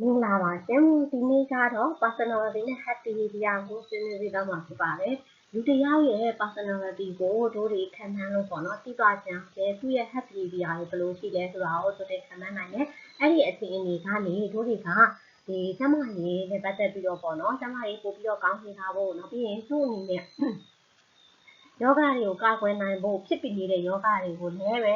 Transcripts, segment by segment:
မင်္ဂလာပါရှင်ဒီနေ့ကတော့ personality နဲ့ head behavior ကိုဆွေးနွေးပေးတော့မှာဖြစ်ပါတယ်လူတစ်ယောက်ရဲ့ personality ကိုတို့တွေခံမှန်းလို့ပေါ့နော်သိသွားကြတယ်သူ့ရဲ့ head behavior တွေဘယ်လိုရှိလဲဆိုတာကိုတို့တွေခံမှန်းနိုင်တယ်အဲ့ဒီအခြေအနေကနေတို့တွေကဒီကျမကြီးနဲ့ပတ်သက်ပြီးတော့ပေါ့နော်ကျမကြီးပို့ပြီးတော့ကောင်းနေထားဖို့နောက်ပြီးရင်သူ့အနေနဲ့ယောဂတွေကိုကာကွယ်နိုင်ဖို့ဖြစ်ပြီးနေတဲ့ယောဂတွေကိုလည်းပဲ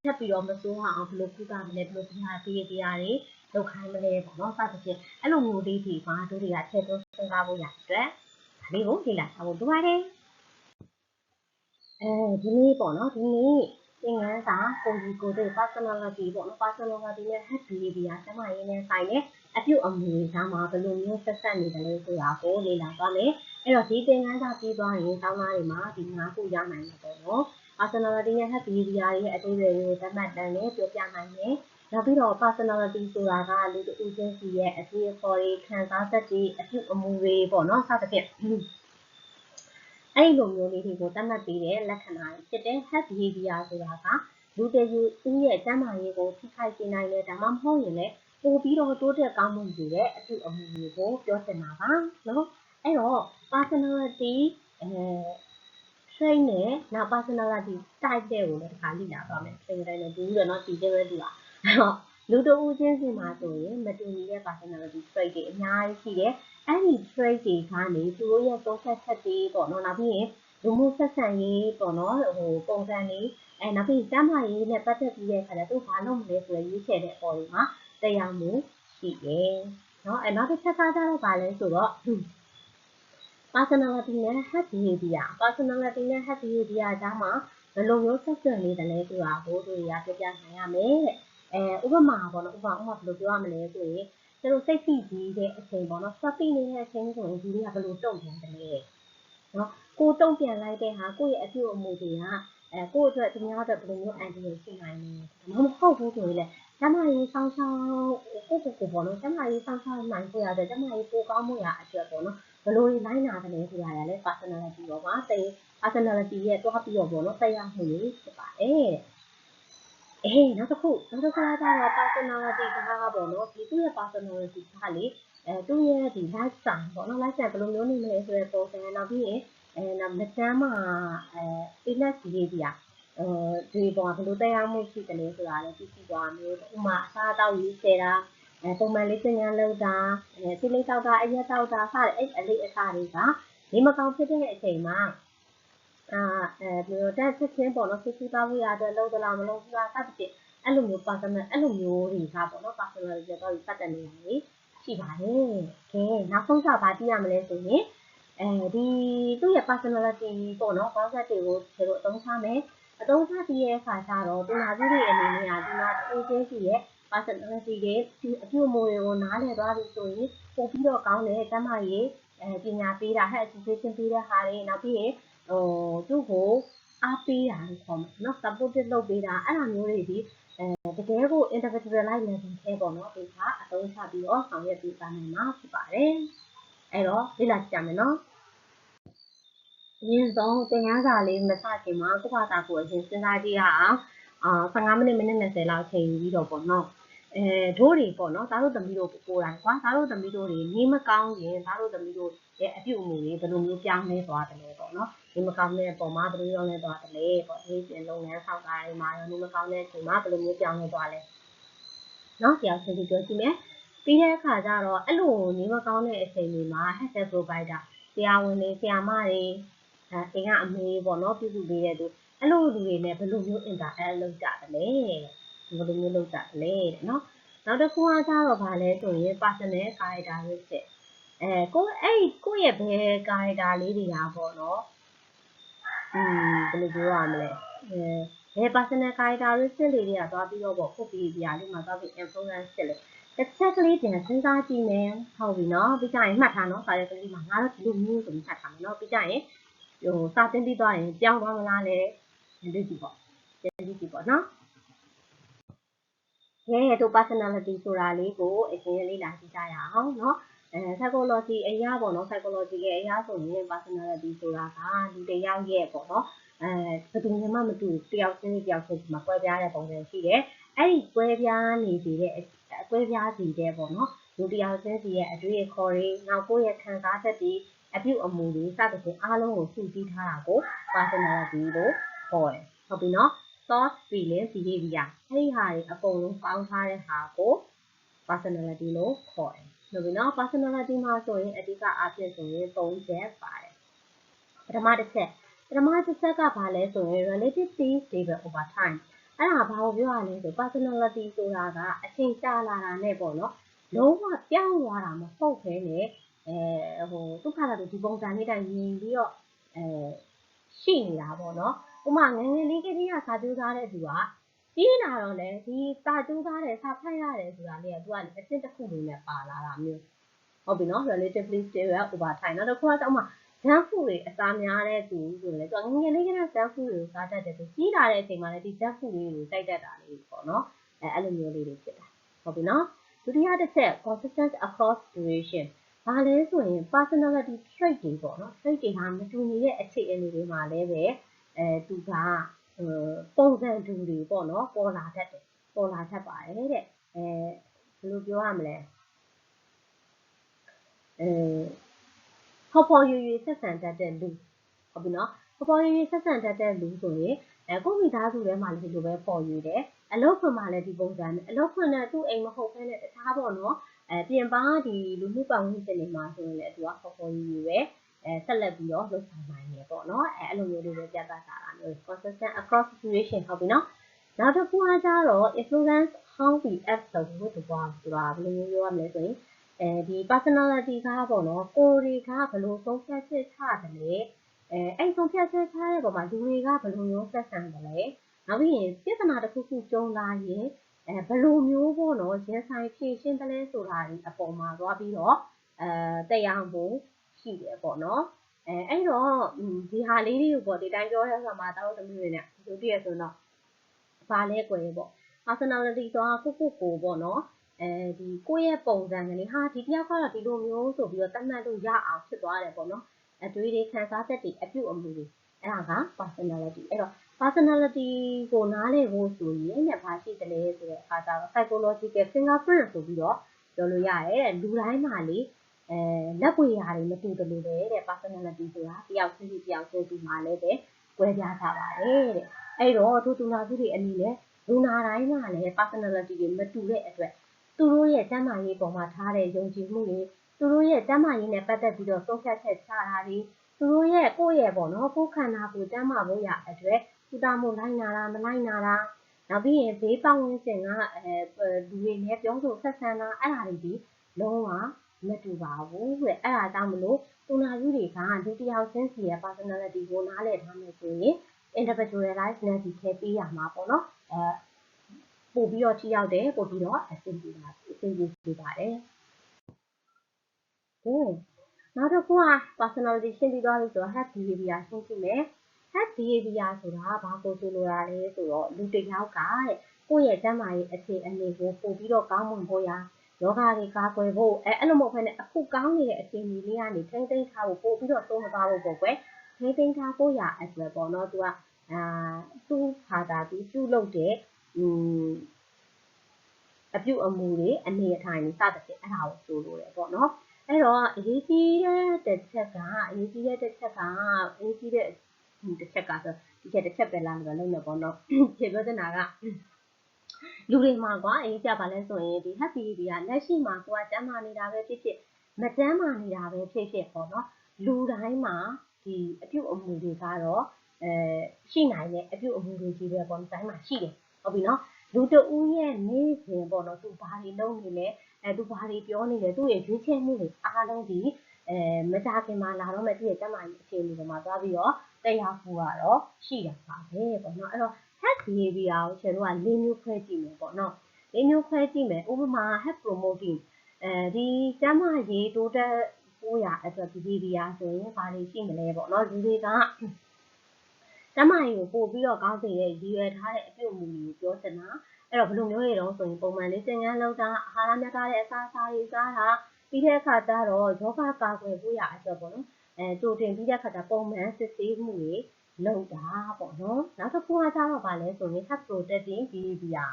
ထပ်ပြီးတော့မစိုးအောင်ဘယ်လိုကုသမလဲဘယ်လိုbehavior တွေလောက်ခိုင်းမလဲပေါ့နော်စသဖြင့်အဲ့လိုမျိုးလေးတွေမှာတို့တွေကထည့်သွင်းစဉ်းစားဖို့ရအတွက်ဒါလေးကိုလေ့လာထားဖို့လိုပါတယ်ဒီနေ့ပေါ့နော်ဒီနေ့သင်ခန်းစာကိုကြီးကိုတဲ့ personality ပေါ့နော် personality နဲ့ head behavior ကျမရင်းနဲ့ဆိုင်တဲ့အပြုအမူတွေမှာဘယ်လိုမျိုးဆက်ဆက်နေတယ်လဲဆိုတာကိုလေ့လာသွားမယ်အဲ့တော့ဒီသင်ခန်းစာပြီးသွားရင်ကျောင်းသားတွေမှာဒီ9ခုရနိုင်မှာပေါ့နော် personality နဲ့ head behavior ရဲ့အသေးစိတ်ကိုသတ်မှတ်တမ်းနဲ့ပြောပြနိုင်တယ်နောက်ပြီးတော့ personality ဆိုတာကလူတစ်ဦးချင်းစီရဲ့အဖြစ်အပျက်တွေခံစားချက်တွေအပြုအမူတွေပေါ့နော်စသဖြင့်အဲ့လိုမျိုးလေးတွေကိုသတ်မှတ်ပေးတဲ့လက္ခဏာတွေဖြစ်တဲ့ head behavior ဆိုတာကလူတစ်ဦးရဲ့ကျန်းမာရေးကိုထိခိုက်စေနိုင်တယ်ဒါမှမဟုတ်ရင်လည်းပို့ပြီးတော့တိုးတက်ကောင်းမွန်စေတဲ့အပြုအမူတွေကိုပြောချင်တာပါနော်အဲ့တော့ personality train နဲ့နောက် personality type တွေကိုလည်းတစ်ခါလေ့လာသွားမယ်သင်တိုင်းနဲ့ဒီလိုတော့ဒီလိုပဲဒီပါအဲ့တော့လူတစ်ဦးချင်းစီမှာဆိုရင်မတူညီတဲ့ personality trait တွေအများကြီးရှိတယ်အဲ့ဒီ trait တွေကနေသူတို့ရဲ့သုံးဖြတ်ချက်တွေပေါ့နော်နောက်ပြီးရင်လူမှုဆက်ဆံရေးပေါ့နော်ပုံစံတွေနောက်ပြီးကျန်းမာရေးနဲ့ပတ်သက်ပြီးတဲ့အခါကျသူဘာလုပ်မလဲဆိုရရွေးချယ်တဲ့အပေါ်မှာတရားမှုရှိတယ်နော်နောက်တစ်ချက်ကကျတော့ဗာလဲဆိုတော့personality နဲ့ head behavior personality နဲ့ head behavior ကြားမှာဘယ်လိုမျိုးဆက်သွယ်နေတယ်လဲဆိုတာကိုတို့ရပြပြနိုင်ရမယ်တဲ့ဥပမာပေါ့နော်ဥပမာဘယ်လိုပြောရမလဲဆိုရင်ကျတို့စိတ်ဖိကြီးတဲ့အချိန်ပေါ့နော်စပိနေတဲ့အချိန်ဆိုရင်ဒီနေ့ကဘယ်လိုတုံ့ပြန်တယ်လဲနော်ကိုတုံ့ပြန်လိုက်တဲ့ဟာကိုယ့်ရဲ့အပြုအမူတွေကကိုယ့်အတွက်သူများအတွက်ဘယ်လိုမျိုးအန်တီရရှိနိုင်လဲမဟုတ်ဘူးဆိုရင်လည်းကျမကြီးဆောင်းဆောင်းကိုပေါ့နော်ကျမကြီးဆောင်းဆောင်းနိုင်ဖို့ရတယ်ကျမကြီးပိုကောင်းမှုရအတွက်ပေါ့နော်ဘယ်လိုလိုက်နာတယ်လဲဆိုတာရလဲ personality ပေါ့ပါpersonality ရဲ့တွားပြီးတော့ပေါ့နော်သက်ရောက်မှုတွေဖြစ်ပါတယ်နောက်တစ်ခုကတော့ personality ကပေါ့နော်ဒီသူ့ရဲ့ personality ကလေသူ့ရဲ့ဒီ lifestyle ပေါ့နော် lifestyle ဘယ်လိုမျိုးနေမလဲဆိုတဲ့ပုံစံနောက်ပြီးရင်နောက်မတမ်းမှာillness behavior ဒီပေါ်ဘယ်လိုတရားမှုရှိတယ်လဲဆိုတာလည်းသိရှိသွားမျိုးဥမာအစားအသောက်ရေးချယ်တာပုံမှန်လေးသင်္ကန်းလုပ်တာစိလိတောက်တာအရက်တောက်တာစတဲ့အဲ့အလေးအစားတွေကဒီမကောင်းဖြစ်တဲ့အချိန်မှာတက်ချက်ချင်းပေါ့နော်စစ်စစ်သားဖို့ရတဲ့လုံးသလားမလုံးဘူးလားစသဖြင့်အဲ့လိုမျိုး personal အဲ့လိုမျိုးတွေကပေါ့နော် personal တွေတော့ပတ်သက်နေတယ်ရှိပါတယ်ကဲနောက်ဆုံးကဘာသိရမလဲဆိုရင်ဒီသူ့ရဲ့ personality ပေါ့နော် concept တွေကိုကျတို့အသုံးချမယ်အသုံးချပြီးရဲ့အခါကျတော့ပညာရှိတွေအနေနဲ့ကဒီမှာအချင်းချင်းရဲ့ personality တွေအပြုအမူတွေကိုနားလည်သွားပြီဆိုရင်ပို့ပြီးတော့ကောင်းတဲ့ကျမကြီးပညာပေးတာ head education ပေးတဲ့ဟာတွေနောက်ပြီးရင်သူ့ကိုအားပေးတာလို့ခေါ်မှာနော် supportive လုပ်ပေးတာအဲ့လိုမျိုးတွေဒီတကယ်ကို individualize level ထဲပေါ့နော်ဒီကအသုံးချပြီးတော့ဆောင်ရွက်ပေးပါနိုင်မှာဖြစ်ပါတယ်အဲ့တော့လေ့လာကြမယ်နော်အရင်ဆုံးသင်ခန်းစာလေးမစခင်မှာကိုယ့်ဘာသာကိုအရင်စဉ်းစားကြည့်ရအောင်15မိနစ်20လောက်ချိန်ပြီးတော့ပေါ့နော်တို့တွေပေါ့နော်သားတို့သမီးတို့ကိုယ်တိုင်ကွာသားတို့သမီးတို့တွေနေမကောင်းရင်သားတို့သမီးတို့ရဲ့အပြုအမူတွေဘယ်လိုမျိုးပြောင်းလဲသွားတယ်လဲပေါ့နော်နေမကောင်းတဲ့အပေါ်မှာဘယ်လိုပြောင်းလဲသွားတယ်လဲပေါ့ဒီပြင်လုပ်ငန်းဆောက်တာတွေမှာနေမကောင်းတဲ့အချိန်မှာဘယ်လိုမျိုးပြောင်းလဲသွားလဲနော်တရားချင်းပြောကြည့်မယ်ပြီးတဲ့အခါကျတော့အဲ့လိုနေမကောင်းတဲ့အချိန်တွေမှာ health provider ဆရာဝန်တွေဆရာမတွေအိမ်ကအမေပေါ့နော်ပြုစုပေးတဲ့သူအဲ့လိုလူတွေနဲ့ဘယ်လိုမျိုး interact လုပ်ကြတယ်လဲဘယ်လိုမျိုးလုပ်ကြတယ်လဲတဲ့နော်နောက်တစ်ခုကကျတော့ဗာလဲဆိုရင် personal characteristic ကိုယ့်ရဲ့ဘယ် character လေးတွေကပေါ့နော်ဘယ်လိုပြောရမလဲဘယ် personal characteristic လေးတွေကသွားပြီးတော့ပေါ့ကိုယ့် behavior လေးမှာသွားပြီး influence ဖြစ်လဲတစ်ချက်ကလေးပြန်စဉ်းစားကြည့်မယ်ဟုတ်ပြီနော်ပြီးကြရင်မှတ်ထားနော်စာရွက်ကလေးမှာငါတို့ဒီလိုမျိုးဆိုပြီးမှတ်ထားမယ်နော်ပြီးကြရင်စာသင်ပြီးသွားရင်ပြောင်းသွားမလားလဲလေ့ကြည့်ပေါ့နော်တို့ personality ဆိုတာလေးကိုအရင်လေ့လာကြည့်ကြရအောင်နော်psychology အရာပေါ့နော် psychology ရဲ့အရာဆိုရင် personality ဆိုတာကလူတစ်ယောက်ရဲ့ပေါ့နော်ဘယ်သူမှမတူတယောက်ချင်းမှာကွဲပြားတဲ့ပုံစံရှိတယ်အဲ့ဒီကွဲပြားနေစေတဲ့အ အကွဲပြားစီတဲ့ပေါ့နော်လူတယောက်ချင်းစီရဲ့အတွေ့အခေါ်တွေနောက်ကိုယ့်ရဲ့ခံစားချက်တွေအပြုအမူတွေစသဖြင့်အားလုံးကိုစုစည်းထားတာကို personality လို့ခေါ်တယ်ဟုတ်ပြီနော် thought feeling behavior အဲ့ဒီဟာတွေအကုန်လုံးပေါင်းထားတဲ့ဟာကို personality လို့ခေါ်တယ်ဟုတ်ပြီနော် personality မှာဆိုရင်အဓိကအားဖြင့်ဆိုရင်၃ချက်ပါတယ်ပထမတစ်ချက်ကဘာလဲဆိုရင် relatively stable over time အဲ့ဒါဘာကိုပြောရလဲဆို personality ဆိုတာကအချိန်ကြာလာတာနဲ့ပေါ့နော်လုံးဝပြောင်းသွားတာမဟုတ်ဘဲနဲ့သူ့ခါလာသူဒီပုံစံလေးတိုင်းမြင်ပြီးတော့ရှိနေတာပေါ့နော်ဥပမာငယ်ငယ်လေးကတည်းကစာကြိုးစားတဲ့သူကကြီးလာတော့လေဒီစာကြိုးစားတယ်စာဖတ်ရတယ်ဆိုတာလေးကသူကလေအဆင့်တစ်ခုလိုနဲ့ပါလာတာမျိုးဟုတ်ပြီနော် relatively stable over time နောက်တစ်ခုကတော့ဥပမာဂျန်ဖူတွေအစားများတဲ့သူဆိုရင်လည်းသူကငယ်ငယ်လေးကတည်းကဂျန်ဖူတွေကိုစားတတ်တယ်သူကြီးလာတဲ့အချိန်မှာလည်းဒီဂျန်ဖူလေးကိုတိုက်တတ်တာလေးပေါ့နော်အဲ့လိုမျိုးလေးတွေဖြစ်တာဟုတ်ပြီနော်ဒုတိယတစ်ချက် consistent across duration ဘာလဲဆိုရင် personality trait တွေပေါ့နော် trait တွေဟာမတူညီတဲ့အခြေအနေတွေမှာလည်းပဲသူကပုံစံတူတွေပေါ့နော်ပေါ်လာတတ်ပါတယ်တဲ့ဘယ်လိုပြောရမလဲဖော်ဖော်ရွေဆက်ဆံတတ်တဲ့လူဟုတ်ပြီနော်ဖော်ဖော်ရွေဆက်ဆံတတ်တဲ့လူဆိုရင်ကိုယ့်မိသားစုထဲမှာလည်းဒီလိုပဲပေါ်ရွေတယ်အလုပ်ခွင်မှာလည်းဒီပုံစံနဲ့အလုပ်ခွင်နဲ့သူ့အိမ်မဟုတ်ဘဲနဲ့တခြားပေါ့နော်ပြင်ပဒီလူမှုပတ်ဝန်းကျင်တွေမှာဆိုရင်လည်းသူကဖော်ဖော်ရွေပဲဆက်လက်ပြီးတော့လုပ်ဆောင်နိုင်တယ်ပေါ့နော်အဲ့လိုမျိုးလေးပဲပြသတာမျိုး consistent across situation ဟုတ်ပြီနော်နောက်တစ်ခုကကြတော့ influence how we act the world ဆိုတာဘယ်လိုမျိုးပြောရမလဲဆိုရင်ဒီ personality ကပေါ့နော်ကိုယ်တွေကဘယ်လိုဆုံးဖြတ်ချက်ချတယ်လဲအဲ့ဆုံးဖြတ်ချက်ချတဲ့ပုံမှာလူတွေကဘယ်လိုမျိုးဆက်ဆံတယ်လဲနောက်ပြီးရင်ပြဿနာတစ်ခုခုကြုံလာရင်ဘယ်လိုမျိုးပေါ့နော်ရင်ဆိုင်ဖြေရှင်းတယ်လဲဆိုတာဒီအပေါ်မှာသွားပြီးတော့တရားဖို့ရှိတယ်ပေါ့နော်အဲ့တော့ဒီဟာလေးတွေကိုပေါ့ဒီတိုင်းပြောရဆိုမှာတောက်သမီးတွေနဲ့ဒီလိုတည်းရဆိုတော့ဘာလဲကွယ်ပေါ့ personality ဆိုတာကိုပေါ့နော်ဒီကိုယ့်ရဲ့ပုံစံကလေးဟာဒီတယောက်ကတော့ဒီလိုမျိုးဆိုပြီးတော့တတ်မှတ်လို့ရအောင်ဖြစ်သွားတယ်ပေါ့နော်အတွေးတွေခံစားချက်တွေအပြုအမူတွေအဲ့ဒါက personality အဲ့တော့ personality ကိုနားလည်ဖို့ဆိုရင်ဘာရှိသလဲဆိုတဲ့အခါကျတော့ psychological fingerprint ဆိုပြီးတော့ပြောလို့ရတယ်တဲ့လူတိုင်းမှာလေလက်ပွေရာတွေမတူတယ်လို့ပဲတဲ့ personality ဆိုတာတယောက်ချင်းစီမှာလည်းပဲကွဲပြားကြပါတယ်တဲ့အဲ့တော့သူနာစုတွေအနေနဲ့လူနာတိုင်းမှာလည်း personality တွေမတူတဲ့အတွက်သူတို့ရဲ့ကျန်းမာရေးပေါ်မှာထားတဲ့ယုံကြည်မှုတွေသူတို့ရဲ့ကျန်းမာရေးနဲ့ပတ်သက်ပြီးတော့ဆုံးဖြတ်ချက်ချတာတွေသူတို့ရဲ့ကိုယ့်ရဲ့ပေါ့နော်ကိုယ်ခန္ဓာကိုယ်ကျန်းမာဖို့ရအတွက်ကုသမှုလိုက်နာတာမလိုက်နာတာနောက်ပြီးရင်ဘေးပတ်ဝန်းကျင်ကလူတွေနဲ့ပြောဆိုဆက်ဆံတာအဲ့ဒါတွေဒီလုံးဝမတူပါဘူးတဲ့အဲ့ဒါကြောင့်မလို့သူနာစုတွေကလူတစ်ယောက်ချင်းစီရဲ့ personality ကိုနားလည်ထားမယ်ဆိုရင် individualized နဲ့ဒီထဲပေးရမှာပေါ့နော်ပို့ပြီးတော့ထိရောက်တယ်ပို့ပြီးတော့အဆင်ပြေပါတယ်နောက်တစ်ခုက personality ရှင်းပြီးသွားပြီဆိုတော့ head behavior ရှင်းကြည့်မယ် head behavior ဆိုတာဘာကိုဆိုလိုတာလဲဆိုတော့လူတစ်ယောက်ကတဲ့ကိုယ့်ရဲ့ကျန်းမာရေးအခြေအနေကိုပို့ပြီးတော့ကောင်းမွန်ဖို့ရာယောဂတွေကာကွယ်ဖို့အဲ့လိုမဟုတ်ဘဲနဲ့အခုကောင်းနေတဲ့အခြေအနေလေးကနေထိမ့်သိမ်းထားဖို့ပို့ပြီးတော့သုံးမသွားဖို့ပေါ့ကွယ်ထိမ့်သိမ်းထားဖို့ရာအတွက်ပေါ့နော်သူကသူ့ဟာတာသူပြုလုပ်တဲ့အပြုအမူတွေအနေအထိုင်တွေစသဖြင့်အဲ့ဒါကိုဆိုလိုတယ်ပေါ့နော်အဲ့တော့အရေးကြီးတဲ့တစ်ချက်ကဆိုဒီချက်တစ်ချက်ပဲလားလို့လည်းပေါ့နော်ဖြေပြောချင်တာကလူတွေမှာကွာအရေးကြပါလဲဆိုရင်ဒီ happy တွေကလက်ရှိမှာကိုကကျန်းမာနေတာပဲဖြစ်ဖြစ်မကျန်းမာနေတာပဲဖြစ်ဖြစ်ပေါ့နော်လူတိုင်းမှာဒီအပြုအမူတွေကတော့ရှိနိုင်တဲ့အပြုအမူတွေကြီးပဲပေါ့တိုင်းမှာရှိတယ်ဟုတ်ပြီနော်လူတဦးရဲ့နေ့စဉ်ပေါ့နော်သူဘာတွေလုပ်နေလဲသူဘာတွေပြောနေလဲသူ့ရဲ့ရွေးချယ်မှုတွေအားလုံးဒီမကြခင်မှာလာတော့မှသူ့ရဲ့ကျန်းမာရေးအခြေအနေတွေမှာသွားပြီးတော့တရားဖို့ကတော့ရှိတာပါပဲပေါ့နော်အဲ့တော့ head behavior ကိုကျွန်တော်က၄မျိုးခွဲကြည့်မယ်ပေါ့နော်၄မျိုးခွဲကြည့်မယ်ဥပမာ head promoting ဒီကျန်းမာရေးတိုးတက်ဖို့ရအတွက် behavior ဆိုရင်ဘာတွေရှိမလဲပေါ့နော်လူတွေကကျန်းမာရေးကိုပို့ပြီးတော့ကောင်းစေတဲ့ရည်ရွယ်ထားတဲ့အပြုအမူတွေကိုပြောချင်တာအဲ့တော့ဘယ်လိုမျိုးတွေတော့ဆိုရင်ပုံမှန်လေးသင်ခန်းလုပ်တာအာဟာရမြတ်တဲ့အစားအစာတွေစားတာပြီးတဲ့အခါကျတော့ယောဂကာကွယ်ဖို့ရအတွက်ပေါ့နော်ကြိုတင်ပြီးတဲ့အခါကျပုံမှန်စစ်ဆေးမှုတွေလုပ်တာပေါ့နော်နောက်တစ်ခုကကျတော့ဗာလဲဆိုရင် health protecting behavior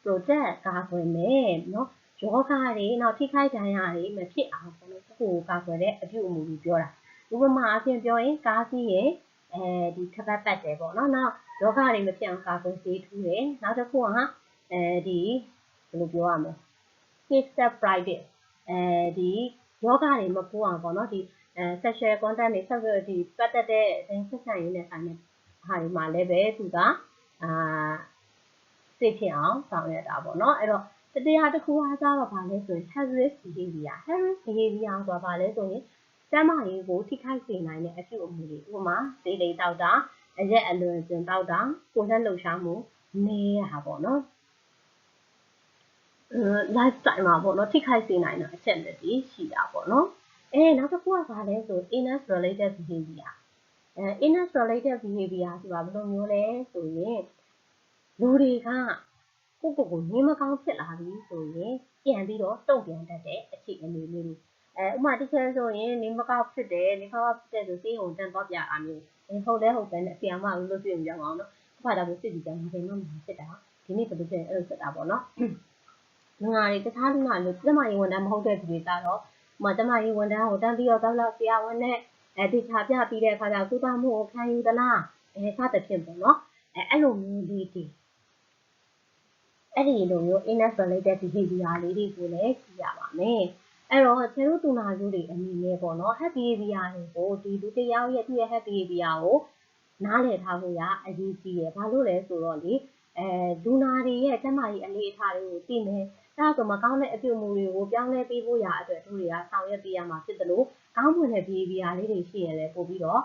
protect ကာကွယ်မယ်နော် ယောဂတွေနောက်ထိခိုက်ဒဏ်ရာတွေမဖြစ်အောင်ပေါ့နော်ကိုယ်ကာကွယ်တဲ့အပြုအမူတွေပြောတာဥပမာအဖြစ်ပြောရင်ကားစီးရင်ဒီခပတ်ပတ်တယ်ပေါ့နော်နောက်ယောဂတွေမဖြစ်အောင်ကာကွယ်ဆေးထိုးတယ်နောက်တစ်ခုကဒီဘယ်လိုပြောရမလဲ safe step private ဒီယောဂတွေမပိုးအောင်ပေါ့နော်ဒီ sexual contact တွေဆက်ပြီးဒီပတ်သက်တဲ့ဆက်ဆံရေးနဲ့ဆိုင်တဲ့ဟာတွေမှာလည်းပဲသူကစိတ်ဖြစ်အောင်ဆောင်ရွက်တာပေါ့နော်အဲ့တော့တရားတစ်ခုအားကြတော့ဗာလဲဆိုရင် high-risk behavior ဆိုတာဗာလဲဆိုရင်ကျန်းမာရေးကိုထိခိုက်စေနိုင်တဲ့အပြုအမူတွေဥပမာဆေးလိမ်တောက်တာအရက်အလွန်စင်တောက်တာကိုယ်လက်လှုပ်ရှားမှုနေရတာပေါ့နော်lifestyle မှာပေါ့နော်ထိခိုက်စေနိုင်တဲ့အချက်လက်တွေရှိတာပေါ့နော်နောက်တစ်ခုကဗာလဲဆို illness related behavior illness related behavior ဆိုတာဘယ်လိုမျိုးလဲဆိုရင်လူတွေကကိုနေမကောင်းဖြစ်လာပြီဆိုရင်ပြန်ပြီးတော့တုံ့ပြန်တတ်တဲ့အခြေအနေလေးတွေဥပမာတစ်ချက်ဆိုရင်နေမကောင်းဖြစ်တယ်နေကောင်းဖြစ်တယ်ဆိုစေးုံတန်တော့ပြတာမျိုးဟုတ်လဲဟုတ်ပဲနဲ့ဆရာမလို့လို့ပြင်ပြအောင်နော်ဘာသာလို့စစ်ကြည့်ကြမှာဘယ်မှမဖြစ်တာဒီနေ့ဘယ်လိုဖြစ်အဲ့လိုဖြစ်တာပေါ့နော်လူငါတွေတခြားလူငါလို့ကျမကြီးဝန်ထမ်းမဟုတ်တဲ့သူတွေကတော့ကျမကြီးဝန်ထမ်းကိုတန်းပြီးတော့တောက်လောက်ဆရာဝန်နဲ့ဒီချာပြပြီးတဲ့အခါကျကုသမှုကိုခံယူသလားစသဖြင့်ပေါ့နော်အဲ့လိုမျိုးလေးတွေအဲ့ဒီလိုမျိုး illness related behavior လေးတွေကိုလည်းကြည့်ရပါမယ်အဲ့တော့ကျတို့တူနာစုတွေအနေနဲ့ပေါ့နော် happy behavior တွေကိုဒီလူတစ်ယောက်ရဲ့သူ့ရဲ့ happy behavior ကိုနားလည်ထားဖို့ရအရေးကြီးတယ်ဘာလို့လဲဆိုတော့လေလူနာတွေရဲ့ကျန်းမာရေးအနေအထားတွေကိုသိမယ်ဒါဆိုမကောင်းတဲ့အပြုအမူတွေကိုပြောင်းလဲပေးဖို့ရအတွက်သူတွေကဆောင်ရွက်ပေးရမှာဖြစ်တယ်လို့ကောင်းမွန်တဲ့ behavior လေးတွေရှိရတယ်ပို့ပြီးတော့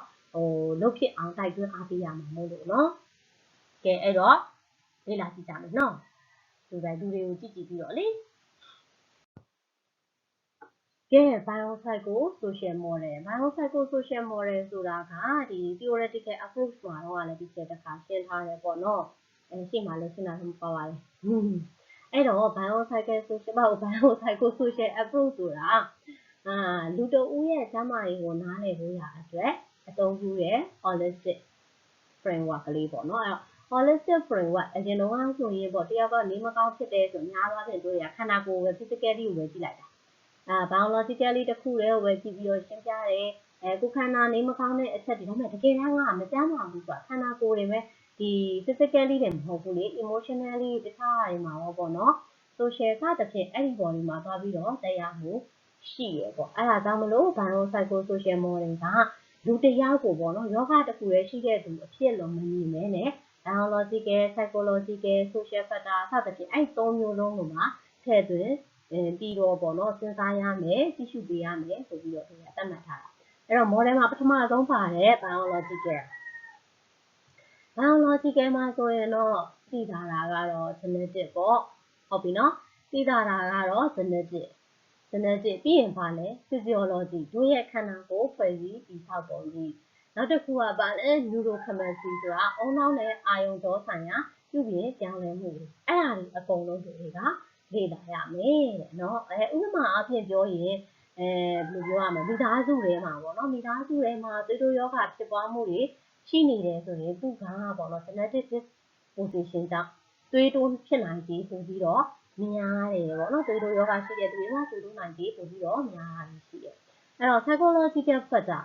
လုပ်ဖြစ်အောင်တိုက်တွန်းအားပေးရမှာမို့လို့နော်ကဲအဲ့တော့လေ့လာကြည့်ကြမယ်နော်လူတွေကိုကြည့်ပြီးတော့လေကဲ biopsychosocial model biopsychosocial model ဆိုတာကဒီ theoretical approach မှာတော့လည်းဒီချက်တစ်ခါရှင်းထားတယ်ပေါ့နော်ရှင်းပါလို့ရှင်းတာမပါပါဘူးအဲ့တော့ biopsychosocial approach ဆိုတာလူတဦးရဲ့ကျန်းမာရေးကိုနားလည်ဖို့ရအတွက်အသုံးပြုတဲ့ holistic framework ကလေးပေါ့နော်အဲ့တော့ holistic framework အရင်တော့ဆိုရင်ပေါ့တယောက်ကနေမကောင်းဖြစ်တယ်ဆိုများသွားတဲ့တို့ရခန္ဓာကိုယ်ပဲ physically ကိုပဲကြည့်လိုက်တာbiologically တစ်ခုလည်းဝယ်ကြည့်ပြီးတော့ရှင်းပြတယ်ကိုခန္ဓာနေမကောင်းတဲ့အချက်တွေဒါပေမဲ့တကယ်တမ်းကမကျန်းမာဘူးဆိုတာခန္ဓာကိုယ်တွေပဲဒီ physically တွေမဟုတ်ဘူးလေ emotionally တခြားတွေမှာတော့ပေါ့နော် social စသဖြင့်အဲ့ဒီပေါ်တွေမှာသွားပြီးတော့တရားမှုရှိရပေါ့အဲ့ဒါကြောင့်မလို့ biopsychosocial model ကလူတစ်ယောက်ကိုပေါ့နော်ယောဂတစ်ခုလည်းရှိတဲ့သူအဖြစ်လုံးမမြင်နဲ့ biological psychological social factor စသဖြင့်အဲ့၃မျိုးလုံးကိုမှထည့်သွင်းပြီးတော့ပေါ့နော်စဉ်းစားရမယ်ကြည့်ရှုပေးရမယ်ဆိုပြီးတော့သူကသတ်မှတ်ထားတာအဲ့တော့ model မှာပထမဆုံးပါတယ် biological မှာဆိုရင်တော့သိတာကတော့ genetic ပေါ့ဟုတ်ပြီနော်သိတာကတော့ genetic ပြီးရင်ပါလဲ physiology တို့ရဲ့ခန္ဓာကိုယ်ဖွဲ့စည်းတည်ဆောက်ပုံကြီးနောက်တစ်ခုကပါလဲ neurochemistry ဆိုတာအုံနောက်နဲ့အာယုံကြောဆိုင်ရာပြုပြင်ပြောင်းလဲမှုတွေအဲ့ဒါတွေအကုန်လုံးတွေကလေ့လာရမယ်တဲ့နော်ဥပမာအဖြစ်ပြောရင်ဘယ်လိုပြောရမလဲမိသားစုထဲမှာပေါ့နော်မိသားစုထဲမှာသွေးတိုးယောဂဖြစ်ပွားမှုတွေရှိနေတယ်ဆိုရင်သူကပေါ့နော် genetic disposition ကြောင့်သွေးတိုးဖြစ်နိုင်ခြေဆိုပြီးတော့များတယ်ပေါ့နော်သွေးတိုးယောဂရှိတဲ့သူတွေကသွေးတိုးနိုင်ခြေဆိုပြီးတော့များတာရှိတယ်အဲ့တော့ psychological factor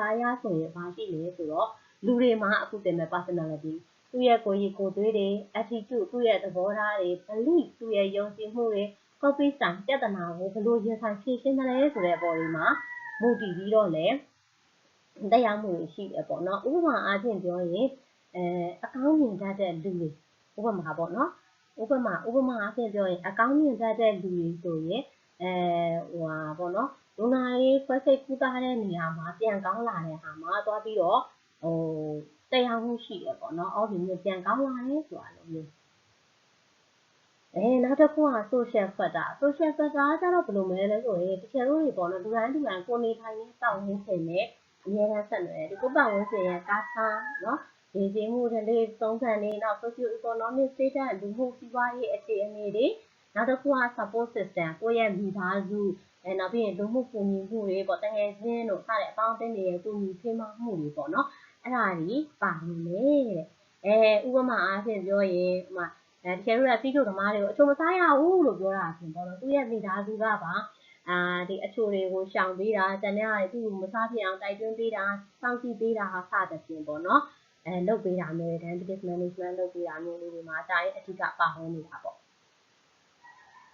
အရဆိုရင်ဘာရှိလဲဆိုတော့လူတွေမှာအခုတင်မဲ့ personality သူ့ရဲ့ကိုယ်ရည်ကိုယ်သွေးတွေ attitude သူ့ရဲ့သဘောထားတွေ belief သူ့ရဲ့ယုံကြည်မှုတွေ copy style ပြဿနာကိုဘယ်လိုရင်ဆိုင်ဖြေရှင်းသလဲဆိုတဲ့အပေါ်တွေမှာမူတည်ပြီးတော့လည်းတရားမှုတွေရှိတယ်ပေါ့နော်ဥပမာအားဖြင့်ပြောရင်အကောင်းမြင်တတ်တဲ့လူတွေဥပမာပေါ့နော်ဥပမာအားဖြင့်ပြောရင်အကောင်းမြင်တတ်တဲ့လူတွေဆိုရင်ပေါ့နော်လူနာရေးခွဲစိတ်ကုသတဲ့နေရာမှာပြန်ကောင်းလာတဲ့ဟာမှာသွားပြီးတော့တရားမှုရှိတယ်ပေါ့နော်အော်ဒီမျိုးပြန်ကောင်းလာတယ်ဆိုတာလိုမျိုးနောက်တစ်ခုက social factor ကကျတော့ဘယ်လိုမဲလဲဆိုရင်တချို့တွေပေါ့နော်လူတိုင်းကိုနေထိုင်နေတောင်းရင်းစင်နဲ့အများအားဆက်နွယ်ဒီကိုပတ်ဝန်းကျင်ရဲ့ကားထားနော်ဒီစီမှုတွေသုံးဆန်နေနောက် socio economic status လူမှုစီးပွားရေးအခြေအနေတွေနောက်တစ်ခုက support system ကိုယ့်ရဲ့မိသားစုနောက်ပြီးရင်လူမှုကူညီမှုတွေပေါ့တကယ်ချင်းတို့စတဲ့အပေါင်းအသင်းတွေရဲ့ကူညီဖေးမမှုတွေပေါ့နော်အဲ့ဒါကြီးပါနေတယ်တဲ့ဥပမာအားဖြင့်ပြောရင် တကယ်လို့စီးချိုသမားတွေကိုအချိုမစားရဘူးလို့ပြောတာအပြင်ပေါ့နော်သူရဲ့မိသားစုကပါဒီအချိုတွေကိုရှောင်ပေးတာတန်တဲ့ဟာတွေသူ့ကိုမစားဖြစ်အောင်တိုက်တွန်းပေးတာစောင့်ကြည့်ပေးတာဟာစသဖြင့်ပေါ့နော်လုပ်ပေးတာမျိုး diabetes management လုပ်ပေးတာမျိုးလေးတွေမှာဒါရဲ့အဓိကပါဝင်နေတာပေါ့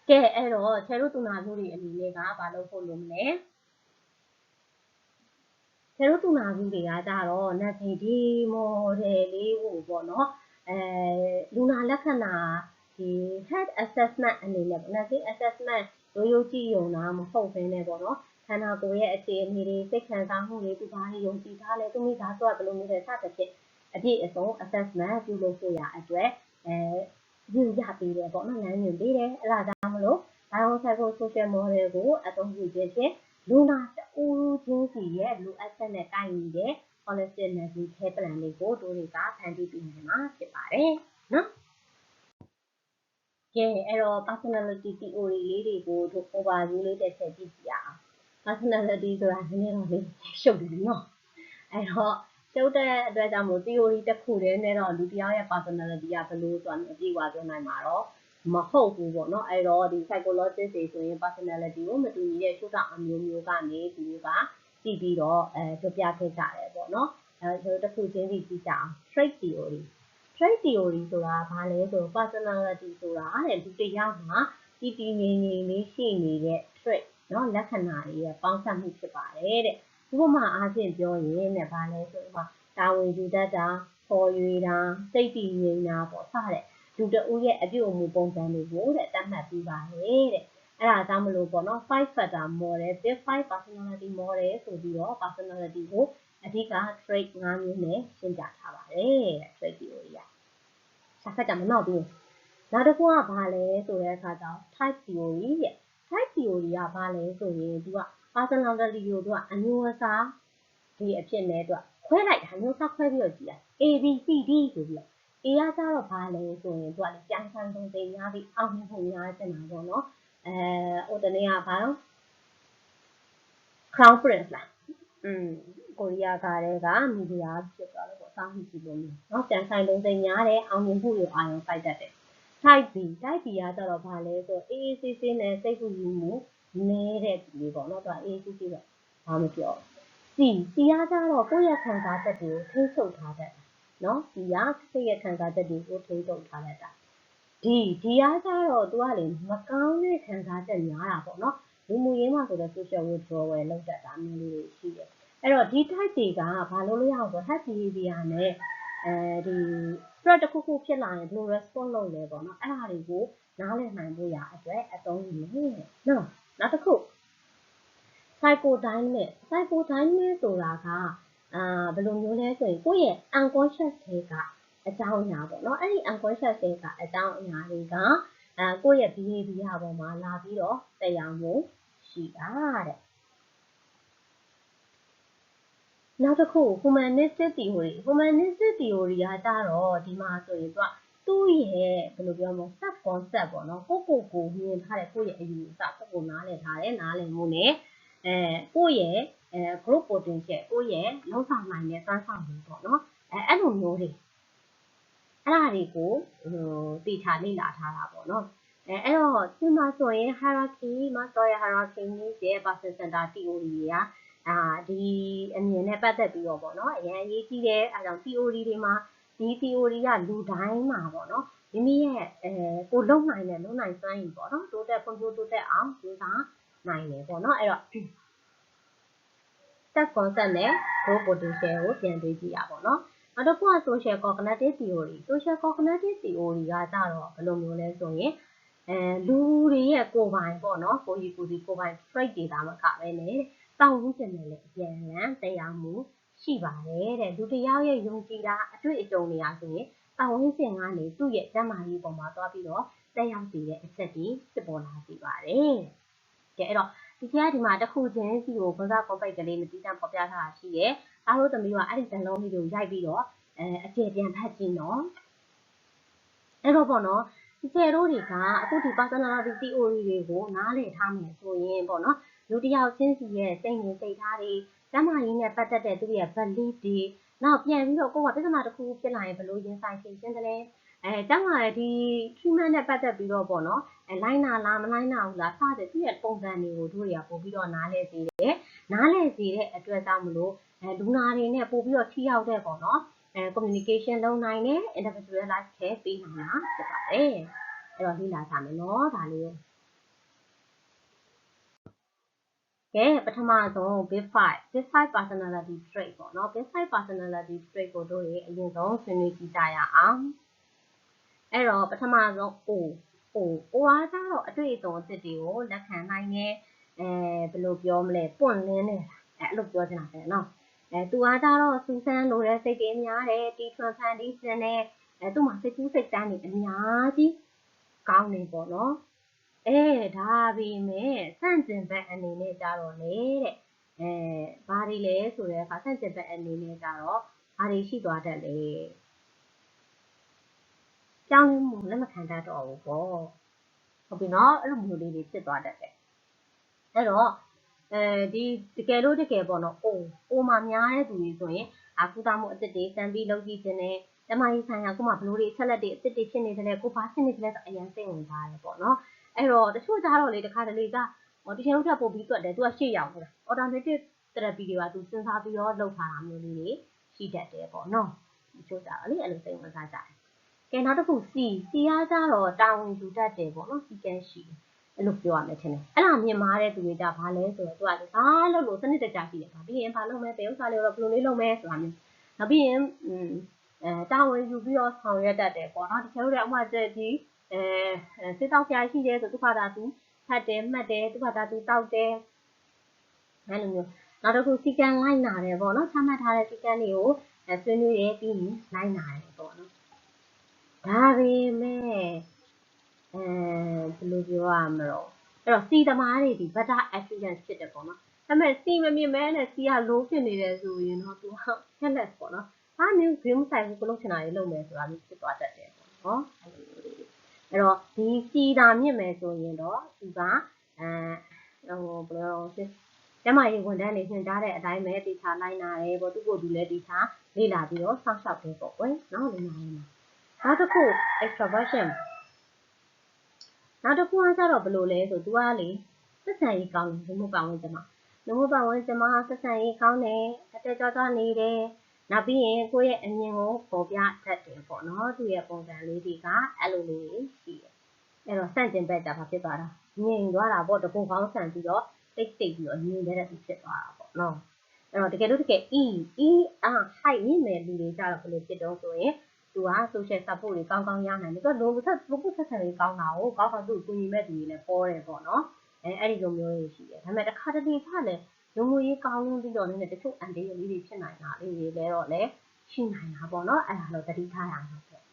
ကဲအဲ့တော့ဆယ်တို့သူနာပြုတွေအနေနဲ့ကဘာလုပ်ဖို့လိုမလဲဆယ်တို့သူနာပြုတွေကကြတော့နတ်ဖေဒီမော်ဒယ်လေးကိုပေါ့နော်လူနာလက္ခဏာဒီ health assessment အနေနဲ့ပေါ့နော်ဒီ assessment ရိုးကြည့်ရုံတာမဟုတ်ဘဲနဲ့ပေါ့နော်ခန္ဓာကိုယ်ရဲ့အခြေအနေတွေစိတ်ခံစားမှုတွေသူဘာတွေယုံကြည်ထားလဲသူမိသားစုကဘယ်လိုမျိုးလဲစသဖြင့်အပြည့်အစုံ assessment ပြုလုပ်ဖို့ရအတွက်ညွှန်ပြပေးတယ်ပေါ့နော်လမ်းညွှန်ပေးတယ်အဲ့ဒါကြောင့်မလို့ biopsychosocial model ကိုအသုံးပြုခြင်းဖြင့်လူနာတူချင်းစီရဲ့လိုအပ်ချက်နဲ့ကိုက်ညီတဲ့ holistic nursing care plan တွေကိုတို့တွေကဖန်တီးပေးနိုင်မှာဖြစ်ပါတယ်နော်ကဲအဲ့တော့ personality theory လေးတွေကိုတို့ overview လေးတစ်ချက်ကြည့်ကြည့်အောင် personality ဆိုတာနည်းနည်းတော့လေးရှုပ်တယ်နော်အဲ့တော့ရှုပ်တဲ့အတွက်ကြောင့်မို့ theory တစ်ခုတည်းနဲ့တော့လူတစ်ယောက်ရဲ့ personality ကဘယ်လိုဆိုတာအပြည့်အဝပြောနိုင်မှာတော့မဟုတ်ဘူးပေါ့နော်အဲ့တော့ဒီ psychologist တွေဆိုရင် personality ကိုမတူညီတဲ့ရှုထောင့်အမျိုးမျိုးကနေသူတို့ကကြည့်ပြီးတော့ပြောပြခဲ့ကြတယ်ပေါ့နော်ကျွန်တော်တစ်ခုချင်းစီကြည့်ကြအောင် trait theory trait theory ဆိုတာဘာလဲဆို personality ဆိုတာတဲ့လူတစ်ယောက်မှာတည်တည်ငြိမ်ငြိမ်လေးရှိနေတဲ့ trait เนาะလက္ခဏာတွေရဲ့ပေါင်းစပ်မှုဖြစ်ပါတယ်တဲ့ဥပမာအားဖြင့်ပြောရင်တဲ့ဘာလဲဆိုတော့တာဝန်ယူတတ်တာပေါ်ရွေတာစိတ်တည်ငြိမ်တာပေါ့စတဲ့လူတဦးရဲ့အပြုအမူပုံစံတွေကိုတဲ့တတ်မှတ်ပြီးပါတယ်တဲ့အဲ့ဒါကြောင့်မလို့ပေါ့နော်5 factor model big 5 personality model ဆိုပြီးတော့ personality ကိုအဓိက trait 5မျိုးနဲ့ရှင်းပြထားပါတယ်တဲ့ trait theory ကဆက်ဖက်ကြမနောက်ဘူးနောက်တစ်ခုကဘာလဲဆိုတဲ့အခါကျတော့ type theory ရဲ့ type theory ကဘာလဲဆိုရင်သူက personality ကိုသူကအမျိုးအစားဒီအဖြစ်နဲ့သူကခွဲလိုက်တာမျိုးစားခွဲပြီးတော့ကြည့်တာ A B C D ဆိုပြီးတော့ A ကကျတော့ဘာလဲဆိုရင်သူကလေပြန်ဆန်းသုံးသိများပြီးအောင်မြင်မှုများချင်တာပေါ့နော်ဟိုတနေ့ကဘာလို့ Crown Prince လားကိုရီးယားကားတွေကမီဒီယာဖြစ်သွားလို့ပေါ့စောင့်ကြည့်လို့မျိုးเนาะပြန်ဆိုင်လုံးသိများတယ်အောင်မြင်မှုတွေအာရုံစိုက်တတ်တယ် type B ကကျတော့ဘာလဲဆိုအေးအေးဆေးဆေးနဲ့စိတ်ကူးယူမှုနည်းတဲ့ဒီပေါ့เนาะသူကအေးအေးဆေးဆေးပဲဘာမပြော C ကကျတော့ကိုယ့်ရဲ့ခံစားချက်တွေကိုထိန်းချုပ်ထားတတ်တယ်เนาะ C ကစိတ်ရဲ့ခံစားချက်တွေကိုထိန်းချုပ်ထားတတ်တာ D ကကျတော့သူကလေမကောင်းတဲ့ခံစားချက်များတာပေါ့เนาะလူမှုရေးမှာဆိုတော့ social withdrawal လောက်တတ်တာမျိုးလေးတွေရှိတယ်အဲ့တော့ဒီ type တွေကဘာလို့လဲရအောင်ဆို type behavior နဲ့ဒီ stress တစ်ခုခုဖြစ်လာရင်ဘယ်လို response လုပ်လဲပေါ့နော်အဲ့ဒါတွေကိုနားလည်နိုင်ဖို့ရအတွက်အသုံးပြုမယ်နော်နောက်တစ်ခု psychodynamic ဆိုတာကဘယ်လိုမျိုးလဲဆိုရင်ကိုယ့်ရဲ့ unconscious ကအကြောင်းအရာပေါ့နော်အဲ့ဒီ unconscious ကအကြောင်းအရာတွေကကိုယ့်ရဲ့ behavior ပေါ်မှာလာပြီးတော့သက်ရောက်မှုရှိတာတဲ့နောက်တစ်ခု humanistic theory ကကြတော့ဒီမှာဆိုရင်သူ့ရဲ့ဘယ်လိုပြောမလဲ sub concept ပေါ့နော်ကိုမြင်ထားတဲ့ကိုယ့်ရဲ့အယူအဆကိုနားလည်ထားတယ်နားလည်မှုနဲ့ကိုယ့်ရဲ့ group potential ကိုယ့်ရဲ့လုံးဆောင်နိုင်တဲ့စွမ်းဆောင်မှုပေါ့နော်အဲ့လိုမျိုးတွေအဲ့ဒါတွေကိုသိထားလေ့လာထားတာပေါ့နော်အဲ့တော့ဒီမှာဆိုရင် hierarchy Maslow ရဲ့ hierarchy ရဲ့ person center theory တွေကဒီအမြင်နဲ့ပတ်သက်ပြီးတော့ပေါ့နော်အရင်အရေးကြီးတယ်အဲကြောင့် theory တွေမှာဒီ theory ကလူတိုင်းမှာပေါ့နော်မိမိရဲ့ကိုလုံနိုင်တဲ့လုံနိုင်စွမ်းရည်ပေါ့နော်တိုးတက်ဖွံ့ဖြိုးတိုးတက်အောင်ကြိုးစားနိုင်တယ်ပေါ့နော်အဲ့တော့ self concept နဲ့ growth potential ကိုပြန်တွေးကြည့်ရပါပေါ့နော်နောက်တစ်ခုက social cognitive theory ကကြတော့ဘယ်လိုမျိုးလဲဆိုရင်လူတွေရဲ့ကိုယ်ပိုင်ပေါ့နော်ကိုယ်ပိုင် trait တွေဒါမှမကပဲနဲ့တောင်းဝန်းကျင်နဲ့လည်းအပြန်အလှန်တရားမှုရှိပါတယ်တဲ့လူတစ်ယောက်ရဲ့ယုံကြည်တာအတွေ့အကြုံတွေအားဆိုရင်တောင်းဝန်းကျင်ကနေသူ့ရဲ့ကျန်းမာရေးပေါ်မှာသွားပြီးတော့တက်ရောက်စေတဲ့အချက်တွေဖြစ်ပေါ်လာစေပါတယ်ကဲအဲ့တော့ဒီမှာတစ်ခုချင်းစီကိုဘဇာ compact ကလေးနဲ့တည်တံ့ပေါ်ပြထားတာရှိတယ်အားလုံးသမီးကအဲ့ဒီဇာတ်လုံးလေးကိုရိုက်ပြီးတော့အကျေပြန်ဖတ်ကြည့်နော်အဲ့တော့ပေါ့နော်ဒီကျယ်တို့တွေကအခုဒီ personality theory တွေကိုနားလည်ထားမယ်ဆိုရင်ပေါ့နော်လူတစ်ယောက်ချင်းစီရဲ့စိတ်ငြိမ်စိတ်ထားတွေကျန်းမာရေးနဲ့ပတ်သက်တဲ့သူရဲ့ belief တွေနောက်ပြန်ပြီးတော့ကိုယ်ကပြဿနာတစ်ခုဖြစ်လာရင်ဘယ်လိုရင်ဆိုင်ဖြေရှင်းသလဲ ကျမလည်းဒီ treatment နဲ့ပတ်သက်ပြီးတော့ပေါ့နော်လိုက်နာလားမလိုက်နာဘူးလားစတဲ့သူ့ရဲ့ပုံစံတွေကိုတို့တွေကပို့ပြီးတော့နားလဲစေတယ်နားလဲစေတဲ့အတွက်ကြောင့်မလို့လူနာတွေနဲ့ပို့ပြီးတော့ထိရောက်တဲ့ပေါ့နော်communication လုပ်နိုင်တယ် individualize care ပေးနိုင်တာဖြစ်ပါတယ်အဲ့တော့လေ့လာကြမယ်နော်ဒါလေးကိုကဲပထမဆုံး big 5 personality trait ပေါ့နော် big 5 personality trait ကိုတို့ရေအရင်ဆုံးဆွေးနွေးကြည့်ကြရအောင်အဲ့တော့ပထမဆုံး O အားကတော့အတွေ့အကြုံအသစ်တွေကိုလက်ခံနိုင်တယ်ဘယ်လိုပြောမလဲပွင့်လင်းတယ်အဲ့လိုပြောချင်တာပဲเนาะသူအားကတော့စူးစမ်းလို့ရစိတ်တွေများတယ်တီထွန်ဖန်တီးစင်တယ်သူ့မှာစိတ်ကူးစိတ်တန်းတွေအများကြီးကောင်းနေပေါ့နော်ဒါပေမဲ့ဆန့်ကျင်ဘက်အနေနဲ့ကြတော့လေတဲ့ဘာတွေလဲဆိုတဲ့အခါဆန့်ကျင်ဘက်အနေနဲ့ကြတော့ဘာတွေရှိသွားတတ်လဲကြောင်းမှုလက်မခံတတ်တော့ဘူးပေါ့ဟုတ်ပြီနော်အဲ့လိုမျိုးလေးတွေဖြစ်သွားတတ်တယ်အဲ့တော့ဒီတကယ်လို့တကယ်ပေါ့နော်အိုမှာများတဲ့သူတွေဆိုရင်ကုသမှုအစ်စ်တွေစမ်းပြီးလုပ်ကြည့်ခြင်းနဲ့တမကြီးဆိုင်ရာကိုမှဘလို့တွေဆက်လက်တွေအစ်စ်တွေဖြစ်နေတယ်ကိုဘာဖြစ်နေတယ်ဆိုအရင်စိတ်ဝင်စားတယ်ပေါ့နော်အဲ့တော့တချို့ကြတော့လေတခါတလေကတချင်လုံးထပ်ပို့ပြီးတွက်တယ်သူကရှေ့ရောက်နေတာ alternative therapy တွေကသူစဉ်းစားပြီးတော့လုပ်ထားတာမျိုးလေးတွေရှိတတ်တယ်ပေါ့နော်တချို့ကြတော့လေအဲ့လိုစိတ်ဝင်စားကြတယ်ကဲနောက်တစ်ခု C အားကြတော့တာဝန်ယူတတ်တယ်ပေါ့နော်စီကန်းရှိတယ်အဲ့လိုပြောရမယ်ထင်တယ်အဲ့ဒါမြင်မာတဲ့သူတွေကြဘာလဲဆိုတော့သူကလေဘာလုပ်လို့စနစ်တကျရှိတယ်ပြီးရင်ဘာလုပ်မယ်ဘယ်ဥစ္စာလေးတော့ဘယ်လိုလေးလုပ်မယ်ဆိုတာမျိုးနောက်ပြီးရင်တာဝန်ယူပြီးတော့ဆောင်ရွက်တတ်တယ်ပေါ့နော်တချို့တွေဥပမာဒီစစ်တောက်ဆရာရှိတယ်ဆိုသူ့ဘာသာသူဖတ်တယ်မှတ်တယ်သူ့ဘာသာသူတောက်တယ်အဲ့လိုမျိုးနောက်တစ်ခုစီကံလိုက်နာတယ်ပေါ့နော်ချမှတ်ထားတဲ့စီကံတွေကိုဆွေးနွေးရပြီးရင်လိုက်နာတယ်ပေါ့နော်ဒါပေမဲ့ဘယ်လိုပြောရမလို့အဲ့တော့ C သမားတွေဒီ better experience ဖြစ်တယ်ပေါ့နော်ဒါပေမဲ့ C မမြင်မဲနဲ့ C က low ဖြစ်နေတယ်ဆိုရင်တော့သူက careless ပေါ့နော်ဘာမျိုးဂိမ်းဆိုင်ကိုလုပ်ချင်တာတွေလုပ်မယ်ဆိုတာမျိုးဖြစ်သွားတတ်တယ်ပေါ့နော်အဲ့တော့ဒီ C တာမြင့်မယ်ဆိုရင်တော့သူကဘယ်လိုကျမရေဝန်တန်းနေညွှန်ကြားတဲ့အတိုင်းပဲတေချာလိုက်နာတယ်ပေါ့သူ့ကိုယ်သူလည်းတေချာလေ့လာပြီးတော့စောင့်ရှောက်တယ်ပေါ့ကွယ်နော်လေ့လာရမှာနောက်တစ်ခု extraversion နောက်တစ်ခုကကျတော့ဘယ်လိုလဲဆိုသူကလေဆက်ဆံရေးကောင်းတယ်လူမှုပတ်ဝန်းကျင်မှာဆက်ဆံရေးကောင်းတယ်အတက်ကြွကြွနေတယ်နောက်ပြီးရင်ကိုယ့်ရဲ့အမြင်ကိုပေါ်ပြတတ်တယ်ပေါ့နော်သူ့ရဲ့ပုံစံလေးတွေကအဲ့လိုလေးရှိတယ်အဲ့တော့စန့်ကျင်ဘက်ကြပါဖြစ်သွားတာငြိမ်သွားတာပေါ့တကုံကောင်းဆန်ပြီးတော့တိတ်ပြီးတော့ငြိမ်တဲ့သူဖြစ်သွားတာပေါ့နော်အဲ့တော့တကယ်လို့တကယ် height မြင့်တဲ့လူတွေကြတော့ဘယ်လိုဖြစ်တော့ဆိုရင်သူက social support တွေကောင်းကောင်းရနိုင်တယ်သူကလိုပုဆက်ဆံရေးကောင်းတာကိုကောင်းကောင်းသူ့ကိုညီမဲ့သူတွေလည်းပေါ်တယ်ပေါ့နော်အဲ့ဒီလိုမျိုးတွေရှိတယ်ဒါပေမဲ့တစ်ခါတလေကလည်းလူမှုရေးကောင်းပြီးတော့လည်းတချို့အန်တီလေးတွေဖြစ်နိုင်တာလေးတွေလည်းတော့လည်းရှိနိုင်တာပေါ့နော်အဲ့ဒါတော့သတိထားရမှာပေါ့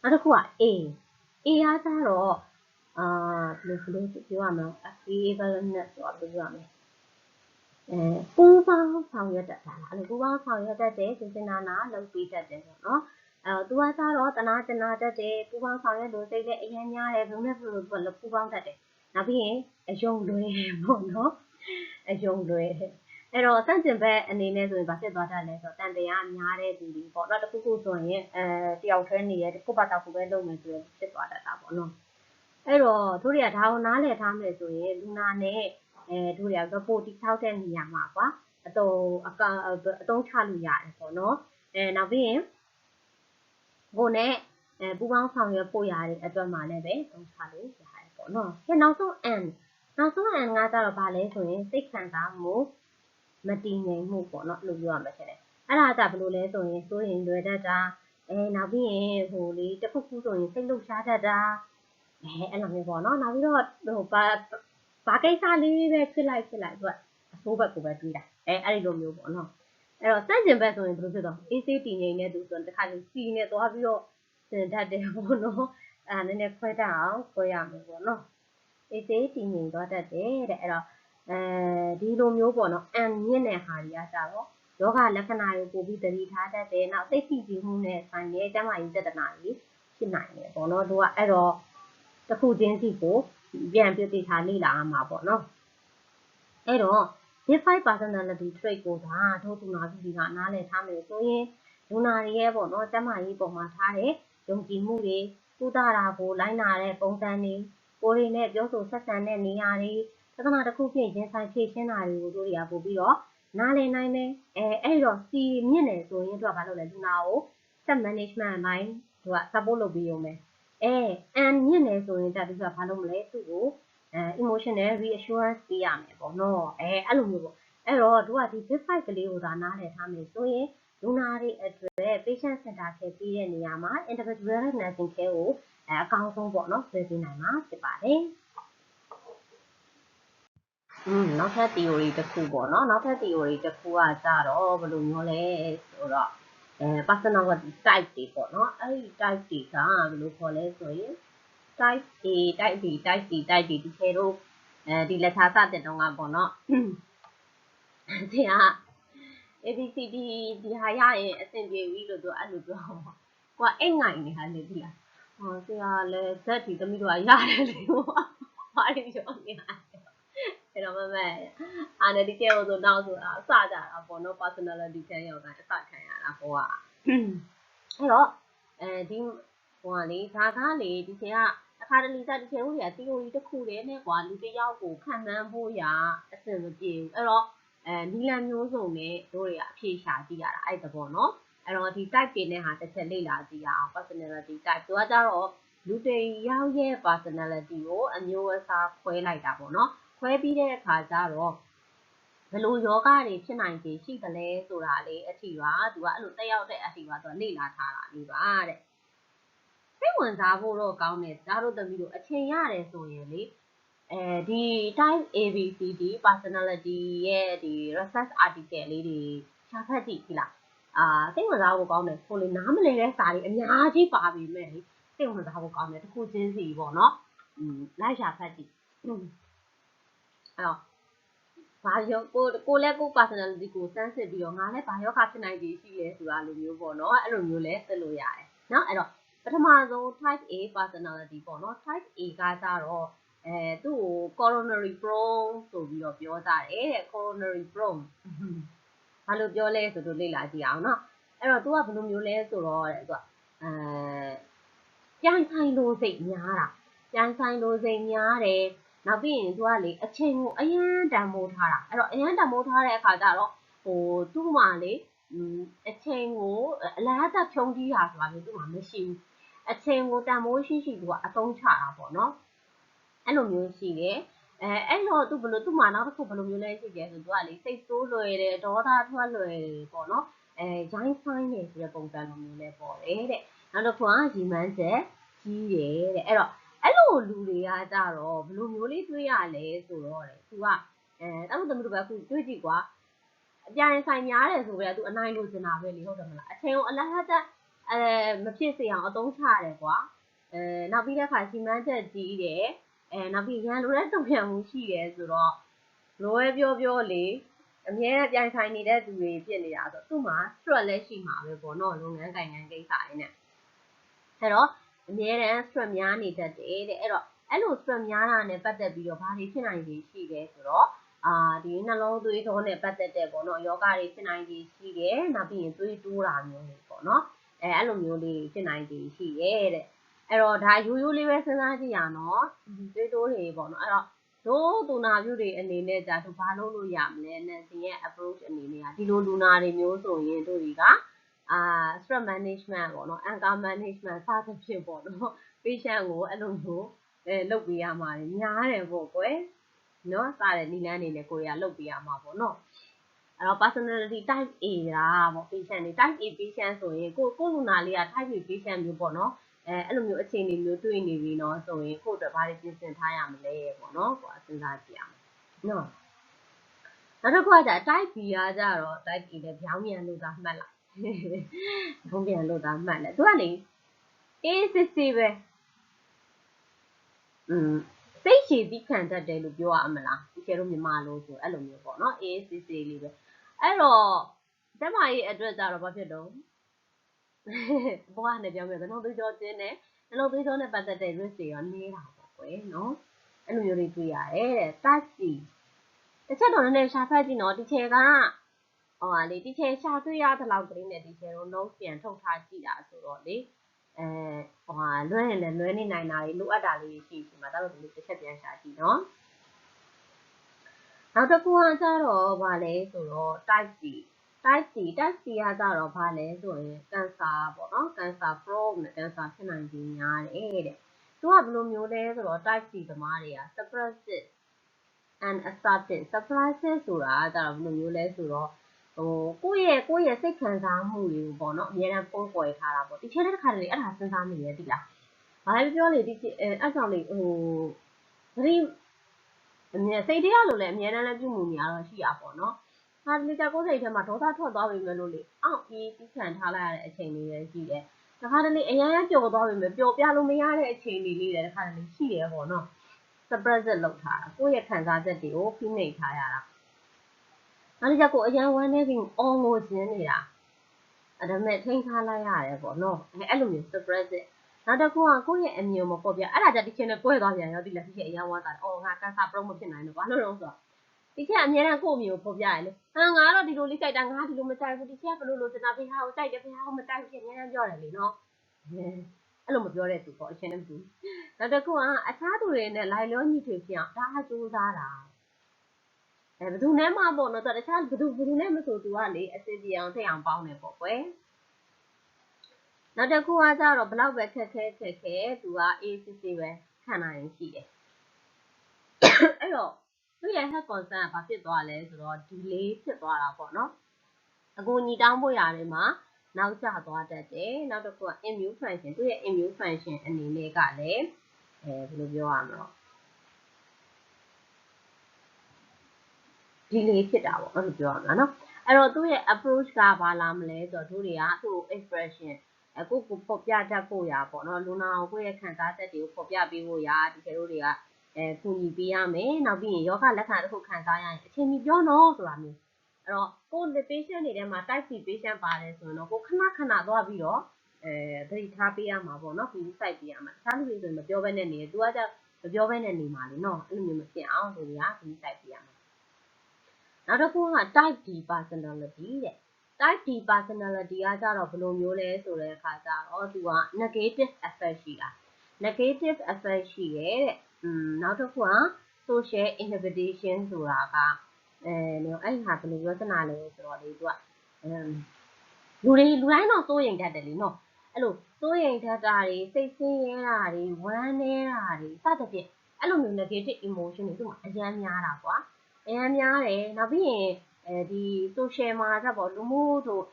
နောက်တစ်ခုက A အားကြတော့ဘယ်လိုပြောရမလဲ agreeableness ဆိုတာဘယ်လိုပြောရမလဲပူးပေါင်းဆောင်ရွက်တတ်တာလားအဲ့လိုပူးပေါင်းဆောင်ရွက်တတ်တယ်စင်စင်နာနာလုပ်ပေးတတ်တယ်ပေါ့နော်သူကကြတော့တနာတတ်တယ်ပူးပေါင်းဆောင်ရွက်လို့စိတ်လည်းအရင်များတယ်ဘုံနဲ့ဘယ်လိုပူးပေါင်းတတ်တယ်နောက်ပြီးရင်အယုံလွယ်ပေါ့နော်အယုံလွယ်အဲ့တော့စန့်ကျင်ဘက်အနေနဲ့ဆိုရင်ဗာဖြစ်သွားတတ်လဲဆိုတော့တန်တရားများတဲ့သူတွေပေါ့နော်တခုခုဆိုရင်တယောက်တည်းနေရကိုယ့်ဘာသာကိုယ်ပဲလုပ်မယ်ဆိုရင်ဖြစ်သွားတတ်တာပေါ့နော်အဲ့တော့တို့တွေကဒါကိုနားလည်ထားမယ်ဆိုရင်လူနာနဲ့တို့တွေက report တိထောက်တဲ့နေရာမှာကွာအတုံးချလို့ရတယ်ပေါ့နော်နောက်ပြီးရင်ဟိုနဲ့ပူပေါင်းဆောင်ရွက်ဖို့ရတယ်အတွက်မှလည်းပဲတုံးချလို့ရတယ်ပေါ့နော်နောက်ဆုံး N ကကြတော့ဗာလဲဆိုရင်စိတ်ခံစားမှုမတည်ငြိမ်မှုပေါ့နော်လို့ပြောရမှာဖြစ်တယ်အဲ့ဒါကြဘယ်လိုလဲဆိုရင်စိုးရင်လွယ်တတ်တာနောက်ပြီးရင်ဟိုလေတစ်ခုခုဆိုရင်စိတ်လှုပ်ရှားတတ်တာအဲ့လိုမျိုးပေါ့နော်နောက်ပြီးတော့ဟိုဘာကိစ္စလေးပဲဖြစ်လိုက်သူကအဆိုးဘက်ကိုပဲတွေးတာအဲ့ဒီလိုမျိုးပေါ့နော်အဲ့တော့စန့်ကျင်ဘက်ဆိုရင်ဘယ်လိုဖြစ်တော့အေးဆေးတည်ငြိမ်တဲ့သူဆိုရင်တစ်ခါလေစီနဲ့သွားပြီးတော့စင်တတ်တယ်ပေါ့နော်အဲ့နည်းနည်းခွဲတတ်အောင်ခွဲရမယ်ပေါ့နော်အေးဆေးတည်ငြိမ်သွားတတ်တယ်တဲ့အဲ့တော့ဒီလိုမျိုးပေါ့နော်အန်မြင့်တဲ့ဟာတွေကကြတော့ယောဂလက္ခဏာကိုပို့ပြီးသတိထားတတ်တယ်နောက်စိတ်ဖိစီးမှုနဲ့ဆိုင်တဲ့ကျန်းမာရေးပြဿနာတွေဖြစ်နိုင်တယ်ပေါ့နော်တို့ကအဲ့တော့တစ်ခုချင်းစီကိုပြန်ပြတိထားလေ့လာရမှာပေါ့နော်အဲ့တော့ Big 5 personality trait ကိုဒါတို့သူနာပြုတွေကနားလည်ထားမယ်ဆိုရင် လူနာတွေရဲ့ပေါ့နော်ကျန်းမာရေးပုံမှာထားတဲ့ယုံကြည်မှုတွေကုသတာကိုလိုက်နာတဲ့ပုံစံတွေကိုယ်တွေနဲ့ပြောဆိုဆက်ဆံတဲ့နေရာတွေပြဿနာတစ်ခုဖြစ်ရင်ဆိုင်ဖြေရှင်းတာတွေကိုတို့တွေကပို့ပြီးတော့နားလည်နိုင်တယ်အဲ့တော့စီမြင့်နေဆိုရင်တို့ကဘာလုပ်လဲလူနာကို set management ပိုင်းတို့က support လုပ်ပြီးရုံပဲမြင့်နေဆိုရင်တက်ပြီးတော့ဘာလုပ်မလဲသူ့ကိုemotional reassurance ပေးရမယ်ပေါ့နော်အဲ့လိုမျိုးပေါ့အဲ့တော့တို့ကဒီ big five ကလေးကိုသာနားလည်ထားမယ်ဆိုရင်လူနာတွေအတွက် patient center care ပေးတဲ့နေရာမှာ individual nursing care ကိုအကောင်းဆုံးပေါ့နော်ဆွဲပေးနိုင်မှာဖြစ်ပါတယ်နောက်ထပ် theory တစ်ခုပေါ့နော်နောက်ထပ် theory တစ်ခုကကြတော့ဘယ်လိုမျိုးလဲဆိုတော့personality type တွေပေါ့နော်အဲ့ဒီ type တွေကဘယ်လိုခေါ်လဲဆိုရင် type A type B type C type D ဒီထဲတို့ဒီလက်ထားစတဲ့တုန်းကပေါ့နော်ဒီက ABCD ဒီဟာရရင်အဆင်ပြေပြီလို့သူအဲ့လိုပြောပေါ့ကိုကအိတ်ငိုင်နေဟာလေဒီလားဆရာလည်းဇက်ဒီသမီးတို့ကရတယ်လေဘာတွေပြောနေတာအဲ့တော့မမအာနေဒီကျဲဆိုနောက်ဆိုတာအစကြတာပေါ့နော် personality ထဲရောက်တာအစခံရတာပေါ့ကအဲ့တော့ဒီဟိုကလေဒါကလေဒီချိန်ကအခါတလေစားဒီချိန်ဦးတွေက theory တစ်ခုတည်းနဲ့ကွာလူတစ်ယောက်ကိုခံမှန်းဖို့ရအဆင်မပြေဘူးအဲ့တော့နီလန်မျိုးစုံနဲ့တို့တွေကအဖြေရှာကြည့်ရတာအဲ့ဒါပေါ့နော်အဲ့တော့ဒီ type တွေနဲ့ဟာတစ်ချက်လေ့လာကြည့်ရအောင် personality type သူကကြတော့လူတစ်ယောက်ရဲ့ personality ကိုအမျိုးအစားခွဲလိုက်တာပေါ့နော်ခွဲပြီးတဲ့အခါကျတော့ဘယ်လိုယောဂတွေဖြစ်နိုင်ခြေရှိသလဲဆိုတာလေးအထီပါသူကအဲ့လိုတက်ရောက်တဲ့အထီပါသူကလေ့လာထားတာလေးပါတဲ့စိတ်ဝင်စားဖို့တော့ကောင်းတယ်ဒါတို့သမီးတို့အချိန်ရတယ်ဆိုရင်လေဒီ type ABCD personality ရဲ့ဒီ research article လေးတွေရှာဖတ်ကြည့်ပြီလားစိတ်ဝင်စားဖို့ကောင်းတယ်ကိုလေနားမလည်တဲ့စာတွေအများကြီးပါပြီမဲ့လေစိတ်ဝင်စားဖို့ကောင်းတယ်တစ်ခုချင်းစီပေါ့နော်လိုက်ရှာဖတ်ကြည့်အဲ့တော့ဘာရောကိုလည်းကို personality ကိုစမ်းစစ်ပြီးတော့ငါလည်းဘာယောဂဖြစ်နိုင်ခြေရှိလဲဆိုတာလိုမျိုးပေါ့နော်အဲ့လိုမျိုးလဲသိလို့ရတယ်နော်အဲ့တော့ပထမဆုံး type A personality ပေါ့နော် type A ကကြတော့သူ့ကို coronary prone ဆိုပြီးတော့ပြောကြတယ်တဲ့ coronary prone ဘာလို့ပြောလဲဆိုတော့လေ့လာကြည့်အောင်နော်အဲ့တော့သူကဘယ်လိုမျိုးလဲဆိုတော့တဲ့သူကပြန်ဆိုင်လိုစိတ်များတာပြန်ဆိုင်လိုစိတ်များတယ်နောက်ပြီးရင်သူကလေအချိန်ကိုအရန်တန်ဖိုးထားတာအဲ့တော့အရန်တန်ဖိုးထားတဲ့အခါကျတော့သူ့မှာလေအချိန်ကိုအလားအဖြုံးတီးတာဆိုတာမျိုးသူ့မှာမရှိဘူးအချိန်ကိုတန်ဖိုးရှိသူကအသုံးချတာပေါ့နော်အဲ့လိုမျိုးရှိတယ်အဲ့တော့သူ့မှာနောက်တစ်ခုဘယ်လိုမျိုးလဲရှိတယ်ဆိုသူကလေစိတ်ဆိုးလွယ်တယ်ဒေါသထွက်လွယ်တယ်ပေါ့နော်ရိုင်းဆိုင်နေဆိုတဲ့ပုံစံလိုမျိုးလဲပေါ့တယ်တဲ့နောက်တစ်ခုကရီမန်းချက်ကြီးတယ်တဲ့အဲ့တော့အဲ့လိုလူတွေကကြတော့ဘယ်လိုမျိုးလေးတွေးရလဲဆိုတော့တဲ့သူကတောက်သမီးတို့ကခုတွေးကြည့်ကွာအပြိုင်ဆိုင်များတယ်ဆိုကြသူအနိုင်လို့ကျင်တာပဲလေဟုတ်တယ်မလားအချိန်ကိုအလားတက်မဖြစ်စေအောင်အသုံးချရတယ်ကွာနောက်ပြီးတဲ့အခါရီမန်းချက်ကြီးတယ်နောက်ပြီးရန်လိုတဲ့တုံ့ပြန်မှုရှိတယ်ဆိုတော့လိုပဲပြောလေအမြဲပြိုင်ဆိုင်နေတဲ့သူတွေဖြစ်နေတာဆိုသူ့မှာ stress လည်းရှိမှာပဲပေါ့နော်လုပ်ငန်းကိုင်ငန်းကိစ္စတွေနဲ့အဲ့တော့အမြဲတမ်း stress များနေတတ်တယ်တဲ့အဲ့တော့အဲ့လို stress များတာနဲ့ပတ်သက်ပြီးတော့ဘာတွေဖြစ်နိုင်ခြေရှိလဲဆိုတော့ဒီနှလုံးသွေးကြောနဲ့ပတ်သက်တဲ့ပေါ့နော်ယောဂတွေဖြစ်နိုင်ခြေရှိတယ်နောက်ပြီးရင်သွေးတိုးတာမျိုးတွေပေါ့နော်အဲ့လိုမျိုးလေးဖြစ်နိုင်ခြေရှိတယ်တဲ့အဲ့တော့ဒါရိုးရိုးလေးပဲစဉ်းစားကြည့်ရနော်သွေးတိုးတွေပေါ့နော်အဲ့တော့တို့သူနာပြုတွေအနေနဲ့じゃတို့ဘာလုပ်လို့ရမလဲနဲ့ဒီရဲ့ approach အနေနဲ့ကဒီလိုလူနာတွေမျိုးဆိုရင်တို့တွေကstress management ပေါ့နော် anger management စသဖြင့်ပေါ့နော် patient ကိုအဲ့လိုမျိုးလုပ်ပေးရမှာများတယ်ပေါ့ကွယ်နော်စတဲ့နီလန်းနေနဲ့ကိုရီးယားလုပ်ပေးရမှာပေါ့နော်အဲ့တော့ personality type A တာပေါ့ patient တွေ type A patient ဆိုရင်ကိုလူနာလေးက type A patient မျိုးပေါ့နော်အဲ့လိုမျိုးအခြေအနေမျိုးတွေ့နေပြီเนาะဆိုရင်ကိုအတွက်ဘာတွေပြင်ဆင်ထားရမလဲပေါ့เนาะကိုစဉ်းစားကြည့်အောင်เนาะနောက်တစ်ခုကtype B ကကြတော့ type A နဲ့ပြောင်းပြန်လို့သာမှတ်လိုက်ဘုံပြန်လို့သာမှတ်တယ်သူကလေအေးစစ်စစ်ပဲစိတ်ရှည်ပြီးခံတတ်တယ်လို့ပြောရမလားဒီကျတော့မြန်မာလို့ဆိုအဲ့လိုမျိုးပေါ့เนาะအေးစစ်စစ်လေးပဲအဲ့တော့ကျမကြီးအတွက်ကြတော့ဘာဖြစ်တော့ဘွားနဲ့ပြောမယ်နှလုံးသွေးကြောကျင်းတယ်နှလုံးသွေးကြောနဲ့ပတ်သက်တဲ့ risk တွေရောနေတာပေါ့ကွယ်နော်အဲ့လိုမျိုးတွေတွေ့ရတယ်တဲ့ type C တစ်ချက်တော့နည်းနည်းရှာဖတ်ကြည့်နော်ဒီချေက ဟောလေဒီချေရှာတွေ့ရတဲ့လောက်ကလေးနဲ့ဒီချေတော့ note ပြန်ထုတ်ထားကြည့်တာဆိုတော့လေဟိုလွဲရင်လည်းလွဲနေနိုင်တာလေးလိုအပ်တာလေးရှိရှိမှာတော့ဒီလိုတစ်ချက်ပြန်ရှာကြည့်နော်နောက်တစ်ခုကကြတော့ဗာလဲဆိုတော့ type C ကကြတော့ဗာလဲဆိုရင် cancer ပေါ့နော် cancer probe နဲ့ cancer ဖြစ်နိုင်ခြင်းများတယ်တဲ့သူကဘယ်လိုမျိုးလဲဆိုတော့ type C သမားတွေက suppressive and assertive suppressive ဆိုတာကကြတော့ဘယ်လိုမျိုးလဲဆိုတော့ကိုယ့်ရဲ့စိတ်ခံစားမှုတွေကိုပေါ့နော်အများအားဖုံးကွယ်ထားတာပေါ့ဒီချက်တစ်ခါတလေအဲ့ဒါစဉ်းစားမိရသိလားဘာလဲပြောလေဒီအဲ့ကြောင့်လေသတိအမြဲစိတ်တရားလို့လည်းအများအားလည်းပြုမှုနေရတော့ရှိရပေါ့နော်ဟာဒီကြကိုယ်စိတ်ထဲမှာဒေါသထွက်သွားပြီမဲ့လို့လေအောင့်ပြီးခံထားလိုက်ရတဲ့အချိန်လေးလည်းရှိတယ်တခါတလေအရင်ပျော်သွားပြီမဲ့ပျော်ပြလို့မရတဲ့အချိန်လေးလည်းတခါတလေရှိရပေါ့နော် suppressive လုပ်ထားတာကိုယ့်ရဲ့ခံစားချက်တွေကိုဖိနှိပ်ထားရတာနောက်တစ်ချက်ကိုအရန်ဝမ်းနေပြီးအော်ငိုခြင်းနေတာအဲ့ဒါမဲ့ထိန်းထားလိုက်ရတယ်ပေါ့နော်အဲ့လိုမျိုး suppressive နောက်တစ်ခုကကိုယ့်ရဲ့အမြင်မပေါ်ပြအဲ့ဒါကြဒီချင်းနဲ့ကွဲသွားပြန်ရောဒီလက်ဒီချင်းအရန်ဝမ်းတာအော်ငါကန်ဆာပရုံးမဖြစ်နိုင်ဘူးဘာလို့လဲဆိုတော့ဒီချင်းအမြဲတမ်းကိုယ့်အမြင်ကိုပေါ်ပြရလေငါတော့ဒီလိုလေးကြိုက်တာငါဒီလိုမကြိုက်ဘူးဒီချင်းကဘလို့လို့စနာဖေးဟာကိုကြိုက်တယ်ဖေးဟာကိုမကြိုက်ဘူးချင်းအမြဲတမ်းပြောတယ်လေနော်အဲ့လိုမပြောတဲ့သူပေါ့အချင်းနဲ့မတူနောက်တစ်ခုကအခြားသူတွေနဲ့လိုက်လောညီထွေဖြစ်အောင်ဒါအကျိုးစားတာဘယ်သူနဲ့မှပေါ့နော်တခြားဘယ်သူနဲ့မဆိုသူကလေအစီအစီအောင်ထိတ်အောင်ပေါင်းတယ်ပေါ့ကွယ်နောက်တစ်ခုကကြတော့ဘလောက်ပဲခက်ခဲသူက ACC ပဲခံနိုင်ရှိတယ်အဲ့တော့သူ့ရဲ့ health concern ကဘာဖြစ်သွားလဲဆိုတော့ delay ဖြစ်သွားတာပေါ့နော်အကူညီတောင်းဖို့ရတယ်မှာနောက်ကျသွားတတ်တယ်နောက်တစ်ခုက immune function သူ့ရဲ့ immune function အနေနဲ့ကလည်းဘယ်လိုပြောရမလဲdelay ဖြစ်တာပေါ့အဲ့လိုပြောရမှာနော်အဲ့တော့သူ့ရဲ့ approach ကဘာလာမလဲဆိုတော့တို့တွေကသူ့ expression ကိုပေါ်ပြတတ်ဖို့ရပေါ့နော်လူနာကိုကိုယ့်ရဲ့ခံစားချက်တွေကိုပေါ်ပြပေးဖို့ရဒီကျတို့တွေကကူညီပေးရမယ်နောက်ပြီးရင်ယောဂလက္ခဏာတစ်ခုခံစားရရင်အချိန်ကြီးပြောနော်ဆိုတာမျိုးအဲ့တော့ကိုယ် patient တွေထဲမှာ type C patient ပါတယ်ဆိုရင်တော့ကိုခဏသွားပြီးတော့သတိထားပေးရမှာပေါ့နော်ပြီးစိုက်ပေးရမှာတခြားလူတွေဆိုရင်မပြောဘဲနဲ့နေတယ်သူကကြမပြောဘဲနဲ့နေမှာလေနော်အဲ့လိုမျိုးမဖြစ်အောင်တို့တွေကပြီးစိုက်ပေးရမှာနောက်တစ်ခုက type D personality တဲ့ type D personality ကကြတော့ဘယ်လိုမျိုးလဲဆိုတဲ့အခါကျတော့သူက negative effect ရှိတာ negative effect ရှိရဲ့တဲ့နောက်တစ်ခုက social inhibition ဆိုတာကအဲ့ဟာဘယ်လိုပြောချင်တာလဲဆိုတော့လေသူကလူတိုင်းတော့စိုးရိမ်တတ်တယ်လीနော်အဲ့လိုစိုးရိမ်တတ်တာတွေစိတ်ဆင်းရဲတာတွေဝမ်းနည်းတာတွေစသဖြင့်အဲ့လိုမျိုး negative emotion တွေသူ့မှာအများများတာကွာအများများတယ်နောက်ပြီးရင်ဒီ social မှာကြပေါ့လူမှုတို့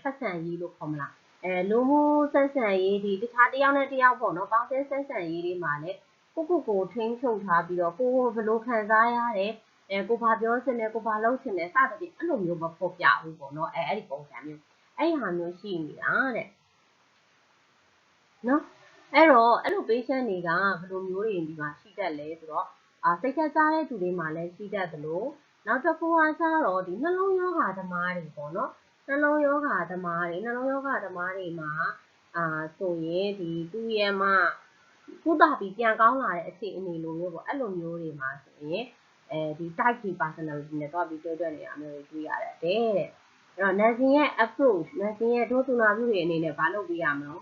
ဆက်ဆံရေးလို့ခေါ်မလားလူမှုဆက်ဆံရေးဒီတခြားတယောက်နဲ့တယောက်ပေါ့နော်ပေါင်းစည်းဆက်ဆံရေးတွေမှာလည်းကိုထိန်းချုပ်ထားပြီးတော့ကိုဘယ်လိုခံစားရတယ်ကိုဘာပြောချင်တယ်ကိုဘာလုပ်ချင်တယ်စသဖြင့်အဲ့လိုမျိုးမဖော်ပြဘူးပေါ့နော်အဲ့ဒီပုံစံမျိုးအဲ့ဟာမျိုးရှိနေတာတဲ့နော်အဲ့တော့အဲ့လို patient တွေကဘယ်လိုမျိုးတွေဒီမှာရှိတတ်လဲဆိုတော့စိတ်သက်သာတဲ့သူတွေမှာလည်းရှိတတ်သလိုနောက်တစ်ခုကကျတော့ဒီနှလုံးရောဂါသမားတွေပေါ့နော်နှလုံးရောဂါသမားတွေမှာဆိုရင်ဒီသူ့ရဲ့မှာကုသပြီးပြန်ကောင်းလာတဲ့အခြေအနေလိုမျိုးပေါ့အဲ့လိုမျိုးတွေမှာဆိုရင်ဒီ type D personality နဲ့တွားပြီးတွဲနေတာမျိုးတွေတွေ့ရတယ်တဲ့အဲ့တော့ nursing ရဲ့ approach nursing ရဲ့ဒုသူနာပြုတွေအနေနဲ့ဘာလုပ်ပေးရမလဲ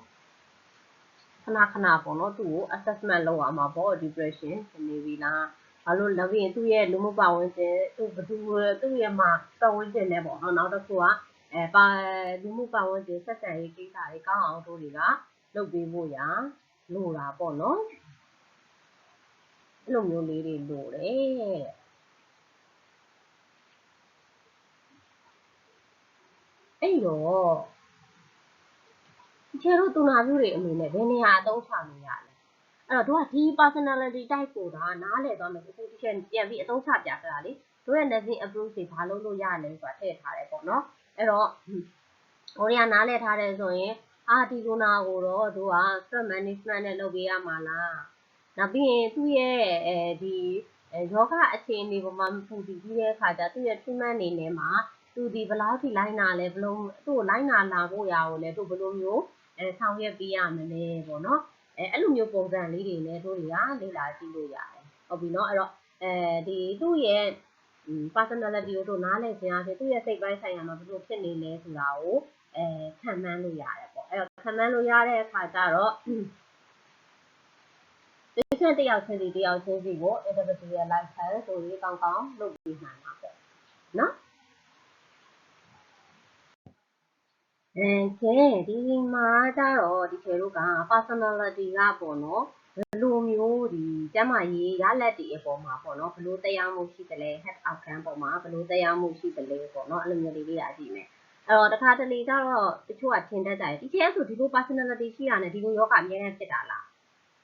ခဏပေါ့နော်သူ့ကို assessment လုပ်ရမှာပေါ့ depression နေပြီလားဘာလို့လဲပြီးရင်သူ့ရဲ့လူမှုပတ်ဝန်းကျင်သူ့ရဲ့မှာပတ်ဝန်းကျင်နဲ့ပေါ့နော်နောက်တစ်ခုကလူမှုပတ်ဝန်းကျင်ဆက်ဆံရေးကိစ္စတွေကောင်းအောင်တို့တွေကလုပ်ပေးဖို့ရလိုတာပေါ့နော်အဲ့လိုမျိုးလေးတွေလိုတယ်အဲ့တော့ကျတို့သူနာပြုတွေအနေနဲ့ဘယ်နေရာအသုံးချလို့ရလဲအဲ့တော့တို့ကဒီ personality type ကိုဒါနားလည်သွားမယ်အခုဒီချက်ပြန်ပြီးအသုံးချပြတာလေတို့ရဲ့ nursing approach တွေဘာလုပ်လို့ရလဲဆိုတာထည့်ထားတယ်ပေါ့နော်အဲ့တော့ဟိုတွေကနားလည်ထားတယ်ဆိုရင်ဒီကုနာကိုတော့တို့က stress management နဲ့လုပ်ပေးရမှာလားနောက်ပြီးရင်သူ့ရဲ့ဒီယောဂအခြေအနေပေါ်မှာပူတည်ပြီးတဲ့အခါကျသူ့ရဲ့ treatment အနေနဲ့မှာသူဒီဘယ်လောက်ထိလိုက်နာလဲဘယ်လိုသူ့ကိုလိုက်နာလာဖို့ရအောင်လဲတို့ဘယ်လိုမျိုးဆောင်ရွက်ပေးရမလဲပေါ့နော်အဲ့လိုမျိုးပုံစံလေးတွေနဲ့တို့တွေကလေ့လာကြည့်လို့ရတယ်ဟုတ်ပြီနော်အဲ့တော့ဒီသူ့ရဲ့ personality ကိုတို့နားလည်ခြင်းအပြင်သူ့ရဲ့စိတ်ပိုင်းဆိုင်ရာမှာဘယ်လိုဖြစ်နေလဲဆိုတာကိုခံမှန်းလို့ရတယ်ပေါ့အဲ့တော့ခံမှန်းလို့ရတဲ့အခါကျတော့patient တယောက်ချင်းစီကို individualize ဆိုပြီးကောင်းကောင်းလုပ်ပြီးနိုင်ပါပေါ့နော်ဒီမှာကျတော့ဒီကျေတို့က personality ကပေါ့နော်ဘယ်လိုမျိုးဒီကျမကြီးရလက်တွေအပေါ်မှာပေါ့နော်ဘယ်လိုတရားမှုရှိတယ်လဲ head outcome ပေါ်မှာဘယ်လိုတရားမှုရှိတယ်လဲပေါ့နော်အဲ့လိုမျိုးလေးလေ့လာကြည့်မယ်အဲ့တော့တခါတလေကျတော့တချို့ကထင်တတ်ကြတယ်ဒီကျေဆိုဒီလို personality ရှိတာနဲ့ဒီလိုယောဂအများနဲ့ဖြစ်တာလား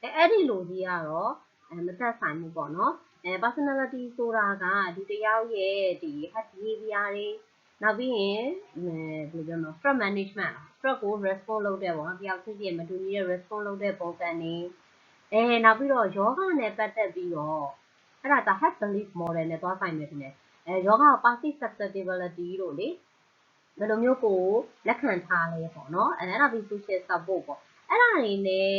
အဲ့ဒီလိုကြီးကတော့မသက်ဆိုင်ဘူးပေါ့နော်personality ဆိုတာကဒီတယောက်ရဲ့ဒီ head behavior တွေနောက်ပြီးရင်ဘယ်လိုပြောမလဲ stress management stress ကို response လုပ်တဲ့ပေါ့နော်တယောက်ချင်းစီမတူညီတဲ့ response လုပ်တဲ့ပုံစံတွေနောက်ပြီးတော့ယောဂနဲ့ပတ်သက်ပြီးတော့အဲ့ဒါက head belief model နဲ့သွားဆိုင်နေတယ်ယောဂ passive susceptibility တို့လေဘယ်လိုမျိုးကိုလက်ခံထားလဲပေါ့နော်အဲ့ဒါပြီး social support ပေါ့အဲ့ဒါတွေနဲ့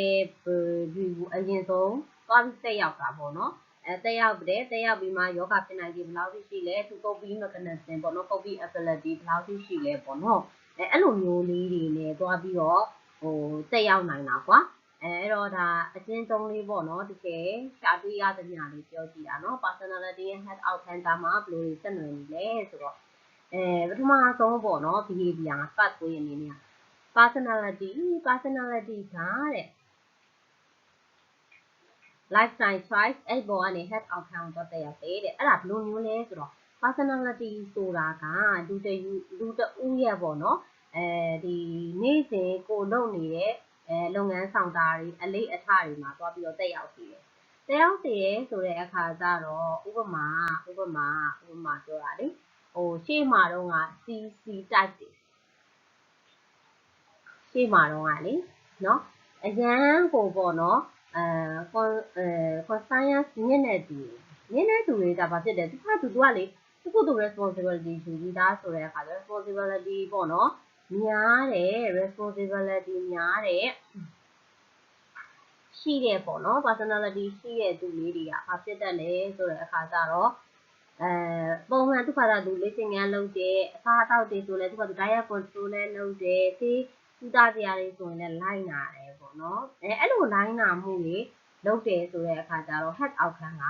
ဒီအရင်ဆုံးသွားပြီးတက်ရောက်တာပေါ့နော်တက်ရောက်ပြီးမှယောဂဖြစ်နိုင်ခြင်းဘယ်လောက်ရှိလဲသူ coping mechanism ပေါ့နော် coping ability ဘယ်လောက်ရှိလဲပေါ့နော်အဲ့လိုမျိုးလေးတွေနဲ့သွားပြီးတော့တက်ရောက်နိုင်တာကွာအဲ့တော့ဒါအကျဉ်းဆုံးလေးပေါ့နော်တကယ်ရှာတွေ့ရသမျှလေးပြောကြည့်တာနော် personality ရဲ့ head outcome ကမှဘယ်လိုဆက်နွယ်နေလဲဆိုတော့ပထမဆုံးပေါ့နော် behavior pathway အနေနဲ့ personality ကတဲ့ lifestyle choice အဲ့ပေါ်ကနေ head outcome တော့တက်ရတယ်တဲ့အဲ့ဒါဘယ်လိုမျိုးလဲဆိုတော့ personality ဆိုတာကလူတဦးရဲ့ပေါ့နော်ဒီနေ့စဉ်ကိုလုပ်နေတဲ့လုပ်ငန်းဆောင်တာတွေအလေးအထားတွေမှာသွားပြီးတော့တက်ရောက်စီတယ်တက်ရောက်စီရဲဆိုတဲ့အခါကျတော့ဥပမာပြောတာလေရှေ့မှာတော့က CC type တွေရှေ့မှာတော့ကလေနော်အရန်ကိုပေါ့နော်conscience မြင့်တဲ့သူတွေကဘာဖြစ်တယ်သူကလေသူ responsibility ယူပြီးသားဆိုတဲ့အခါ responsibility ပေါ့နော်များတယ် responsibility များတယ်ရှိတဲ့ပေါ့နော် personality ရှိတဲ့သူလေးတွေကဘာဖြစ်တတ်လဲဆိုတဲ့အခါကျတော့ပုံမှန်သူကသူလေ့ကျင့်ခန်းလုပ်တယ်အစားအသောက်တွေဆိုလဲသူက diet control နဲ့လုပ်တယ်ဒီကုသစရာတွေဆိုရင်လည်းလိုက်နာတယ်ပေါ့နော်အဲ့လိုလိုက်နာမှုတွေလုပ်တယ်ဆိုတဲ့အခါကျတော့ head outcome က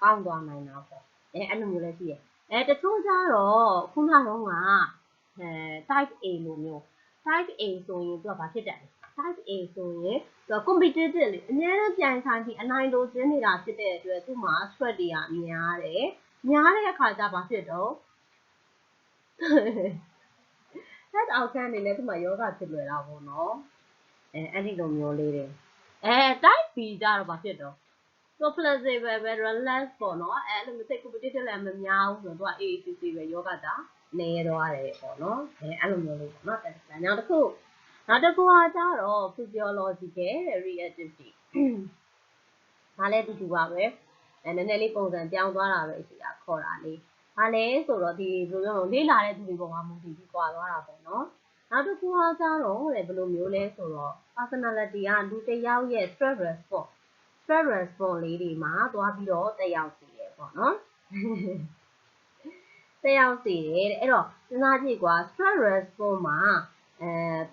ကောင်းသွားနိုင်တာပေါ့အဲ့လိုမျိုးလည်းရှိတယ်တချို့ကျတော့ခုနကတော့ကtype A လိုမျိုး type A ဆိုရင်သူကဘာဖြစ်တယ် type A ဆိုရင်သူက competitive လေအများနဲ့ပြိုင်ဆိုင်ပြီးအနိုင်လိုချင်နေတာဖြစ်တဲ့အတွက်သူ့မှာ stress တွေကများတဲ့အခါကျဘာဖြစ်တော့ head outcome အနေနဲ့သူ့မှာယောဂဖြစ်လွယ်တာပေါ့နော်အဲ့ဒီလိုမျိုးလေးတွေtype B ကျတော့ဘာဖြစ်တော့သူ flexible ပဲ relax ပေါ့နော်အဲ့လိုမျိုးစိတ် competitive လည်းမများဘူးဆိုတော့သူက AACC ပဲယောဂတာနေသွားတယ်ပေါ့နော်အဲ့လိုမျိုးလေးပေါ့နော်နောက်တစ်ခုကကျတော့ physiological reactivity ဒါလည်းတူပါပဲနည်းနည်းလေးပုံစံပြောင်းသွားတာပဲရှိတာခေါ်တာလေးဒါလည်းဆိုတော့ဒီဘယ်လိုပြောလေ့လာတဲ့သူတွေပေါ်မှာမူတည်ပြီးကွာသွားတာပေါ့နော်နောက်တစ်ခုကကျတော့ဘယ်လိုမျိုးလဲဆိုတော့ personality ကလူတစ်ယောက်ရဲ့ stress response လေးတွေမှာသွားပြီးတော့တက်ရောက်စီတယ်ပေါ့နော်တက်ရောက်စီတယ်အဲ့တော့စဉ်းစားကြည့်ကွာ stress response မှာ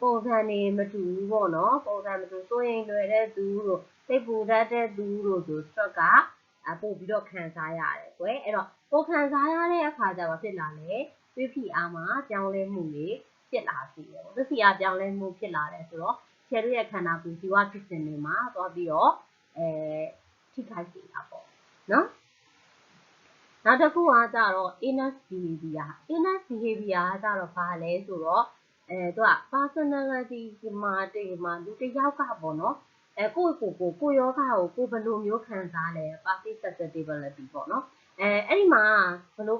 ပုံစံတွေမတူဘူးပေါ့နော်ပုံစံမတူဆိုရင်လွယ်တဲ့သူတို့စိတ်ပူတတ်တဲ့သူတို့ဆို stress ကပို့ပြီးတော့ခံစားရတယ်ကွယ်အဲ့တော့ပိုခံစားရတဲ့အခါကျတော့ဖြစ်လာလေသွေးဖိအားမှာပြောင်းလဲမှုတွေဖြစ်လာစီတယ်သွေးဖိအားပြောင်းလဲမှုဖြစ်လာတယ်ဆိုတော့ခြေတို့ရဲ့ခန္ဓာကိုယ်ဇီဝဖြစ်စဉ်တွေမှာသွားပြီးတော့ထိခိုက်စေတာပေါ့နော်နောက်တစ်ခုကကြတော့ inner behavior ကကြတော့ဘာလဲဆိုတော့သူက personality မှာလူတစ်ယောက်ကပေါ့နော်ကိုယောဂကိုကိုဘယ်လိုမျိုးခံစားလဲ passive susceptibility ပေါ့နော်အဲ့ဒီမှာဘယ်လို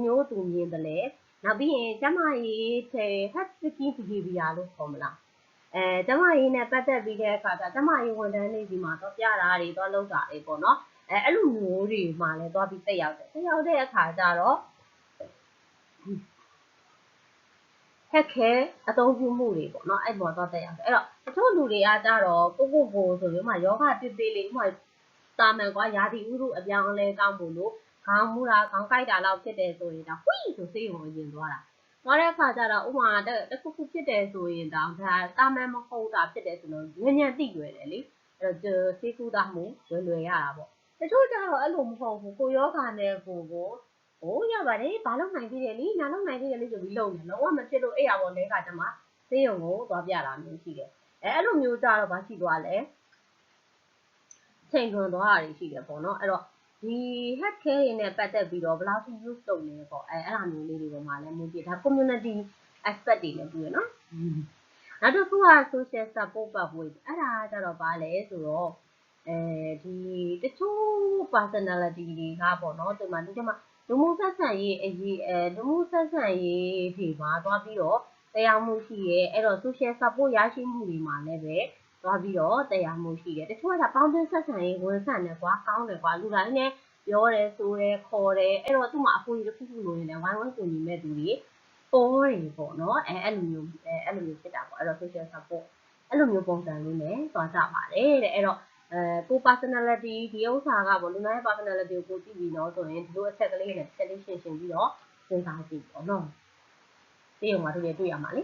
မျိုးသူမြင်တယ်လဲနောက်ပြီးရင်ကျမကြီးhead seeking behavior လို့ခေါ်မလားကျမကြီးနဲ့ပတ်သက်ပြီးတဲ့အခါကျကျမကြီးဝန်ထမ်းတွေဒီမှာတော့ပြတာတွေတော့လုပ်တာတွေပေါ့နော်အဲ့လိုမျိုးတွေမှာလည်းသွားပြီးတက်ရောက်တဲ့အခါကျတော့ခက်ခဲအသုံးပြုမှုတွေပေါ့နော်အဲ့ပေါ်တော့တက်ရောက်တယ်အဲ့တော့တချို့လူတွေကကြတော့ကိုဆိုပြီးမှယောဂတစ်သေးလေးဥပမာတာမန်ကွာရာသီဥတုအပြောင်းအလဲကောင်းဖို့လို့ ခေါင်းမူတာခေါင်းကိုက်တာလောက်ဖြစ်တယ်ဆိုရင်ဒါဝှီဆိုဆေးရုံကိုရင်သွားတာသွားတဲ့အခါကျတော့ဥမာတခုခုဖြစ်တယ်ဆိုရင်ဒါတာမန်မဟုတ်တာဖြစ်တယ်ဆိုတော့ညံ့သိရွယ်တယ်လေအဲ့တော့ဆေးကုသမှုလွယ်ရတာပေါ့တချို့ကျတော့အဲ့လိုမဟုတ်ဘူးကိုယောဂနဲ့ကိုရပါတယ်ဘာလို့နိုင်သေးတယ်လေညာလို့နိုင်သေးတယ်လေဆိုပြီးလုံတယ်လုံးဝမဖြစ်လို့အဲ့ရပေါ်လဲကတမဆေးရုံကိုသွားပြတာမျိုးရှိတယ်အဲ့လိုမျိုးကြတော့ဘာရှိသွားလဲချိန်ခွန်သွားတာတွေရှိတယ်ပေါ့နော်အဲ့တော့ဒီ head care တွေနဲ့ပတ်သက်ပြီးတော့ဘယ်လောက်ထိ use လုပ်လဲပေါ့အဲ့ဒါမျိုးလေးတွေပေါ်မှာလည်းမူတည်ဒါ community aspect တွေလည်းတွေ့ရနော်နောက်တစ်ခုက social support ပတ်ဝေးအဲ့ဒါကြတော့ဘာလဲဆိုတော့ဒီတချို့ personality တွေကပေါ့နော်ဒီမှာလူမှုဆက်ဆံရေးလူမှုဆက်ဆံရေးတွေမှာသွားပြီးတော့တရားမှုရှိရဲအဲ့တော့ social support ရရှိမှုတွေမှာလည်းပဲသွားပြီးတော့တရားမှုရှိတယ်တချို့ကပေါင်းတင်ဆက်ဆံရေးဝန်ဆန့်တယ်ကွာကောင်းတယ်ကွာလူတိုင်းနဲ့ပြောတယ်ဆိုတယ်ခေါ်တယ်အဲ့တော့သူ့မှာအကူအညီတစ်ခုခုလိုနေတယ်ဝိုင်းဝန်းကူညီမဲ့သူတွေပေါ်တယ်ပေါ့နော်အဲ့လိုမျိုးဖြစ်တာပေါ့အဲ့တော့ social support အဲ့လိုမျိုးပုံစံလေးနဲ့သွားကြပါတယ်တဲ့အဲ့တော့ကို personality ဒီဥစ္စာကပေါ့လူတိုင်း personality ကိုကြည့်ပြီးတော့ဆိုရင်ဒီလိုအချက်ကလေးနဲ့ချက်လေးရှင်းပြီးတော့စဉ်းစားကြည့်ပေါ့နော်ဒီဥမှာတွေ့ရမှာလေ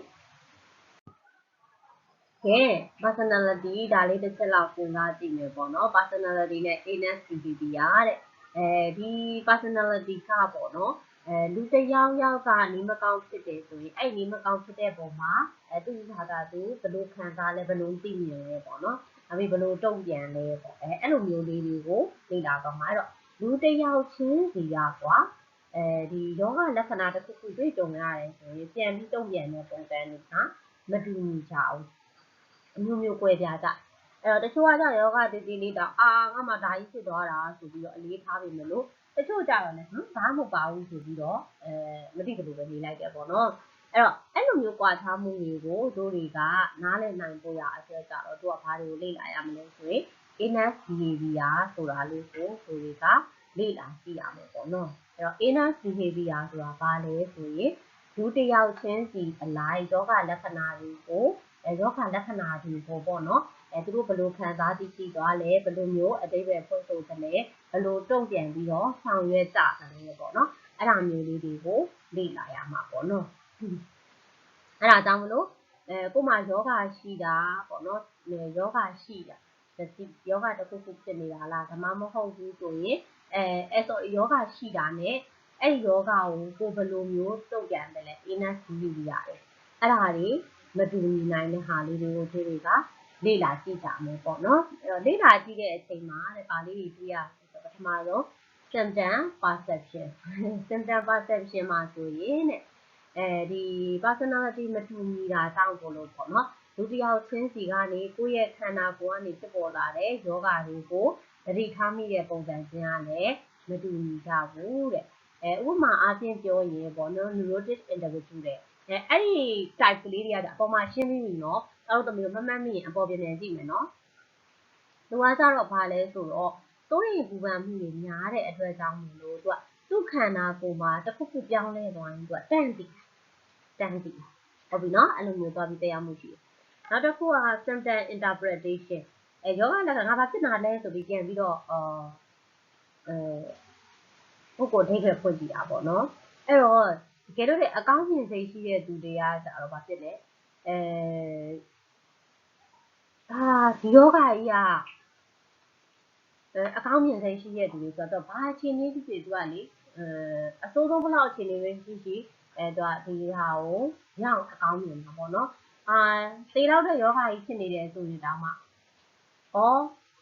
ကဲ personality ဒါလေးတစ်ချက်လောက်စဉ်းစားကြည့်မယ်ပေါ့နော် personality နဲ့ INFP ရတဲ့ဒီ personality ကပေါ့နော်လူတစ်ယောက်ကနေမကောင်းဖြစ်တယ်ဆိုရင်အဲ့နေမကောင်းဖြစ်တဲ့ပုံမှာသူ့ဟာတာသူဘယ်လိုခံစားလဲဘယ်လိုသိမြင်လဲပေါ့နော်ဘယ်လိုတုံ့ပြန်လဲပေါ့အဲ့လိုမျိုးလေးတွေကိုလေ့လာပါမှာအဲ့တော့လူတစ်ယောက်ချင်းစီရကွာဒီယောဂလက္ခဏာတစ်ခုခုတွေ့ကြုံရတယ်ဆိုရင်ပြန်ပြီးတုံ့ပြန်တဲ့ပုံစံတွေကမတူညီကြဘူးအမျိုးကွဲပြားကြအဲ့တော့တချို့ကကြယောဂတည်လေးတော့ငါမှဒါကြီးဖြစ်သွားတာဆိုပြီးတော့အလေးထားပြီမလို့တချို့ကြတော့လည်းဘာမှမပါဘူးဆိုပြီးတော့မသိဘယ်လိုပဲနေလိုက်တယ်ပေါ့နော်အဲ့တော့အဲ့လိုမျိုးကွာခြားမှုတွေကိုတို့တွေကနားလည်နိုင်ဖို့ရအတွက်ကြတော့တို့ကဘာတွေကိုလေ့လာရမလဲဆိုရင် inner behavior ဆိုတာလေးကိုတို့တွေကလေ့လာကြည့်ရမယ်ပေါ့နော်အဲ့တော့ inner behavior ဆိုတာဘာလဲဆိုရင်လူတစ်ယောက်ချင်းစီအလိုက်ယောဂလက္ခဏာတွေကိုယောဂလက္ခဏာတွေကိုပေါ့နော်သူတို့ဘယ်လိုခံစားသိရှိသွားလဲဘယ်လိုမျိုးအတိတ်ပဲဖွင့်ဆိုသလဲဘယ်လိုတုံ့ပြန်ပြီးတော့ဆောင်ရွက်ကြတယ်ပေါ့နော်အဲ့ဒါမျိုးလေးတွေကိုလေ့လာရမှာပေါ့နော်အဲ့ဒါကြောင့်မလို့ကို့မှာယောဂရှိတာပေါ့နော်ယောဂရှိတာယောဂတစ်ခုခုဖြစ်နေတာလားဒါမှမဟုတ်ဘူးဆိုရင်ယောဂရှိတာနဲ့အဲ့ဒီယောဂကိုဘယ်လိုမျိုးတုံ့ပြန်တယ်လဲ inner behavior ရတယ်အဲ့ဒါတွေမတူညီနိုင်တဲ့ဟာလေးတွေကိုတို့တွေကလေ့လာကြည့်ကြမယ်ပေါ့နော်အဲ့တော့လေ့လာကြည့်တဲ့အချိန်မှာပါလေးတွေတွေ့ရပထမဆုံး symptom perception မှာဆိုရင်ဒီ personality မတူညီတာကြောင့်လို့ပေါ့နော်လူတစ်ယောက်ချင်းစီကနေကိုယ့်ရဲ့ခန္ဓာကိုယ်ကနေဖြစ်ပေါ်လာတဲ့ယောဂတွေကိုသတိထားမိတဲ့ပုံစံချင်းကလည်းမတူညီကြဘူးတဲ့ဥပမာအားဖြင့်ပြောရင်ပေါ့နော် neurotic individual တဲ့အဲ့ဒီ type ကလေးတွေကကြအပေါ်မှာရှင်းပြီးပြီနော်အဲ့လိုမျိုးမမှတ်မိရင်အပေါ်ပြန်ကြည့်မယ်နော်သူကကြတော့ဘာလဲဆိုတော့စိုးရိမ်ပူပန်မှုတွေများတဲ့အတွက်ကြောင့်မလို့သူ့ခန္ဓာကိုယ်မှာတစ်ခုခုပြောင်းလဲသွားရင်တန့်တည်ဟုတ်ပြီနော်အဲ့လိုမျိုးသွားပြီးတရားမှုရှိတယ်နောက်တစ်ခုက symptom interpretation ယောဂလက္ခဏာငါဘာဖြစ်နေတာလဲဆိုပြီးပြန်ပြီးတော့ပုဂ္ဂိုလ်ဒိဋ္ဌိဖွင့်ကြည့်တာပေါ့နော်အဲ့တော့တကယ်လို့အကောင်းမြင်စိတ်ရှိတဲ့သူတွေကကြတော့ဘာဖြစ်လဲဒီယောဂကြီးကအကောင်းမြင်စိတ်ရှိတဲ့သူတွေဆိုတော့ဘာအခြေအနေဖြစ်ဖြစ်သူကလေအစိုးဆုံးဘလောက်အခြေအနေပဲရှိသူကဒီဟာကိုရအောင်အကောင်းမြင်မှာပေါ့နော်သေတော့တဲ့ယောဂကြီးဖြစ်နေတယ်ဆိုရင်တောင်မှ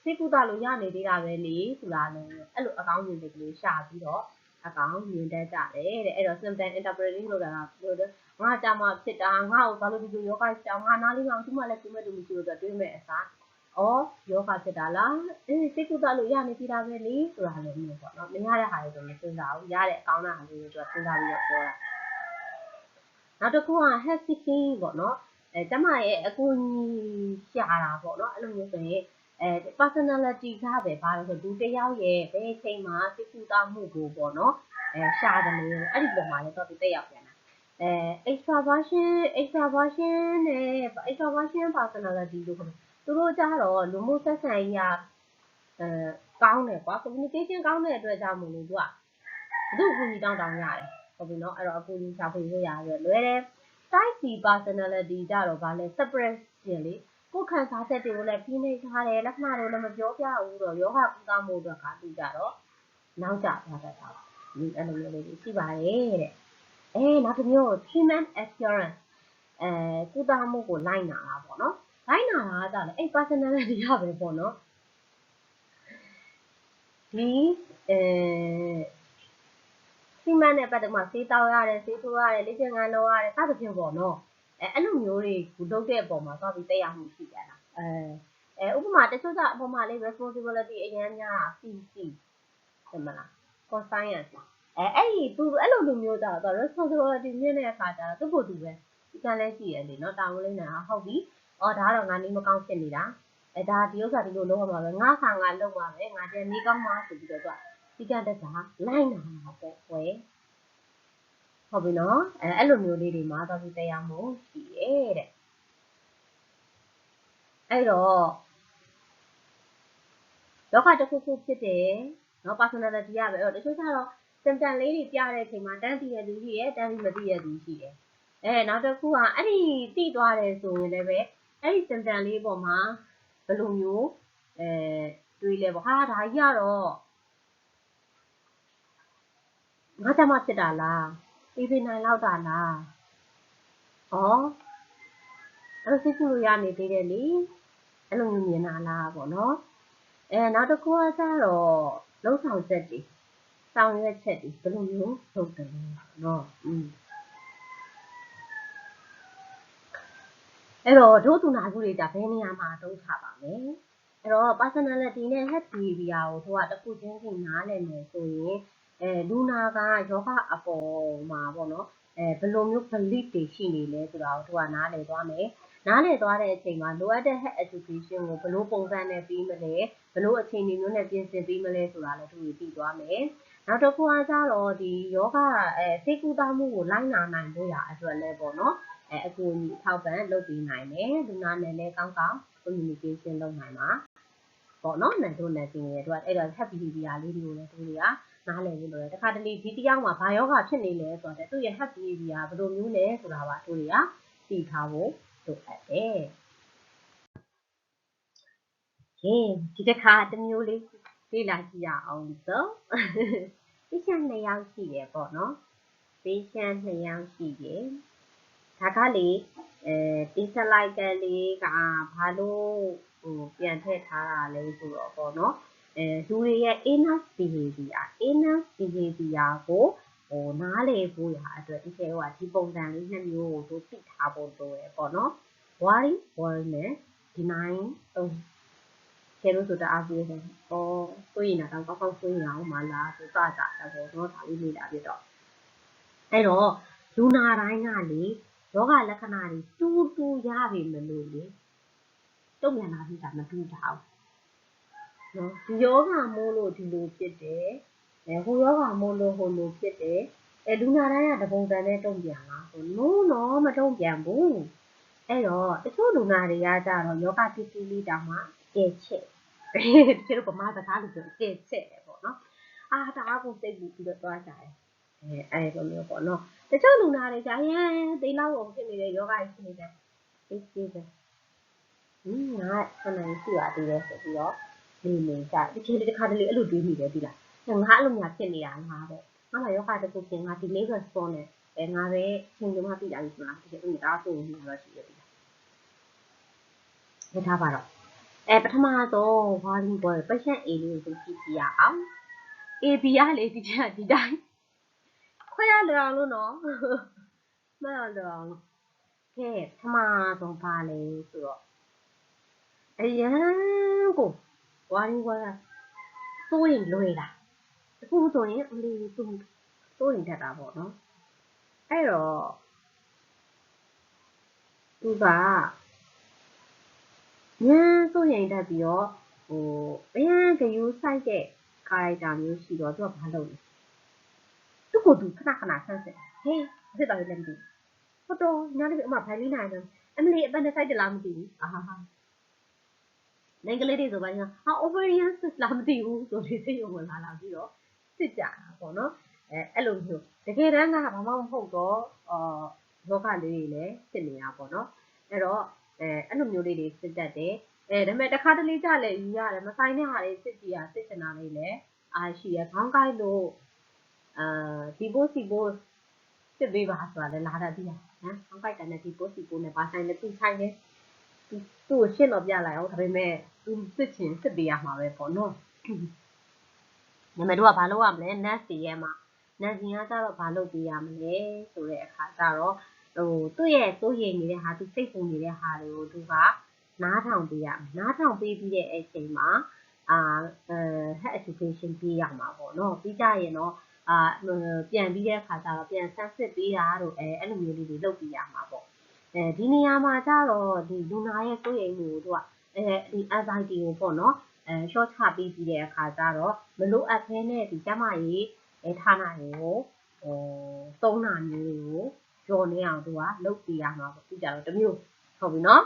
စိတ်ကူတာလို့ရနေသေးတာပဲလေဆိုတာလည်းအဲ့လိုအကောင်းမြင်စိတ်ကလေးရှာပြီးတော့အကောင်းမြင်တတ်ကြတယ်တဲ့အဲ့တော့ symptom interpreting လို့တာကငါကြမှာဖြစ်တာငါ့ကိုဘာလို့ဒီလိုယောဂရှောင်းငါနားလေးအောင်သူ့မှလည်းသူ့မဲ့သူမရှိလို့တွေးမဲ့အစားယောဂဖြစ်တာလားစိတ်ကူတာလို့ရနေသေးတာပဲလေဆိုတာလည်းမျိုးပေါ့နော်မရတဲ့ဟာတွေဆိုမစဉ်းစားဘူးရတဲ့အကောင်းတဲ့ဟာလေးတွေစဉ်းစားပြီးတော့ပြောတာနောက်တစ်ခုက health seeking ပေါ့နော်ကျမရဲ့အကူအညီရှာတာပေါ့နော်အဲ့လိုမျိုးဆိုရင်personality ကပဲဘာလို့ဆိုလူတစ်ယောက်ရဲ့ဘယ်အချိန်မှာစိတ်ကူတာမှုကိုပေါ့နော်ရှာတယ်လို့အဲ့ဒီပုံမှာလည်းတော့တက်ရောက်ပြန်တာextraversion နဲ့ extraversion personality လို့ခေါ်တယ်သူတို့ကြတော့လူမှုဆက်ဆံရေးကကောင်းတယ်ကွာ communication ကောင်းတဲ့အတွက်ကြောင့်မို့လို့သူက သူ့အကူကြီးတောင်းရတယ်ဟုတ်ပြီနော်အဲ့တော့အကူကြီးရှာဖွေလို့ရတယ်လွယ်တယ် type C personality ကြတော့ဗာလဲ suppression လေကိုယ်ခံစားချက်တွေကိုလည်းပြင်းနေထားတယ်လက္ခဏာတွေလည်းမပြောပြဘူးတော့ယောဂကုသမှုအတွက်ကသူကြတော့နောက်ကျသွားတတ်တာဒီအဲ့လိုမျိုးလေးရှိပါတယ်တဲ့နောက်တစ်မျိုး treatment assurance ကုသမှုကိုလိုက်နာတာပေါ့နော်လိုက်နာတာကကြတယ်personality ရပဲပေါ့နော်ဒီtreatment နဲ့ပတ်သက်မှဆေးတောက်ရတယ်ဆေးထိုးရတယ်လေ့ကျင့်ခန်းလုပ်ရတယ်စသဖြင့်ပေါ့နော်အဲ့လိုမျိုးတွေကိုလုပ်တဲ့အပေါ်မှာသွားပြီးတက်ရောက်မှုရှိကြတာဥပမာတချို့ကအပေါ်မှာလေး responsibility အရင်များတာ PC ဟုတ်မလား conscience အဲ့ဒီသူအဲ့လိုလူမျိုးကြတော့ responsibility မြင့်တဲ့အခါကျတော့သူ့ကိုယ်သူပဲဒီကံလဲရှိရလေနော်တာဝန်လေးနေတာဟုတ်ပြီဒါကတော့ငါနေမကောင်းဖြစ်နေတာဒါဒီဥစ္စာဒီလိုလုပ်ရမှာပဲငါခါငါလုပ်မှာပဲငါတည်းနေကောင်းမှာဆိုပြီးတော့ဒီကံတက်တာလိုက်နာမှာပေါ့ဝယ်ဟုတ်ပြီနော်အဲ့လိုမျိုးလေးတွေမှာသွားပြီးတရားမှုရှိရဲ့တဲ့အဲ့တော့လောကတစ်ခုခုဖြစ်တယ်နော် personality ရပဲအဲ့တော့တချို့ကျတော့ symptom လေးတွေပြတဲ့အချိန်မှာတန်းတည်ရသူရှိရဲ့တန်းပြီးမတည်ရသူရှိတယ်နောက်တစ်ခုကအဲ့ဒီတိသွားတယ်ဆိုရင်လည်းပဲအဲ့ဒီ symptom လေးပေါ်မှာဘယ်လိုမျိုးတွေးလဲပေါ့ဟာဒါကြီးကတော့ငါကြမှာဖြစ်တာလားပြေးနိုင်လောက်တာလားအဲ့စိတ်ကူလို့ရနေသေးတယ်လေအဲ့လိုမျိုးမြင်တာလားပေါ့နော်နောက်တစ်ခုကကျတော့လုံဆောင်ချက်တွေဆောင်ရွက်ချက်တွေဘယ်လိုမျိုးလုပ်တယ်နော်အဲ့တော့ဒုသူနာမှုတွေကြဘယ်နေရာမှာတုံးချပါမယ်အဲ့တော့ personality နဲ့ head behavior ကိုတို့ကတစ်ခုချင်းစီနားလည်မယ်ဆိုရင်လူနာကယောဂအပေါ်မှာပေါ့နော်ဘယ်လိုမျိုး belief တွေရှိနေလဲဆိုတာကိုတို့ကနားလည်သွားမယ်နားလည်သွားတဲ့အချိန်မှာလိုအပ်တဲ့ head education ကိုဘယ်လိုပုံစံနဲ့ပြီးမလဲဘယ်လိုအခြေအနေမျိုးနဲ့ပြင်ဆင်ပြီးမလဲဆိုတာလည်းတို့သိသွားမယ်နောက်တစ်ခုကကျတော့ဒီယောဂစိတ်ကူးသားမှုကိုလိုက်နာနိုင်ဖို့ရအတွက်လည်းပေါ့နော်အကူအညီထောက်ပံ့လုပ်ပေးနိုင်တယ်လူနာနဲ့လည်းကောင်းကောင်း communication လုပ်နိုင်မှာပေါ့နော်နဲ့တို့နဲ့တင်ရတို့အဲ့တော့ happy behavior လေးတွေကိုလည်းတို့တွေကနားလည်လို့ရတယ်တခါတလေဒီတရားမှာဘာယောဂဖြစ်နေလဲဆိုတော့သူ့ရဲ့ happy behavior ဘယ်လိုမျိုးလဲဆိုတာပါတို့တွေကသိထားဖို့လိုအပ်တယ်ဒီတစ်ခါတစ်မျိုးလေးလေ့လာကြည့်ရအောင်ဆိုpatient 2ယောက်ရှိတယ်ပေါ့နော် patient 2ယောက်ရှိတယ်ဒါကလေတင်ဆက်လိုက်ကလေးကဘာလို့ပြန်ထည့်ထားတာလဲဆိုတော့ပေါ့နော်လူတွေရဲ့ inner behavior ကိုနားလည်ဖို့ရအတွက်ဒီကျေကဒီပုံစံလေး2မျိုးကိုတို့သိထားဖို့လိုတယ်ပေါ့နော် worry နဲ့ deny ကျေလို့ဆိုတအားပြေးတယ်ဆိုရင်တော့ကောင်းဆိုရင်အောင်မလားဆိုစတာပေါ့နော်ဒါလေးလေ့လာပြတော့အဲ့တော့လူနာတိုင်းကလေယောဂလက္ခဏာတွေတူရပြီမလို့လေတုံ့ပြန်လာပြီးတာမတူတာနော်ဒီယောဂမိုးလို့ဒီလိုဖြစ်တယ်ဟိုယောဂမိုးလို့ဟိုလိုဖြစ်တယ်လူနာတိုင်းကတပုံစံနဲ့တုံ့ပြန်လားဆိုနော်မတုံ့ပြန်ဘူးအဲ့တော့တချို့လူနာတွေကကြတော့ယောဂတိတိလေးတောင်မှကဲချက်တချို့ဗမာစကားလိုပြောကဲချက်တယ်ပေါ့နော်တအားကိုစိတ်ပြီးတော့သွားကြတယ်အဲ့လိုမျိုးပေါ့နော်တချို့လူနာတွေကြာရင်တိတ်လောက်ကိုဖြစ်နေတဲ့ယောဂကြီးဖြစ်နေတယ်အေးပဲငါခဏရှိပါသေးတယ်ဆိုပြီးတော့နေကြတချို့တစ်ခါတလေအဲ့လိုတွေးမိတယ်ဒီလားငါအဲ့လိုများဖြစ်နေတာငါပဲငါမှယောဂတစ်ခုဖြစ်ငါ delay response နဲ့ငါပဲချိန်ကြမှာပြတာကြီးဆိုတာတကယ်လို့ဒါဆိုရင်တော့ရှိရတယ်ဒီထားပါတော့ပထမဆုံးဘာလို့ပြောလဲ patient A လေးကိုကြည့်ကြည့်ရအောင် AB ကလေဒီတိုင်းခွဲရလွယ်အောင်လို့နော်မှတ်ရလွယ်အောင်လို့ကဲပထမဆုံးဘာလဲဆိုတော့အရန်ကိုဝါရီဝါစိုးရင်လွယ်တာအခုဆိုရင်အလေးသူစိုးရင်တတ်တာပေါ့နော်အဲ့တော့သူကစိုးရင်တတ်ပြီးတော့အရန်ဂယူးဆိုင်တဲ့ character မျိုးရှိတော့သူကဘာလုပ်လဲသူ့ကိုသူခဏဆန်းစစ်ဟေးဖြစ်တာလည်းမသိဘူးတော့ညာလေးအမဖိုင်လေးနိုင်တယ်အမလေးအပန်းနဲ့ဆိုင်တယ်လားမသိဘူးနိုင်ငံလေးတွေဆိုပါရင်ovarian cyst လားမသိဘူးဆိုပြီးစိတ်ဝင်လာပြီးတော့စစ်ကြတာပေါ့နော် အဲ့လိုမျိုးတကယ်တမ်းကဘာမှမဟုတ်တော့လောကလေးတွေလည်းဖြစ်နေတာပေါ့နော်အဲ့တော့အဲ့လိုမျိုးလေးတွေဖြစ်တတ်တယ်ဒါပေမဲ့တစ်ခါတလေကြလည်းယူရတယ်မဆိုင်တဲ့ဟာတွေစစ်ကြည့်ရစစ်ချင်တာလေးလည်းရှိရခေါင်းကိုက်လို့ဒီပို့စီပို့စစ်ပေးပါဆိုတာလည်းလာတတ်ပြီနော်ခေါင်းကိုက်တယ်နဲ့ဒီပို့စီပို့နဲ့ဘာဆိုင်လဲသူဆိုင်တယ်သူ့ကိုရှင်းတော့ပြလိုက်အောင်ဒါပေမဲ့သူစစ်ချင်စစ်ပေးရမှာပဲပေါ့နော်ဒါပေမဲ့တို့ကဘာလုပ်ရမလဲ nurse တွေရဲ့မှာ nurse ကကြတော့ဘာလုပ်ပေးရမလဲဆိုတဲ့အခါကျတော့သူ့ရဲ့စိုးရိမ်နေတဲ့ဟာသူစိတ်ပူနေတဲ့ဟာတွေကိုသူကနားထောင်ပေးရမယ်နားထောင်ပေးပြီးတဲ့အချိန်မှာhealth education ပေးရမှာပေါ့နော်ပြီးကြရင်တော့ပြန်ပြီးတဲ့အခါကျတော့ပြန်ဆန်းစစ်ပေးတာတို့အဲ့လိုမျိုးလေးတွေလုပ်ပေးရမှာပေါ့ဒီနေရာမှာကျတော့ဒီလူနာရဲ့စိုးရိမ်မှုကိုသူကဒီ anxiety ကိုပေါ့နော်short ချပေးပြီးတဲ့အခါကျတော့မလိုအပ်ဘဲနဲ့ဒီကျမကြီးဌာနတွေကိုသုံးတာမျိုးကိုကြော်နေအောင်သူကလုပ်ပေးရမှာပေါ့သူကြတော့တမျိုးဟုတ်ပြီနော်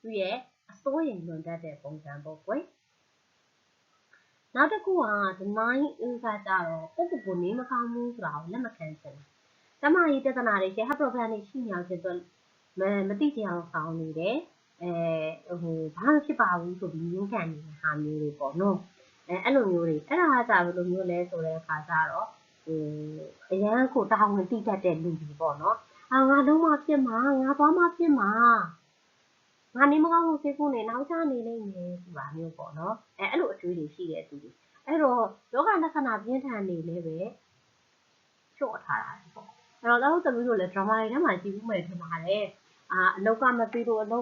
သူရဲ့အစိုးရိမ်လွန်တတ်တဲ့ပုံစံပေါ့ကွယ်နောက်တစ်ခုကဒီမိုင်းဦးကကြတော့ကိုယ့်ကိုယ်နေမကောင်းဘူးဆိုတာကိုလက်မခံချင်ဘူးကျမကြီးပြဿနာတွေရှိ heart problem တွေရှိနေအောင်ဆိုတော့မသိကြအောင်ဆောင်နေတယ်ဘာမှဖြစ်ပါဘူးဆိုပြီးငြင်းကန်နေတဲ့ဟာမျိုးတွေပေါ့နော်အဲ့လိုမျိုးတွေအဲ့ဒါကကြဘယ်လိုမျိုးလဲဆိုတဲ့အခါကျတော့အရန်ကိုတာဝန်တိတတ်တဲ့လူတွေပေါ့နော်ငါလုံးမဖြစ်မှာငါသွားမဖြစ်မှာငါနေမကောင်းလို့စိတ်ကူးနေနောက်ကျနေလိမ့်မယ်ဆိုတာမျိုးပေါ့နော်အဲ့လိုအတွေးတွေရှိတဲ့သူတွေအဲ့တော့ယောဂလက္ခဏာပြင်းထန်နေလဲပဲချော့ထားတာပေါ့အဲ့တော့တို့သမီးတို့လည်း drama တွေထဲမှာကြည့်ဦးမယ်ထင်ပါတယ်အလောက်ကမပြီးတော့အလော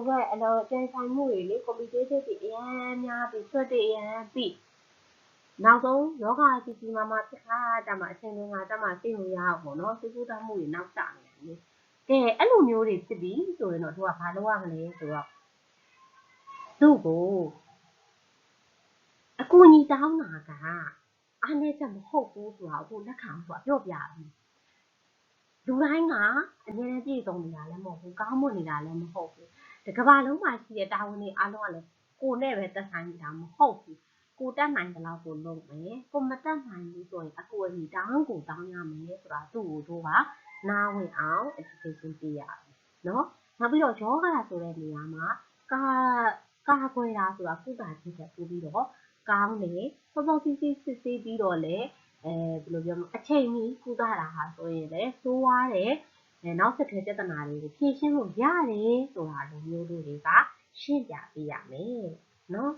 တင်ဆိုင်မှုတွေလေ complication တွေအများများပြီး stress တွေအများပြီးနောက်ဆုံးယောဂကြီးကြီးမားမားဖြစ်ခါကြမှာအချိန်လေးကကြမှာသိလို့ရအောင်ပေါ့နော်စိတ်ကူးတတ်မှုတွေနောက်ကျနေတယ်လေကဲအဲ့လိုမျိုးတွေဖြစ်ပြီးဆိုရင်တော့သူကဘာလုပ်ရမလဲဆိုတော့သူ့ကိုအကူအညီတောင်းတာကအားနည်းချက်မဟုတ်ဘူးဆိုတာကိုလက်ခံဆိုတာပြောပြတယ်လူတိုင်းကအမြဲတမ်းပြည့်စုံနေတာလည်းမဟုတ်ဘူးကောင်းမွန်နေတာလည်းမဟုတ်ဘူးတကဘာလုံးမှာရှိတဲ့တာဝန်တွေအားလုံးကလည်းကိုယ်နဲ့ပဲသက်ဆိုင်နေတာမဟုတ်ဘူးကိုတတ်နိုင်တဲ့လောက်ကိုလုပ်မယ်ကိုမတတ်နိုင်ဘူးဆိုရင်အကူအညီတောင်းကိုတောင်းရမယ်ဆိုတာသူ့ကိုတို့ကနားဝင်အောင် education ပေးရတယ်နော်နောက်ပြီးတော့ယောဂဆိုတဲ့နေရာမှာကာကွယ်တာဆိုတာကုသခြင်းချက်ပို့ပြီးတော့ကောင်းတယ်ပေါ့ပေါ့စီးစီးစစ်ဆေးပြီးတော့လည်းဘယ်လိုပြောမလဲအချိန်မီကုသတာဟာဆိုရင်လည်းဆိုးွားတယ်နောက်ဆက်တွဲပြဿနာတွေကိုဖြေရှင်းလို့ရတယ်ဆိုတာလိုမျိုးတွေကရှင်းပြပေးရမယ်နော်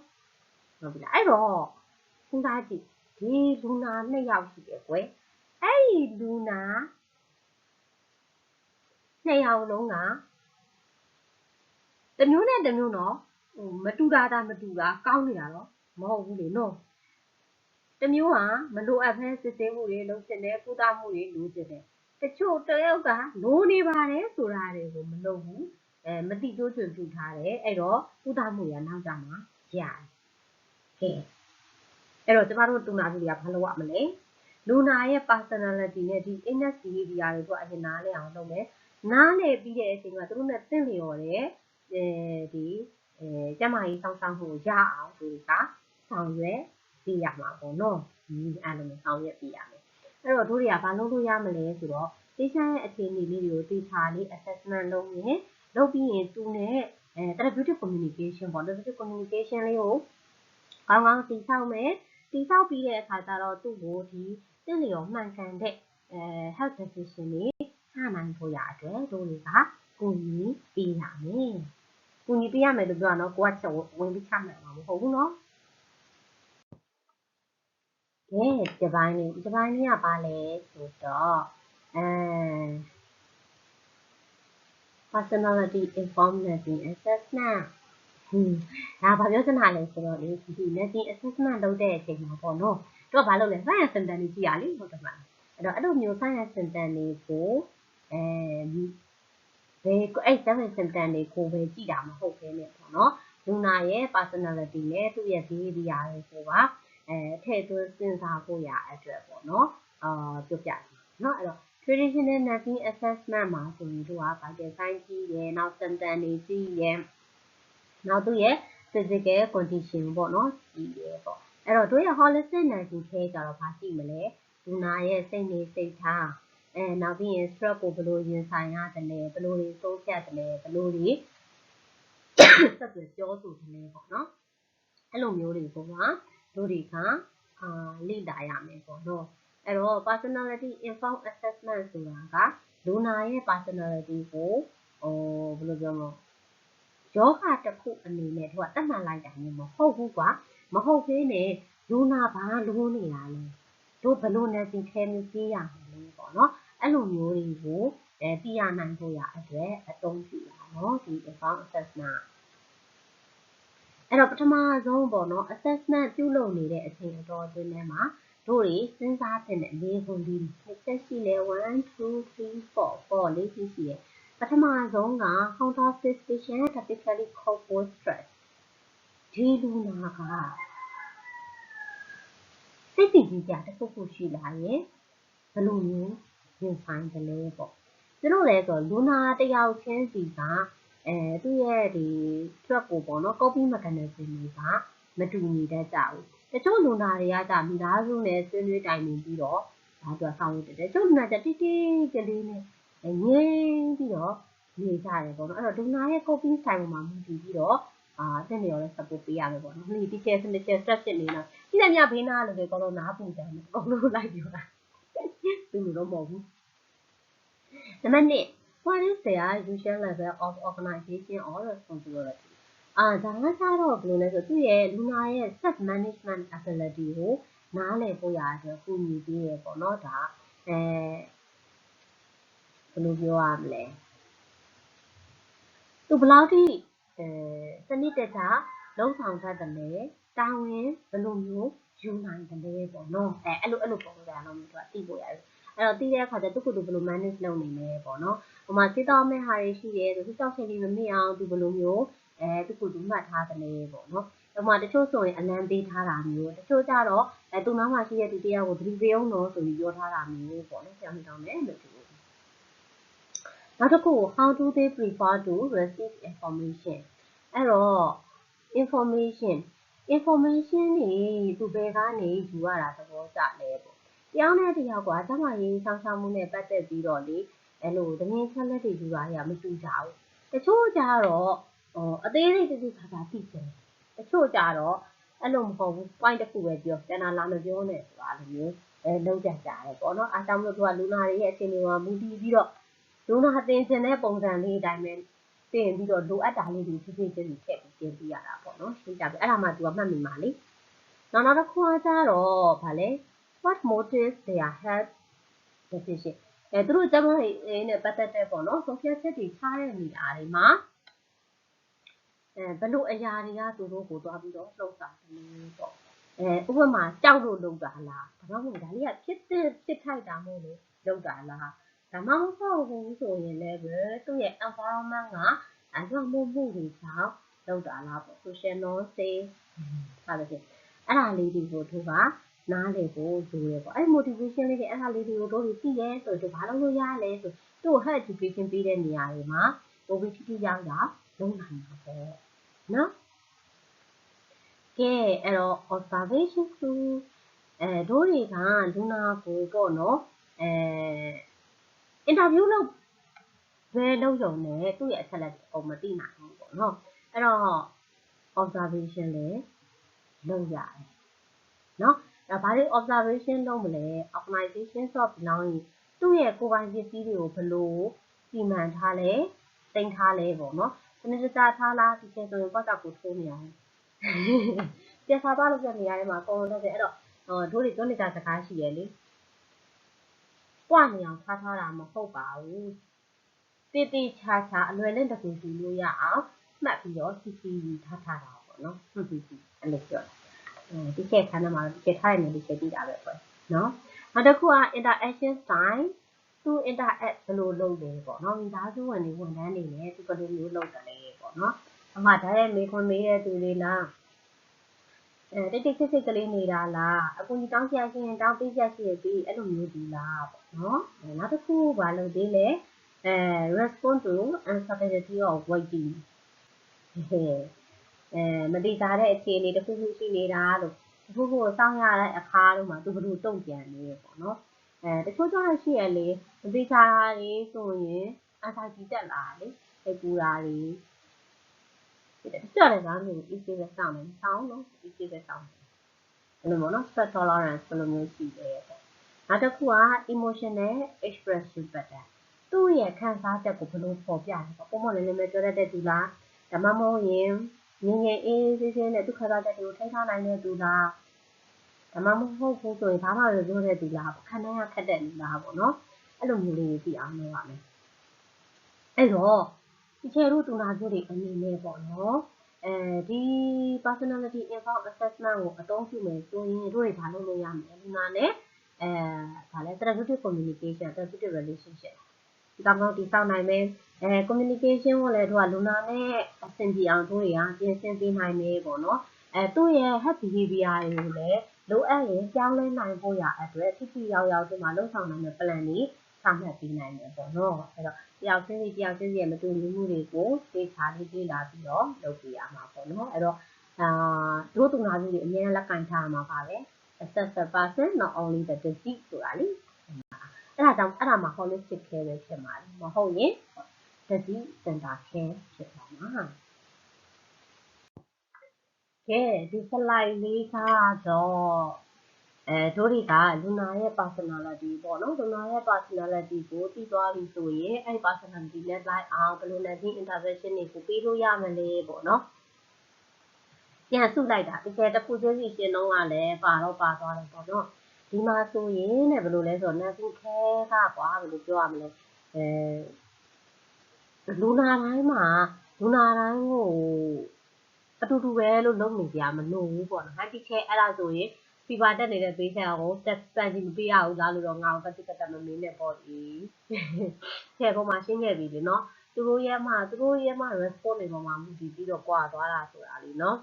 ဟုတ်ပြီလားအဲ့တော့စဉ်းစားကြည့်ဒီလူနာ2ယောက်ရှိတယ်ကွယ်အဲ့ဒီလူနာ2ယောက်လုံးကတမျိုးနဲ့တမျိုးတော့မတူတာကောင်းနေတာတော့မဟုတ်ဘူးလေနော်တမျိုးကမလိုအပ်ဘဲစစ်ဆေးမှုတွေလုပ်ချင်တယ်ကုသမှုတွေလုပ်ချင်တယ်တချို့တယောက်ကလိုနေပါတယ်ဆိုတာတွေကိုမလုပ်ဘူးမတိကျကျွပြထားတယ်အဲ့တော့ကုသမှုရနောက်ကြမှာရတယ်ကဲအဲ့တော့ကျမတို့တူနာစုတွေကဘာလုပ်ရမလဲလူနာရဲ့ personality နဲ့ဒီ innate behavior တွေကိုအရင်နားလည်အောင်လုပ်မယ်နားလည်ပြီးတဲ့အချိန်မှာသူတို့နဲ့သင့်လျော်တဲ့ကျမကြီးစောင့်ရှောက်မှုရအောင်သူကဆောင်ရွက်ပေးရမှာပေါ့နော်အဲ့လိုမျိုးဆောင်ရွက်ပေးရမယ်အဲ့တော့တို့တွေကဘာလုပ်လို့ရမလဲဆိုတော့ patient ရဲ့အခြေအနေလေးတွေကိုသိချာလေး assessment လုပ်ပြီးရင်သူနဲ့therapeutic communication ပေါ့ therapeutic communication လေးကိုကောင်းကောင်းတည်ဆောက်မယ်တည်ဆောက်ပြီးတဲ့အခါကျတော့သူ့ကိုဒီသင့်လျော်မှန်ကန်တဲ့health decision တွေချနိုင်ဖို့ရအတွက်တို့တွေကကူညီပေးရမယ်ကူညီပေးရမယ်လို့ပြောတော့ကိုကချက်ဝင်ပြီးချမှတ်မှာမဟုတ်ဘူးเนาะဒီပိုင်းလေးကဘာလဲဆိုတော့ personality information assessment ဒါဘာပြောချင်တာလဲဆိုတော့လေဒီ nursing assessment လုပ်တဲ့အချိန်မှာပေါ့နော်တို့ကဘာလုပ်လဲ science symptom တွေကြည့်ရလေဟုတ်တယ်မလားအဲ့တော့အဲ့လိုမျိုး science symptom တွေကိုအဲ့ science symptom တွေကိုပဲကြည့်တာမဟုတ်ဘဲနဲ့ပေါ့နော်လူနာရဲ့ personality နဲ့သူ့ရဲ့ behavior တွေကိုပါထည့်သွင်းစဉ်းစားဖို့ရအတွက်ပေါ့နော်ပြောပြနော်အဲ့တော့ traditional nursing assessment မှာဆိုရင်တို့က vital sign ကြည့်ရယ်နောက် symptom တွေကြည့်ရယ်နောက်သူ့ရဲ့ physical condition ပေါ့နော်ကြည့်ရယ်ပေါ့အဲ့တော့တို့ရဲ့ holistic nursing care ကြတော့ဘာကြည့်မလဲ လူနာရဲ့စိတ်နေစိတ်ထားနောက်ပြီးရင် stress ကိုဘယ်လိုရင်ဆိုင်ရတယ်လဲဘယ်လိုတွေစိုးဖြတ်တယ်လဲဘယ်လိုတွေဆက်ပြီးပြောဆိုတယ်လဲပေါ့နော်အဲ့လိုမျိုးတွေကိုကတို့တွေကလေ့လာရမယ်ပေါ့နော်အဲ့တော့ personality informed assessment ဆိုတာကလူနာရဲ့ personality ကိုဘယ်လိုပြောမလဲယောဂတစ်ခုအနေနဲ့သူကတတ်မှတ်လိုက်တာမျိုးမဟုတ်ဘူးကွာမဟုတ်သေးနဲ့လူနာဘာလို့နေတာလဲတို့ဘယ်လိုနဲ့ဒီထဲမျိုးပြေးရမှာလဲပေါ့နော်အဲ့လိုမျိုးတွေကိုသိရနိုင်ဖို့ရအတွက်အသုံးပြုတာเนาะဒီ informed assessment အဲ့တော့ပထမဆုံးပေါ့နော် assessment ပြုလုပ်နေတဲ့အချိန်အတော်အတွင်းထဲမှာတို့တွေစဉ်းစားတဲ့လေးခုလေးတစ်ချက်ရှိလဲ1 2 3 4လေးရှိရှိရဲ့ပထမဆုံးက how does this patient typically cope with stress ဒီလူနာကစိတ်တည်ကြည်ကြတစ်ခုခုရှိလာရင်ဘယ်လိုမျိုးရင်ဆိုင်တယ်လဲပေါ့သူတို့လည်းဆိုလူနာတယောက်ချင်းစီကသူ့ရဲ့ဒီ stress ကိုပေါ့နော် coping mechanism တွေကမတူညီတတ်ကြဘူးတချို့လူနာတွေကကြမိသားစုနဲ့ဆွေးနွေးတိုင်ပင်ပြီးတော့ဒါသူကဆောင်ရွက်တယ်တချို့လူနာကြတိတိကလေးနဲ့ငြိမ်ပြီးတော့နေကြတယ်ပေါ့နော်အဲ့တော့လူနာရဲ့ coping style မှာမူတည်ပြီးတော့တက်နေရောလဲ support ပေးရမယ်ပေါ့နော်ဒီ teacher stress ဖြစ်နေတော့ဒီကမြဘေးနားလို့လေကောနားပူကြတယ်ကောလို့လိုက်ပြောတာသူတို့တော့မဟုတ်ဘူးနံပါတ်1 what is their usual level of organization or responsibility ဒါကကြတော့ဘယ်လိုလဲဆိုသူ့ရဲ့လူနာရဲ့ self management ability ကိုနားလည်ဖို့ရအတွက်ကူညီပေးရပေါ့နော်ဒါဘယ်လိုပြောရမလဲသူဘယ်လောက်ထိစနစ်တကျလုံးဆောင်တတ်တယ်လဲတာဝန်ဘယ်လိုမျိုးယူနိုင်တယ်လဲပေါ့နော်အဲ့လိုပုံစံတော့မျိုးသူကသိဖို့ရတယ်အဲ့တော့သိတဲ့အခါကျသူကဘယ်လို manage လုပ်နေလဲပေါ့နော်ဟိုမှာစိတ်တော်မဲ့ဟာတွေရှိတယ်သူကြောက်ချိန်လေးမမေ့အောင်သူဘယ်လိုမျိုးသူကမှတ်ထားတယ်လဲပေါ့နော်ဟိုမှာတချို့ဆိုရင်အလံပေးထားတာမျိုးတချို့ကြတော့သူနောက်မှရှိတဲ့သူတရားကိုသတိပေးအောင်လို့ဆိုပြီးပြောထားတာမျိုးပေါ့နော်ကြောင်တောင်းတယ်မတူဘူးနောက်တစ်ခု how do they prefer to receive information အဲ့တော့ information တွေသူဘယ်ကနေယူရတာသဘောကျလဲပေါ့တယောက်နဲ့တယောက်ကကျမရေးဆောင်ရှောက်မှုနဲ့ပတ်သက်ပြီးတော့လေအဲ့လိုသတင်းချက်လက်တွေယူတာရမတူကြဘူးတချို့ကြတော့အသေးစိတ်တူခါခါသိတယ်တချို့ကြတော့အဲ့လိုမဟုတ်ဘူး point တစ်ခုပဲပြောတဏ္ဍာလာမပြောနဲ့ဆိုတာလိုမျိုးလုံးကြကြတယ်ပေါ့နော်အားကြောင့်မလို့သူကလူနာတွေရဲ့အခြေအနေမှာမူတည်ပြီးတော့လူနာသင်ချင်တဲ့ပုံစံလေးအတိုင်းပဲတင်ပြီးတော့လိုအပ်တာလေးတွေဖြည်းဖြည်းချင်းထည့်ပြီးတင်ပြရတာပေါ့နော်ရှင်းကြပြီအဲ့ဒါမှ तू ကမှတ်မိမှာလေနောက်တစ်ခုကကြတော့ဗာလဲ what motives their health decision သူတို့ကျမရေးနဲ့ပတ်သက်တဲ့ပေါ့နော်ဆုံးဖြတ်ချက်တွေချတဲ့နေရာတွေမှာဘယ်လိုအရာတွေကသူတို့ကိုသွားပြီးတော့လှုပ်တာလဲပေါ့ဥပမာကြောက်လို့လုပ်တာလားဒါမှမဟုတ်ဒါလေးကဖြစ်ထိုက်တာမို့လို့လုပ်တာလားဒါမှမဟုတ်ဘူးဆိုရင်လည်းသူ့ရဲ့ environment ကလွှမ်းမိုးမှုတွေကြောင့်လုပ်တာလားပေါ့ social norms တွေဟာလို့ဖြစ်အဲ့ဒါလေးတွေကိုတို့ကနားလေဖို့လိုရပေါ့အဲ့ motivation လေးတွေအဲ့ဒါလေးတွေကိုတို့သိရဲဆိုတော့ဘာလုပ်လို့ရလဲဆိုသူ့ health education ပေးတဲ့နေရာတွေမှာပိုပြီးထိရောက်လုပ်နိုင်မှာပေါ့နော်ကဲအဲ့တော့ observation တို့တွေကလူနာကိုပေါ့နော်interview လုပ်ဘယ်လုပ်ရုံနဲ့သူ့ရဲ့အချက်လက်တွေအကုန်မသိနိုင်ဘူးပေါ့နော်အဲ့တော့ observation လည်းလုပ်ရတယ်နော်အဲ့ဘာတွေ observation လုပ်မလဲ organization of belonging သူ့ရဲ့ကိုယ်ပိုင်ပစ္စည်းတွေကိုဘယ်လိုစီမံထားလဲတင်ထားလဲပေါ့နော်စနစ်တကျထားလားဒီချိန်ဆိုရင်ပတ်သက်ကိုထိုးနေရတယ်ပြတ်သွားလို့ပြနေရတယ်မှာအကုန်လုံးတက်တယ်အဲ့တော့တို့တွေပြောနေကြစကားရှိရလေပွားနေအောင်ထားတာမဟုတ်ပါဘူးတေးသေးချာချာအလွယ်နဲ့တကူတူလို့ရအောင်မှတ်ပြီးတော့စီစီထားတာပေါ့နော်အဲ့လိုပြောဒီချက်ခါနမှာဒီချက်ထားနေဒီချက်ပြီးတာပဲပေါ့နော်နောက်တစ်ခုက interaction style သူ interact ဘယ်လိုလုပ်လဲပေါ့နော်မိသားစုဝင်တွေဝန်ထမ်းတွေနဲ့သူဘယ်လိုမျိုးလုပ်တယ်လဲပေါ့နော်အမှဒါရဲ့မေခွန်မေးတဲ့သူတွေလားတိတ်တိတ်ခစ်ခစ်ကလေးနေတာလားအကူကြီးတောင်းပြရှိရင်တောင်းပေးပြရှိရပြီအဲ့လိုမျိုးဒီလားပေါ့နော်နောက်တစ်ခုဘာလုပ်သေးလဲrespond to uncertainty of waiting မတိတာတဲ့အခြေအနေတစ်ခုခုရှိနေတာလို့ အခုကိုစောင့်ရတဲ့အခါတို့မှာသူဘယ်လိုတုံ့ပြန်နေပေါ့နော်တချို့ကျတော့ရှိရလေမသိချာတာတွေဆိုရင် anxiety တက်လာလေစိတ်ပူတာတွေကြောက်နေတာမျိုး easy ပဲစောင့်နေစောင့်လို့ easy ပဲစောင့်နေအဲ့လိုပေါ့နော် stress tolerance ဘယ်လိုမျိုးရှိလဲပေါ့နောက်တစ်ခုက emotional expression pattern သူ့ရဲ့ခံစားချက်ကိုဘယ်လိုပေါ်ပြလဲပေါ့ပုံမှန်လည်းလည်းပြောတတ်တဲ့သူလားဒါမှမဟုတ်ရင်ငြင်းအေးဆေးဆေးနဲ့သူခံစားချက်တွေကိုထိန်းထားနိုင်တဲ့သူလားဒါမှမဟုတ်ဘူးဆိုရင်ဘာမှမပြောတဲ့သူလားခံနိုင်ရခက်တဲ့လူလားပေါ့နော်အဲ့လိုမျိုးလေးသိအောင်လုပ်ရမယ်အဲ့တော့ဒီချေတို့တူနာကျိုးတွေအနေနဲ့ပေါ့နော်ဒီ personality informed assessment ကိုအသုံးပြုမယ်ဆိုရင်တို့တွေဘာလုပ်လို့ရမလဲဒီမှာနဲ့ဒါလည်း therapeutic communication therapeutic relationship ဒီကောင်ကောင်းတည်ဆောက်နိုင်မယ်communication ကိုလည်းတို့ကလူနာနဲ့အဆင်ပြေအောင်တို့တွေကပြင်ဆင်ပေးနိုင်မယ်ပေါ့နော်သူ့ရဲ့ head behavior တွေကိုလည်းလိုအပ်ရင်ပြောင်းလဲနိုင်ဖို့ရအတွက်ထိထိရောက်ရောက်ဒီမှာလှုပ်ဆောင်နိုင်တဲ့ plan တွေချမှတ်ပေးနိုင်တယ်ပေါ့နော်အဲ့တော့တယောက်ချင်းစီရဲ့မတူညီမှုတွေကိုသိချာလေးလေ့လာပြီးတော့လုပ်ပြရမှာပေါ့နော်အဲ့တော့တို့တူနာစုတွေအများလက်ကင်ထားမှာပါပဲ assess the person not only the disease ဆိုတာလေအဲ့ဒါကြောင့်အဲ့ဒါမှာ holistic care ပဲဖြစ်မှာလေမဟုတ်ရင် disease center care ဖြစ်သွားမှာကဲဒီ slide လေးကတော့တို့တွေကလူနာရဲ့ personality ပေါ့နော်လူနာရဲ့ personality ကိုသိသွားပြီဆိုရင်အဲ့ personality နဲ့လိုက်အောင်ဘယ်လိုလဲဒီ intervention တွေကိုပေးလို့ရမလဲပေါ့နော်ပြန်စုလိုက်တာတကယ်တစ်ခုချင်းစီရှင်းတော့ကလည်းပါသွားတယ်ပေါ့နော်ဒီမှာဆိုရင်တဲ့ဘယ်လိုလဲဆိုတော့ nursing care ကကွာဘယ်လိုပြောရမလဲလူနာတိုင်းကိုအတူတူပဲလို့လုပ်နေကြမလို့ဘူးပေါ့နော် nursing care အဲ့ဒါဆိုရင်ဖီဗာတက်နေတဲ့ patient ကိုတက်စမ်းကြည့်မပေးရဘူးလားလို့တော့ငါ့ကိုတက်မမင်းနဲ့ပေါ့ဒီထဲပေါ်မှာရှင်းခဲ့ပြီလေနော်သူတို့ရဲ့မှ response တွေပေါ်မှာမူတည်ပြီးတော့ကြွားသွားတာဆိုတာလीနော်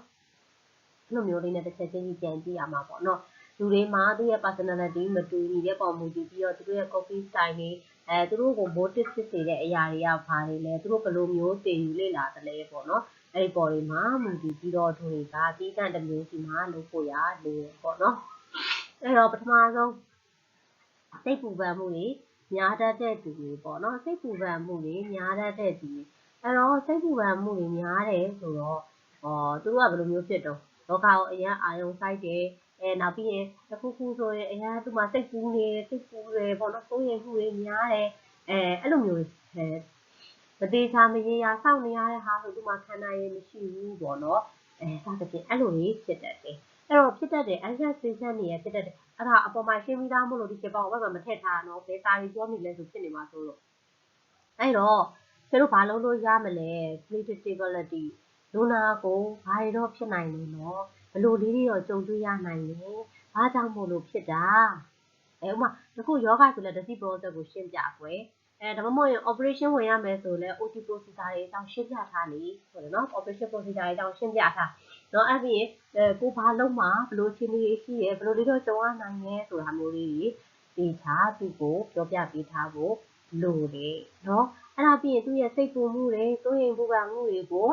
အဲ့လိုမျိုးလေးနဲ့တစ်ချက်ချင်းကြီးပြန်ကြည့်ရမှာပေါ့နော်လူတွေမှာသူ့ရဲ့ personality မတူညီတဲ့ပုံမူတည်ပြီးတော့သူတို့ရဲ့ coping style တွေသူတို့ကို motive ဖြစ်စေတဲ့အရာတွေကဘာတွေလဲသူတို့ဘယ်လိုမျိုးသင်ယူလေ့လာသလဲပေါ့နော်အဲ့ဒီပေါ်တွေမှာမူတည်ပြီးတော့သူတွေကတီးတန့်တစ်မျိုးစီမှာလုပ်ဖို့ရလိုပေါ့နော်အဲ့တော့ပထမဆုံးစိတ်ပူပန်မှုတွေများတတ်တဲ့သူတွေပေါ့နော်စိတ်ပူပန်မှုတွေများတတ်တဲ့သူတွေအဲ့တော့စိတ်ပူပန်မှုတွေများတယ်ဆိုတော့သူတို့ကဘယ်လိုမျိုးဖြစ်တော့လောကကိုအရင်အာယုံစိုက်တယ်နောက်ပြီးရင်တစ်ခုခုဆိုရင်အရင်သူ့မှာစိတ်ပူတယ်ပေါ့နော်စိုးရိမ်မှုတွေများတယ်အဲ့လိုမျိုးမသေးချာမရေရာစောင့်နေရတဲ့ဟာဆိုသူ့မှာခံနိုင်ရင်မရှိဘူးပေါ့နော်စသဖြင့်အဲ့လိုကြီးဖြစ်တတ်တယ်အဲ့တော့ဖြစ်တတ်တယ် anxious patient တွေရဖြစ်တတ်တယ်အဲ့ဒါအပေါ်မှာရှင်းပြီးသားမို့လို့ဒီချက်ပေါက်ဘက်မှာမထည့်ထားတော့ဘယ်စာရီပြောမိလဲဆိုဖြစ်နေမှာဆိုတော့အဲ့တော့ကျတို့ဘာလုပ်လို့ရမလဲ predictability လူနာကိုဘာတွေတော့ဖြစ်နိုင်လဲနော်ဘလို့လေးတွေတော့ကြုံတွေ့ရနိုင်လဲဘာကြောင့်မို့လို့ဖြစ်တာဥပမာအခုယောဂဆိုလဲ disease process ကိုရှင်းပြကွယ်ဒါမှမဟုတ်ရင် operation ဝင်ရမယ်ဆိုလဲ OT procedure တွေအကြောင်းရှင်းပြထားလေဆိုတော့နော် operation procedure တွေအကြောင်းရှင်းပြထားနော်အဲ့ပြီးကိုဘာလုံးမှာဘလို့အခြေအနေရှိရဘလို့လေးတော့ကြုံရနိုင်လဲဆိုတာမျိုးလေးတွေဒီချာသူ့ကိုပြောပြပေးထားဖို့လိုတယ်နော်အဲ့ဒါပြီးရင်သူ့ရဲ့စိတ်ပူမှုတွေစိုးရိမ်ပူပန်မှုတွေကို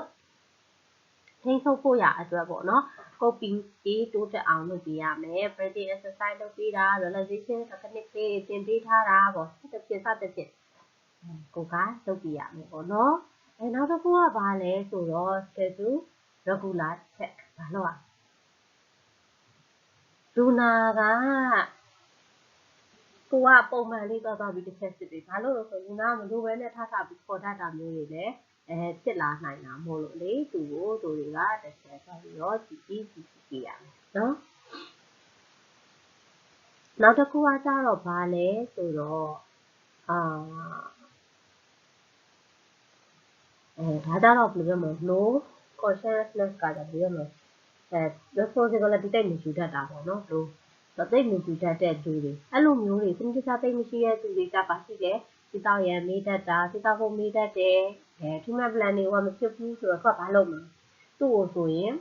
ထိန်းချုပ်ဖို့ရအတွက်ပေါ့နော် coping ပြီးတိုးတက်အောင်လုပ်ပေးရမယ် breathing exercise လုပ်ပေးတာ relaxation technique တွေသင်ပေးထားတာပေါ့စသဖြင့်ကိုကလုပ်ပေးရမယ်ပေါ့နော်နောက်တစ်ခုကဘာလဲဆိုတော့ schedule regular check ဘာလို့อ่ะလူနာကကိုကပုံမှန်လေးသွားပြီးတစ်ချက်စစ်တယ်ဘာလို့လဲဆိုလူနာကမလိုပဲနဲ့ထပြီးခေါ်တတ်တာမျိုးတွေလည်းဖြစ်လာနိုင်တာမို့လို့လေသူကိုတို့တွေကတစ်ချက်ဆက်ပြီးတော့ကြည့်ရမယ်နော်နောက်တစ်ခုကကြတော့ဘာလဲဆိုတော့ဒါကြတော့ဘယ်လိုပြောမလဲ low consciousness ကကြဘယ်လိုပြောမလဲresponsibility တိတ်မယူတတ်တာပေါ့နော်လို့တိတ်မယူတတ်တဲ့သူတွေအဲ့လိုမျိုးတွေသူတို့ကတိတ်မရှိတဲ့သူတွေကပါရှိတယ်စိတ်တောက်ရမေးတတ်တာစိတ်တောက်ဖို့မေးတတ်တယ်treatment plan တွေကမဖြစ်ဘူးဆိုတော့သူကဘာလုပ်မလဲသူ့ကိုဆိုရင်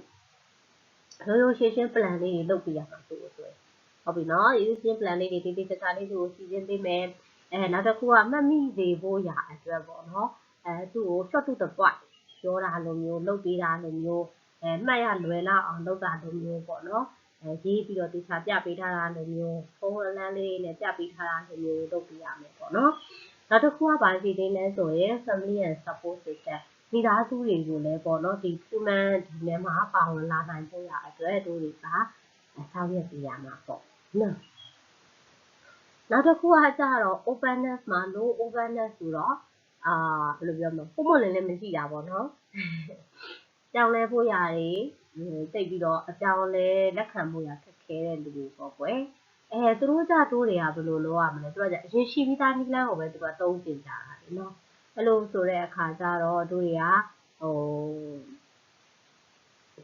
ရိုးရှင်း plan လေးတွေလုပ်ပြရမှာသူ့ကိုဆိုရင်ဟုတ်ပြီနော်ရိုးရှင်း plan လေးတွေတိကျလေးသူ့ကိုစီစဉ်ပေးမယ်နောက်တစ်ခုကမှတ်မိစေဖို့ရအတွက်ပေါ့နော်သူ့ကို short to the point ပြောတာလိုမျိုးလုပ်ပေးတာလိုမျိုးမှတ်ရလွယ်လောက်အောင်လုပ်တာလိုမျိုးပေါ့နော် ရေးပြီးတော့တေချာပြပေးထားတာလိုမျိုးဖုန်းအလန်းလေးနဲ့ပြပေးထားတာလိုမျိုးလုပ်ပြရမယ်ပေါ့နော်နောက်တစ်ခုကဘာရှိသေးလဲဆိုရင် family and support system မိသားစုတွေကိုလည်းပေါ့နော်ဒီ human ဒီထဲမှာပါဝင်လာနိုင်ဖို့ရအတွက်တို့တွေကဆောင်ရွက်ပေးရမှာပေါ့နော်နောက်တစ်ခုကကြတော့ openness မှာ no openness ဆိုတော့ဘယ်လိုပြောမလဲပုံမှန်လည်းမရှိတာပေါ့နော်ကြောင်လဲဖို့ရတယ်တိတ်ပြီးတော့အကြောင်းလဲလက်ခံဖို့ရခက်ခဲတဲ့လူတွေပေါ့ကွယ်သူတို့ကြတို့တွေကဘယ်လိုလုပ်ရမလဲသူတို့ကအရင်ရှိပြီးသားနည်းလမ်းကိုပဲသူကသုံးတင်ကြတာလေနော်အဲ့လိုဆိုတဲ့အခါကျတော့တို့တွေက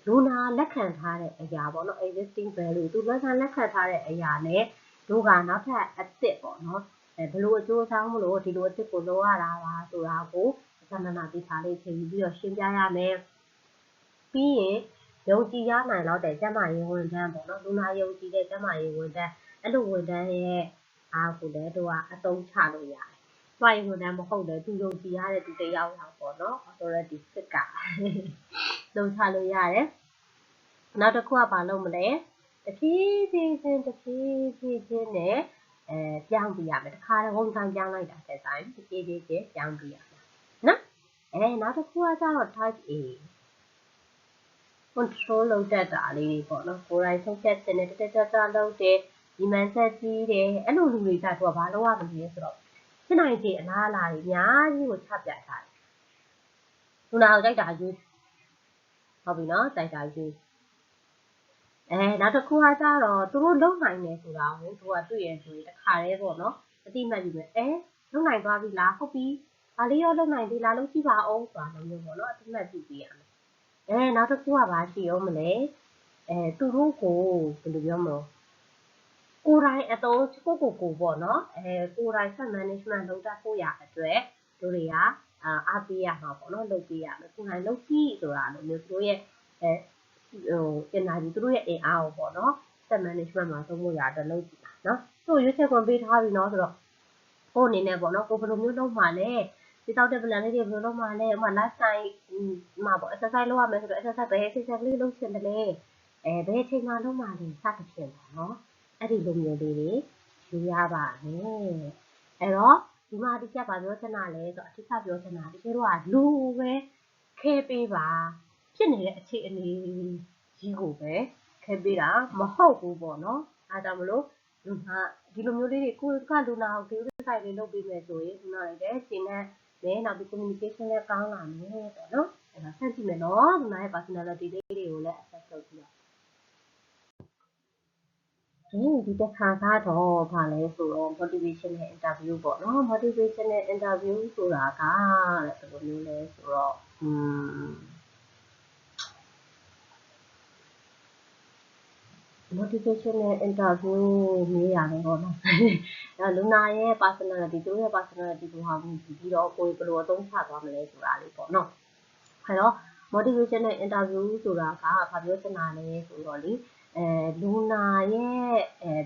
လူနာလက်ခံထားတဲ့အရာပေါ့နော် existing value သူလက်ခံထားတဲ့အရာနဲ့တို့ကနောက်ထပ်အသစ်ပေါ့နော်ဘယ်လိုအကျိုးအကြောင်းမလို့ဒီလိုအသစ်ကိုလုပ်ရတာပါဆိုတာကိုသမဏတိထားလေးချိန်ပြီးတော့ရှင်းပြရမယ်ပြီးရင်ယုံကြည်ရနိုင်တော့တဲ့ကျမရေးဝန်ထမ်းပေါ့နော်လူနာယုံကြည်တဲ့ကျမရေးဝန်ထမ်းအဲ့လိုဝန်ထမ်းရဲ့အားကိုလည်းတို့ကအသုံးချလို့ရတယ်။ဘာရေးဝန်ထမ်းမဟုတ်လည်းသူယုံကြည်ရတဲ့သူတယောက်လောက်ပေါ့နော် authority စစ်ကသုံးချလို့ရတယ်။နောက်တစ်ခုကဘာလုပ်မလဲတဖြည်းဖြည်းချင်းနဲ့ပြောင်းပြရမယ်တခါတော့ဝန်ခံပြောင်းလိုက်တာတဲ့ဆိုင်တဖြည်းဖြည်းချင်းပြောင်းပြရမယ်နော်နောက်တစ်ခုကကျတော့ type A control လုပ်တတ်တာလေးတွေပေါ့နော်ကိုယ်တိုင်ဆုံးဖြတ်ခြင်းနဲ့တက်လုပ်တယ်ဒီမှန်ချက်ကြီးတယ်အဲ့လိုလူတွေကြတော့ဘာလုပ်ရမလဲဆိုတော့ဖြစ်နိုင်ခြေအလားအလာတွေအများကြီးကိုချပြထားတယ်လူနာကိုတိုက်တာယူဟုတ်ပြီနော်တိုက်တာယူနောက်တစ်ခုကကြတော့သူတို့လုံနိုင်တယ်ဆိုတာကိုသူကတွေ့ရဆိုရင်တခါတည်းပေါ့နော်အတိမတ်ယူမယ်လုံနိုင်သွားပြီလားဟုတ်ပြီဘာလေးရောလုံနိုင်သေးလားလုပ်ကြည့်ပါအောင်ဆိုတာမျိုးပေါ့နော်အတိမတ်ပြုပေးရမယ်နောက်တစ်ခုကဘာရှိအောင်မလဲသူတို့ကိုဘယ်လိုပြောမလဲကိုယ်တိုင်အသုံးကိုပေါ့နော်ကိုယ်တိုင် set management လုပ်တတ်ဖို့ရအတွက်တို့တွေကအားပေးရမှာပေါ့နော်လုပ်ပေးရမယ်ကိုယ်တိုင်လုပ်ကြည့်ဆိုတာလိုမျိုးသူတို့ရဲ့energy သူတို့ရဲ့အင်အားကိုပေါ့နော် set management မှာသုံးဖို့ရအတွက်လုပ်ကြည့်ပါနော်သူ့ရွေးချယ်ခွင့်ပေးထားပြီနော်ဆိုတော့ကိုယ်အနေနဲ့ပေါ့နော်ကိုဘယ်လိုမျိုးလုပ်မှာလဲဒီတောက်တဲ့ plan လေးတွေဘယ်လိုလုပ်မှာလဲဥပမာ lifestyle မှာပေါ့ exercise လုပ်ရမယ်ဆိုတော့ exercise ဘယ် exercise လေးလုပ်ချင်တယ်လဲဘယ်အချိန်မှလုပ်မှာလဲစသဖြင့်ပေါ့နော်အဲ့ဒီလိုမျိုးလေးတွေယူရပါမယ်အဲ့တော့ဒီမှာဒီချက်ပါပြောချင်တာလဲဆိုတော့အထူးပြောချင်တာတကယ်တော့လူပဲခဲပေးပါဖြစ်နေတဲ့အခြေအနေကြီးကိုပဲခဲပေးတာမဟုတ်ဘူးပေါ့နော်အားကြောင့်မလို့ဒီလိုမျိုးလေးတွေကိုယ်ကလူနာကိုဒီ site လေးလုပ်ပေးမယ်ဆိုရင်လူနာတွေလည်းရှင်းနဲ့နောက်ပြီး communication လည်းကောင်းလာမယ်ပေါ့နော်အဲ့ဒါဆက်ကြည့်မယ်နော်လူနာရဲ့ personality လေးတွေကိုလည်း assess လုပ်ပြီးတော့ဒီတစ်ခါကတော့ဗာလဲဆိုတော့ motivational interview ပေါ့နော် motivational interview ဆိုတာကဘယ်လိုမျိုးလဲဆိုတော့motivational interview မေးရတယ်ပေါ့နော်လူနာရဲ့ personality သူတို့ရဲ့ personality ကိုဟာပြီးတော့ကိုယ်ဘယ်လိုအသုံးချသွားမလဲဆိုတာလေးပေါ့နော်အဲ့တော့ motivational interview ဆိုတာကဘာပြောချင်တာလဲဆိုတော့လေလူနာရဲ့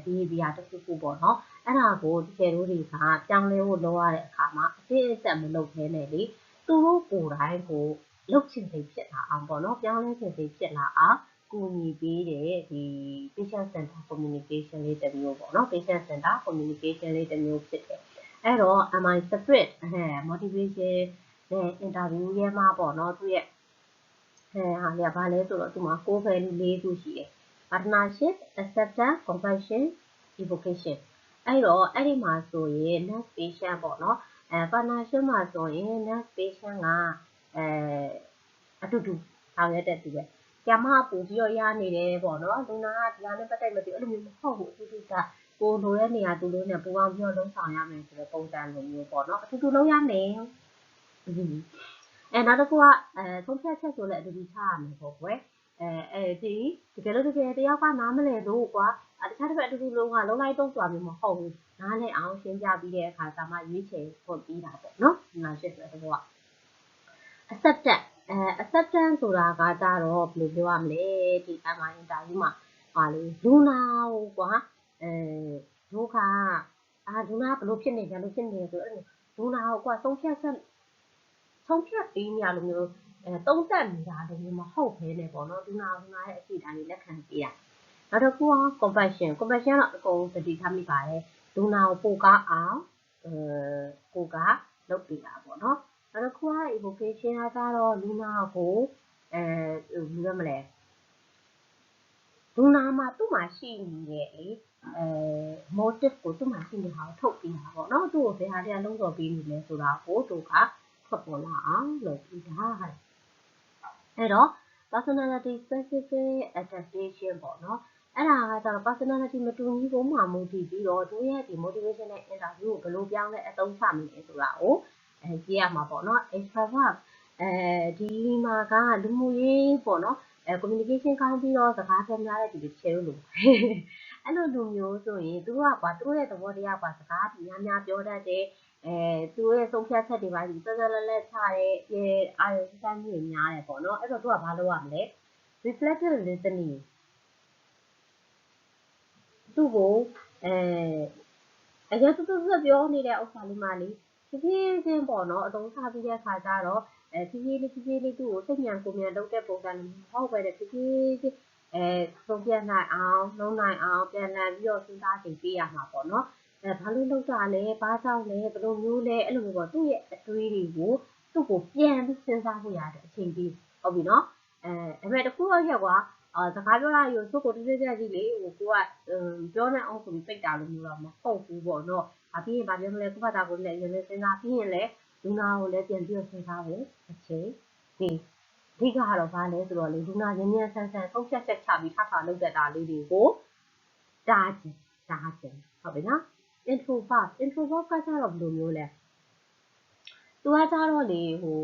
behavior တစ်ခုခုပေါ့နော်အဲ့ဒါကိုတကယ်လို့တွေကပြောင်းလဲဖို့လုပ်ရတဲ့အခါမှာအစစ်အဆက်မလုပ်ဘဲနဲ့လေသူတို့ကိုယ်တိုင်ကိုလုပ်ချင်စိတ်ဖြစ်လာအောင်ပေါ့နော်ပြောင်းလဲချင်စိတ်ဖြစ်လာအောင်ကူညီပေးတဲ့ဒီ patient center communication လေးတစ်မျိုးပေါ့နော် patient center communication လေးတစ်မျိုးဖြစ်တယ်အဲ့တော့ MI spirit motivation နဲ့ interview ရဲမှာပေါ့နော်သူရဲ့ဟာလေဘာလဲဆိုတော့သူမှာ core value ၄ခုရှိတယ် partnership acceptance compassion evocation အဲ့တော့အဲ့ဒီမှာဆိုရင် nurse patient ပေါ့နော်partnership မှာဆိုရင် nurse patient ကအတူတူဆောင်ရွက်တဲ့သူပဲကျမပူပြီးတော့ရနေတယ်ပေါ့နော်လူနာကဒီဟာနဲ့ပတ်သက်မသိအဲ့လိုမျိုးမဟုတ်ဘူးအတူတူကကိုလိုတဲ့နေရာသူလိုနဲ့ပူပေါင်းပြီးတော့လုံးဆောင်ရမယ်ဆိုတဲ့ပုံစံလိုမျိုးပေါ့နော်အတူတူလုံးရမယ်နောက်တစ်ခုကဆုံးဖြတ်ချက်ဆိုလည်းအတူတူချရမယ်ပေါ့ကွယ်ဒီတကယ်လို့တယောက်ကနားမလည်လို့ကွာတခြားတစ်ဖက်အတူတူလုံးကလုံးလိုက်တော့ဆိုတာမျိုးမဟုတ်ဘူးနားလည်အောင်ရှင်းပြပြီးတဲ့အခါကျမှရွေးချယ်ဖို့ပြီးတာပေါ့နော်ဒီမှာရှင်းဆိုတဲ့ဘောက acceptance ဆိုတာကကြတော့ဘယ်လိုပြောရမလဲဒီ MI interview မှာဟာလေလူနာကိုကွာတို့ကလူနာဘယ်လိုဖြစ်နေကြလို့ဖြစ်နေဆိုတော့လူနာကိုကွာဆုံးဖြတ်ပေးနေရလို့မျိုးသုံးသပ်နေတာလို့မျိုးမဟုတ်ဘဲနဲ့ပေါ့နော်လူနာရဲ့အစီအတိုင်းလက်ခံပေးရ နောက်တစ်ခုက compassion တော့အကုန်သတိထားမိပါတယ်လူနာကိုပိုကားအောင်ကိုကလုပ်ပေးတာပေါ့နော်နောက်တစ်ခုက evocation ကကြတော့လူနာကိုဘယ်လိုပြောမလဲလူနာမှာသူ့မှာရှိနေတဲ့လေmotive ကိုသူ့မှာရှိနေတာကိုထုတ်ပြီးတာပေါ့နော်သူ့ကိုဘယ်ဟာတရားလုံးတော်ပေးနေလဲဆိုတာကိုသူကထွက်ပေါ်လာအောင်လုပ်ပြီးတာအဲ့တော့ personality specific adaptation ပေါ့နော်အဲ့ဒါကကျတော့ personality မတူညီပုံမှာမူတည်ပြီးတော့တို့ရဲ့ဒီ motivational interview ကိုဘယ်လိုပြောင်းလဲအသုံးချမလဲဆိုတာကိုကြည့်ရမှာပေါ့နော် extrovert ဒီမှာကလူမှုရေးပေါ့နော်communication ကောင်းပြီးတော့စကားပြောများတဲ့သူတွေချဲလို့အဲ့လိုလူမျိုးဆိုရင်သူတို့ကသူတို့ရဲ့သဘောတရားကစကားများပြောတတ်တယ်သူတို့ရဲ့ဆုံးဖြတ်ချက်တွေပါဒီသက်သက်လက်ချတဲ့အာရုံစမ်းမှုများတယ်ပေါ့နော်အဲ့တော့သူကဘာလုပ်ရမလဲ reflective listening သူ့ကိုအရင်သူပြောနေတဲ့ဥစ္စာလေးမှလေဖြည်းဖြည်းချင်းပေါ့နော်အသုံးချပြီးတဲ့အခါကျတော့ဖြည်းဖြည်းလေးသူ့ကိုစိတ်ဉာဏ်ကိုယ်ဉာဏ်လုပ်တဲ့ပုံစံမျိုးမဟုတ်ပဲတဲ့ဖြည်းဖြည်းချင်းဆုံးဖြတ်နိုင်အောင်လုံးနိုင်အောင်ပြန်လည်ပြီးတော့စဉ်းစားချိန်ပေးရမှာပေါ့နော်ဘာလို့လုပ်တာလဲဘာကြောင့်လဲဘယ်လိုမျိုးလဲအဲ့လိုမျိုးပေါ့သူ့ရဲ့အတွေးတွေကိုသူ့ကိုပြန်ပြီးစဉ်းစားဖို့ရတဲ့အချိန်ပြီးဟုတ်ပြီနော်ဒါပေမဲ့တခုတော့ရက်ကွာစကားပြောတာယူစုကိုတိကျကြီးလေဟိုကိုကပြောနေအောင်ဆိုပြီးပိတ်တာလို့မျိုးတော့မဟုတ်ဘူးပေါ့နော်ပြီးရင်ဗာပြောမလဲကိုဖတ်တာကိုလည်းရင်းနေစဉ်းစားပြီးရင်လည်းလူနာကိုလည်းပြန်ပြီးစဉ်းစားဖို့အချိန်ဒီအဓိကကတော့ဘာလဲဆိုတော့လေလူနာရင်းဆန်းဆုံးဖြတ်ချက်ချပြီးထလုပ်တတ်တာလေးတွေကိုတားခြင်းဟုတ်ပြီနော် introvert ကကျတော့ဘယ်လိုမျိုးလဲသူကကျတော့လေဟို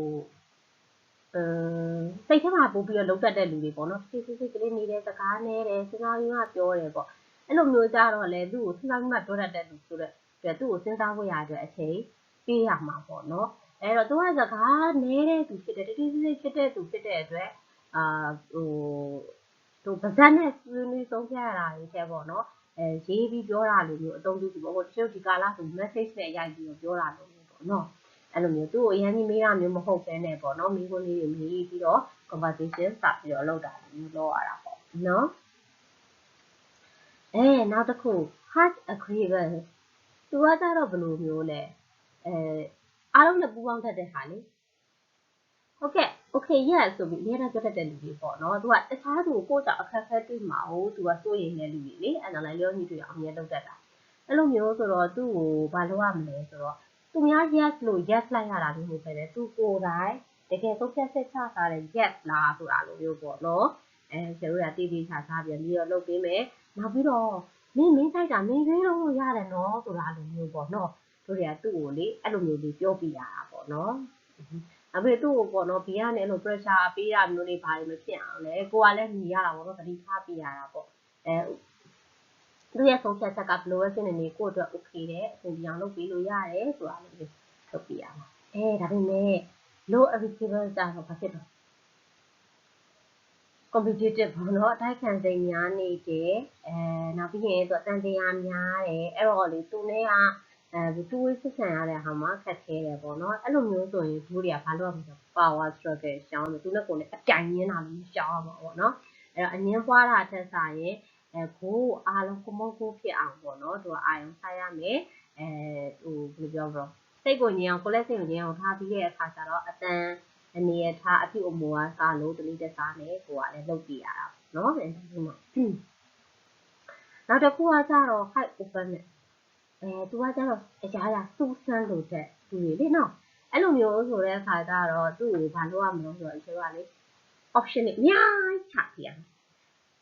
စိတ်ထဲမှာပို့ပြီးတော့လုံးတတ်တဲ့လူတွေပေါ့နော်စိတ်ကလေးနေတဲ့စကားနဲ့တယ်စဉ်းစားပြီးမှပြောတယ်ပေါ့အဲ့လိုမျိုးကြတော့လေသူ့ကိုစဉ်းစားပြီးမှပြောတတ်တဲ့လူဆိုတော့သူ့ကိုစဉ်းစားဖို့ရတဲ့အချိန်ပေးရမှာပေါ့နော်အဲ့တော့သူကစကားနေတဲ့သူဖြစ်တယ်တတိစိတ်ဖြစ်တဲ့သူဖြစ်တဲ့အတွက်သူပါဇက်နဲ့ဆွေးနွေးဆုံးဖြတ်ရတာတွေတဲ့ပေါ့နော်ရေးပြီးပြောတာလိုမျိုးအသုံးပြုသူပေါ့ဟိုတချို့ဒီကာလဆို message နဲ့ရိုက်ပြီးတော့ပြောတာလိုမျိုးပေါ့နော်အဲ့လိုမျိုးသူ့ကိုအရင်ကြီးမေးတာမျိုးမဟုတ်ဘဲနဲ့ပေါ့နော်မိခွန်းလေးတွေမေးပြီးတော့ conversation စပြီးတော့လုပ်တာမျိုးလုပ်ရတာပေါ့နော်နောက်တစ်ခု heart agreeable သူကကြတော့ဘယ်လိုမျိုးလဲအားလုံးနဲ့ပူးပေါင်းတတ်တဲ့ဟာလေဟုတ်ကဲ့ okay yes ဆိုပြီးအများကြီးပြောတတ်တဲ့လူတွေပေါ့နော်သူကတခြားသူကိုကြောင့်အခက်အခဲတွေ့မှာ哦သူကစိုးရိမ်နေလူတွေလေအဲ့ဒါလည်းလျောညီတွေ့အောင်အများလုပ်တတ်တာအဲ့လိုမျိုးဆိုတော့သူ့ကိုဘာလုပ်ရမလဲဆိုတော့သူများ yes လို့ yes လိုက်ရတာမျိုးမဟုတ်ပဲလေသူကိုယ်တိုင်တကယ်ဆုံးဖြတ်ချက်ချထားတဲ့ yes လားဆိုတာလိုမျိုးပေါ့နော်ကျတို့ကတည်တည်ချာချာပြန်ပြီးတော့လုပ်ပေးမယ်နောက်ပြီးတော့မင်းတိုက်တာမင်းရွေးလို့ရတယ်နော်ဆိုတာလိုမျိုးပေါ့နော်တို့တွေကသူ့ကိုလေအဲ့လိုမျိုးလေးပြောပြရတာပေါ့နော်အဖေသူ့ကိုပေါ့နော်ဘေးကနေအဲ့လို pressure ပေးတာမျိုးလေးဘာတွေမဖြစ်အောင်လဲကိုကလည်းညီရတာပေါ့နော်သတိထားပြရတာပေါ့သူရဲ့ဆုံးဖြတ်ချက်ကဘယ်လိုပဲဖြစ်နေကိုအတွက် okay တဲ့အဆင်ပြေအောင်လုပ်ပေးလို့ရတယ်ဆိုတာလေးလုပ်ပြရမှာဒါပေမဲ့ low achievable ကြတော့ဘာဖြစ်တော့ competitive ပေါ့နော်အတိုက်ခံစိတ်များနေတယ်နောက်ပြီးရင်သူအတန်တရားများတယ်အဲ့တော့လေသူနဲ့ကတူဝေးစစ်ဆန်ရတဲ့ဟာမှာခက်ခဲတယ်ပေါ့နော်အဲ့လိုမျိုးဆိုရင်တို့တွေကဘာလို့လဲဆိုတော့ power struggle ရှောင်းတယ်သူနဲ့ကိုယ်နဲ့အကြိုင်ရင်းတာမျိုးရှောင်းရမှာပေါ့နော်အဲ့တော့အငင်းပွားတာထက်စာရင်ကိုအားလုံးကိုမုန်းကိုဖြစ်အောင်ပေါ့နော်သူကအာရုံစိုက်ရမယ်ဘယ်လိုပြောမလဲစိတ်ကိုငြိမ်အောင်ကိုလည်းစိတ်ကိုငြိမ်အောင်ထားပြီးတဲ့အခါကျတော့အတန်အနေရထားအပြုအမူအစားလို့တတိတစားနဲ့ကိုကလည်းလုပ်ပြရတာနော်နောက်တစ်ခုကကြတော့ height openness သူကကြတော့အရာစူးစမ်းလို့တဲ့သူတွေလေနော်အဲ့လိုမျိုးဆိုတဲ့အခါကျတော့သူ့ကိုဘာလုပ်ရမလဲဆိုတော့ကျတော့လေ option တွေအများကြီးချပြရမယ်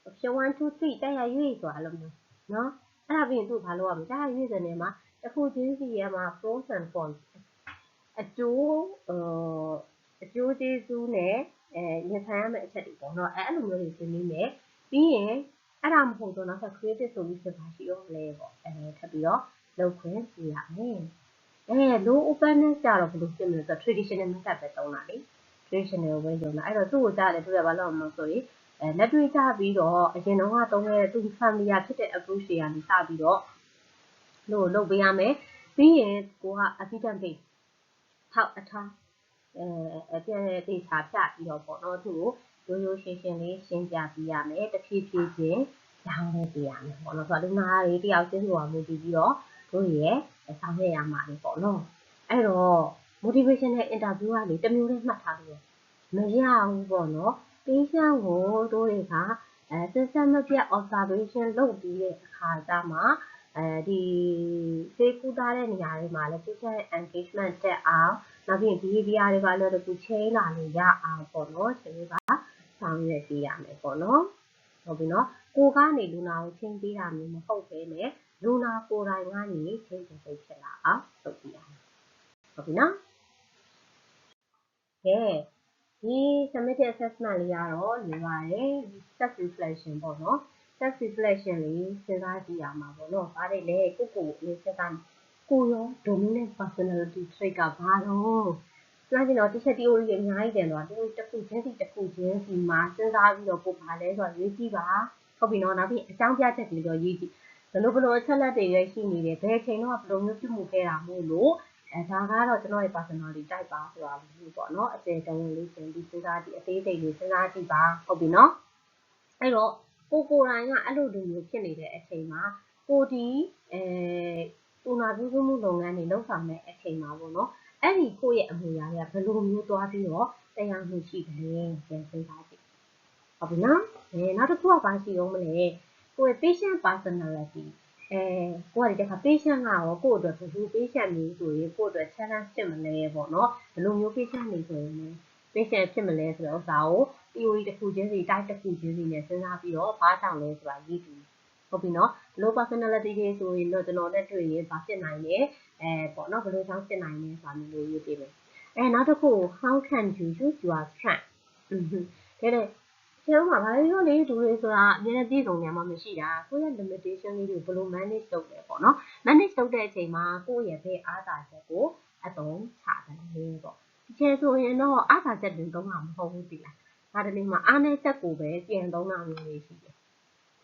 option 1 2 3တက်ရရွေးဆိုတာလို့မျိုးနော်အဲ့ဒါပြီးရင်သူ့ဘာလုပ်ရမလဲတက်ရရွေးတဲ့နေရာမှာတစ်ခုချင်းစီရဲ့မှာ pros and cons အကျိုးကျေးဇူးနဲ့ရင်ဆိုင်ရမယ့်အချက်တွေပေါ့နော်အဲ့လိုမျိုးတွေဆွေးနွေးမယ်ပြီးရင်အဲ့ဒါမဟုတ်တော့နောက်ထပ် creative solution ပါရှိရောလဲပေါ့ထပ်ပြီးတော့လုပ်ခွင့်ပြရမယ်low openness ကြတော့ဘယ်လိုဖြစ်မလဲဆိုတော့ traditional method ပဲသုံးတာလေ traditional ပဲ用တာအဲ့တော့သူ့ကိုကြားတယ်သူကဘာလုပ်မလို့ဆိုရင်လက်တွေ့ကြပြီးတော့အရင်တော့ကသုံးခဲ့တဲ့သူ familiar ဖြစ်တဲ့ approach တွေကနေစပြီးတော့လုပ်ပေးရမယ်ပြီးရင်ကိုက evidence base ထောက်အထားပြန်သေချာပြပြီးတော့ပေါ့နော်သူ့ကိုရိုးရိုးရှင်းရှင်းလေးရှင်းပြပြရမယ်တဖြည်းဖြည်းချင်း ရောင်းလဲပေးရမယ်ပေါ့နော်ဆိုတော့လူနာတွေတယောက်ချင်းဆိုတာမူတည်ပြီးတော့တို့ရဲ့ဆောင်ရွက်ရမှာလေပေါ့နော်အဲ့တော့ motivational interview ကလေတစ်မျိုးလေးမှတ်ထားလို့မရဘူးပေါ့နော် patient ကိုတို့တွေကsystematic observation လုပ်ပြီးတဲ့အခါကျမှဒီဆေးကုသတဲ့နေရာတွေမှာလည်း patient engagement တက်အောင်နောက်ပြီး behavior တွေပါလို့တခု change လာလို့ရအောင်ပေါ့နော်ရှင်တို့ကဆောင်ရွက်ပေးရမယ်ပေါ့နော်ဟုတ်ပြီနော်ကိုကနေလူနာကိုချင်းပေးတာမျိုးမဟုတ်ဘဲနဲ့လူနာကိုယ်တိုင်ကနေချင်းချင်းဖြစ်လာအောင်လုပ်ပေးရမယ်ဟုတ်ပြီနော်ကဲဒီ summative assessment လေးကတော့နေပါတယ် self reflection ပေါ့နော် self reflection လေးစဉ်းစားကြည့်ရမှာပေါ့နော်ဘာတွေလဲကိုလေးစဉ်းစားကိုရော dominant personality trait ကဘာလို့ဆိုတော့ဒီချက် theory အများကြီးတင်သွားတယ်တစ်ခုချင်းစီမှာစဉ်းစားပြီးတော့ကိုဘာလဲဆိုတော့ရေးကြည့်ပါဟုတ်ပြီနော်နောက်ပြီးအကြောင်းပြချက်တွေတော့ရေးကြည့်ဘယ်လိုအချက်လက်တွေရရှိနေတယ်ဘယ်ချိန်တော့ဘယ်လိုမျိုးပြုမှုခဲ့တာမို့လို့ဒါကတော့ကျွန်တော်ရဲ့ personality type ပါဆိုတာမျိုးပေါ့နော်အကျယ်တဝန်းလေးသင်ပြီးစဉ်းစားကြည့်အသေးစိတ်လေးစဉ်းစားကြည့်ပါဟုတ်ပြီနော်အဲ့တော့ကိုယ်တိုင်ကအဲ့လိုမျိုးဖြစ်နေတဲ့အချိန်မှာကိုဒီတူနာပြုစုမှုလုပ်ငန်းတွေလုပ်ဆောင်တဲ့အချိန်မှာပေါ့နော်အဲ့ဒီကိုယ့်ရဲ့အမူအရာတွေကဘယ်လိုမျိုးသွားပြီးတော့တရားမှုရှိတယ်ပြန်စဉ်းစားကြည့်ဟုတ်ပြီနော်နောက်တစ်ခုကဘာရှိအောင်မလဲကိုယ့်ရဲ့ patient personalityကိုကဒီတစ်ခါ patient ကရောကိုယ့်အတွက်ဘယ်လို patient မျိုးဆိုရင်ကိုယ့်အတွက် challenge ဖြစ်မလဲပေါ့နော်ဘယ်လိုမျိုး patient တွေဆိုရင် patient ဖြစ်မလဲဆိုတော့ဥစ္စာကို theory တစ်ခုချင်းစီ type တစ်ခုချင်းစီနဲ့စဉ်းစားပြီးတော့ဘာကြောင့်လဲဆိုတာရေးကြည့်ဟုတ်ပြီနော် low personality တွေဆိုရင်တော့ကျွန်တော်နဲ့တွေ့ရင်ဘာဖြစ်နိုင်လဲပေါ့နော်ဘယ်လိုကြောင့်ဖြစ်နိုင်လဲဆိုတာမျိုးရေးပေးမယ်နောက်တစ်ခု how can you use your strength တဲ့ကျတော့ဘာလို့လဲဒူတွေဆိုတာအများကြီးစုံနေမှာမရှိတာကိုယ့်ရဲ့ limitation လေးတွေကိုဘယ်လို manage လုပ်လဲပေါ့နော် manage လုပ်တဲ့အချိန်မှာကိုယ့်ရဲ့ဘယ်အားသာချက်ကိုအသုံးချတယ်ပေါ့ဒီကျဆိုရင်တော့အားသာချက်တွေသုံးတာမဟုတ်ဘူးသိလားဒါတနေ့မှာအားနည်းချက်ကိုပဲပြန်သုံးတာမျိုးလေးရှိတယ်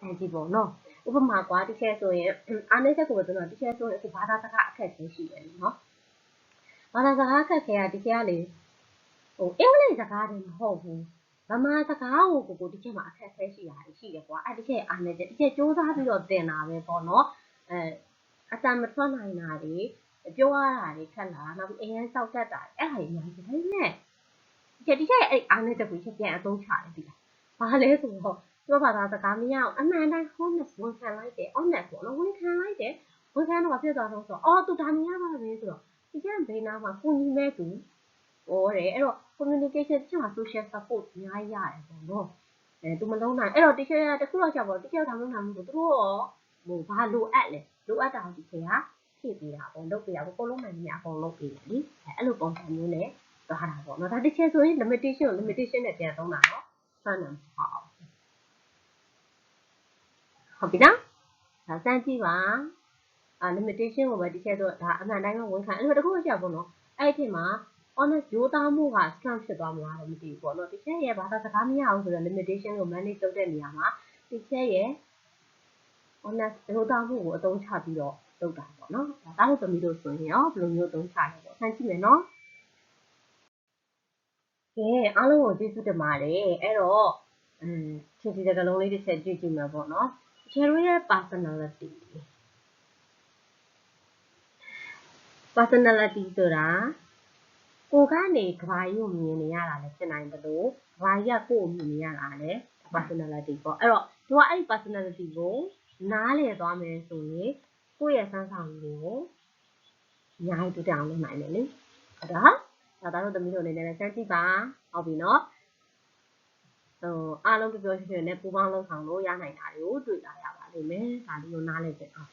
အဲဒီပေါ့နော်ဥပမာကွာဒီကျဆိုရင်အားနည်းချက်ကိုပဲသုံးတာဒီကျဆိုရင်အခုဘာသာစကားအခက်အခဲရှိတယ်နော်ဘာသာစကားအခက်အခဲကဒီကျလေအင်္ဂလိပ်စကားတွေမဟုတ်ဘူးဗမာစကားကိုဒီချက်မှာအခက်အခဲရှိတာရှိတယ်ကွာအဲ့ဒီချက်အားနေချက်ဒီချက်စူးစမ်းပြီးတော့သင်တာပဲပေါ့နော်အတန်မထွက်နိုင်တာတွေပြောရတာတွေခက်လာနောက်ပြီးအရင်စောက်တတ်တာအဲ့ဟာတွေအများကြီးဒါပေမဲ့ဒီချက်အဲ့အားနေချက်ကိုချက်ပြန်အသုံးချတယ်ဒီလားဘာလဲဆိုတော့ပြောဘာသာစကားမရအောင်အမှန်တိုင်း honest ဝန်ခံလိုက်တယ် honest ပေါ့နော်ဝန်ခံလိုက်တယ်ဝန်ခံတော့ဖြစ်သွားတော့ဆိုတော့သူဒါမရပါဘူးဆိုတော့ဒီချက်ဘေးနားမှာကိုကြီးမဲ့သူဟောတယ်အဲ့တော့ communication တချို့က social support အများကြီးရတယ်ပေါ့နော်သူမလုံးနိုင်အဲ့တော့ teacher ကတခုတော့ချက်ပေါ့ teacher ကမလုံးနိုင်ဘူးဆိုသူတို့ရောဘာလိုအပ်လဲလိုအပ်တာကို teacher ကဖြည့်ပေးတာပေါ့လုပ်ပေးတာပေါ့ကိုလုံးနိုင်နေအကုန်လုပ်ပေးတယ်လीအဲ့လိုပုံစံမျိုးနဲ့သွားတာပေါ့နော်ဒါ teacher ဆိုရင် limitation နဲ့ပြန်သုံးတာနော်ဆန်းနေဟုတ်ပြီနော်ဒါစမ်းကြည့်ပါlimitation ကိုပဲ teacher ဆိုဒါအမှန်တိုင်းကဝန်ခံအဲ့လိုတခုတော့ချက်ပေါ့နော်အဲ့ဒီမှာ honest ရိုးသားမှုက strength ဖြစ်သွားမလားတော့မသိဘူးပေါ့နော် teacher ရဲ့ဘာသာစကားမရအောင်ဆိုတော့ limitation ကို manage လုပ်တဲ့နေရာမှာ teacher ရဲ့ honest ရိုးသားမှုကိုအသုံးချပြီးတော့လုပ်တာပေါ့နော်ဒါတို့သမီးတို့ဆိုရင်ရောဘယ်လိုမျိုးအသုံးချလဲပေါ့ဆန်းကြည့်မယ်နော်ကဲအားလုံးကိုကျေးဇူးတင်ပါတယ်အဲ့တော့ခြေစီစကားလုံးလေးတစ်ချက်ကြည့်ကြည့်မယ်ပေါ့နော် teacher တို့ရဲ့ personality ဆိုတာကိုကနေကဘာကြီးကိုမြင်နေရတာလည်းဖြစ်နိုင်တယ်လို့ကဘာကြီးကကိုကိုမြင်နေရတာလည်း personality ပေါ့အဲ့တော့သူကအဲ့ဒီ personality ကိုနားလည်သွားမယ်ဆိုရင်ကိုယ့်ရဲ့စမ်းဆောင်ရည်ကိုအများကြီးတိုးတက်အောင်လုပ်နိုင်တယ်လေဟုတ်တော့ဒါတို့သမီးတို့အနေနဲ့စမ်းကြည့်ပါဟုတ်ပြီနော်အားလုံးပြောရွှင်နဲ့ပူပေါင်းလုပ်ဆောင်လို့ရနိုင်တာတွေကိုတွေ့လာရပါလိမ့်မယ်ဒါလေးကိုနားလည်ကြအောင်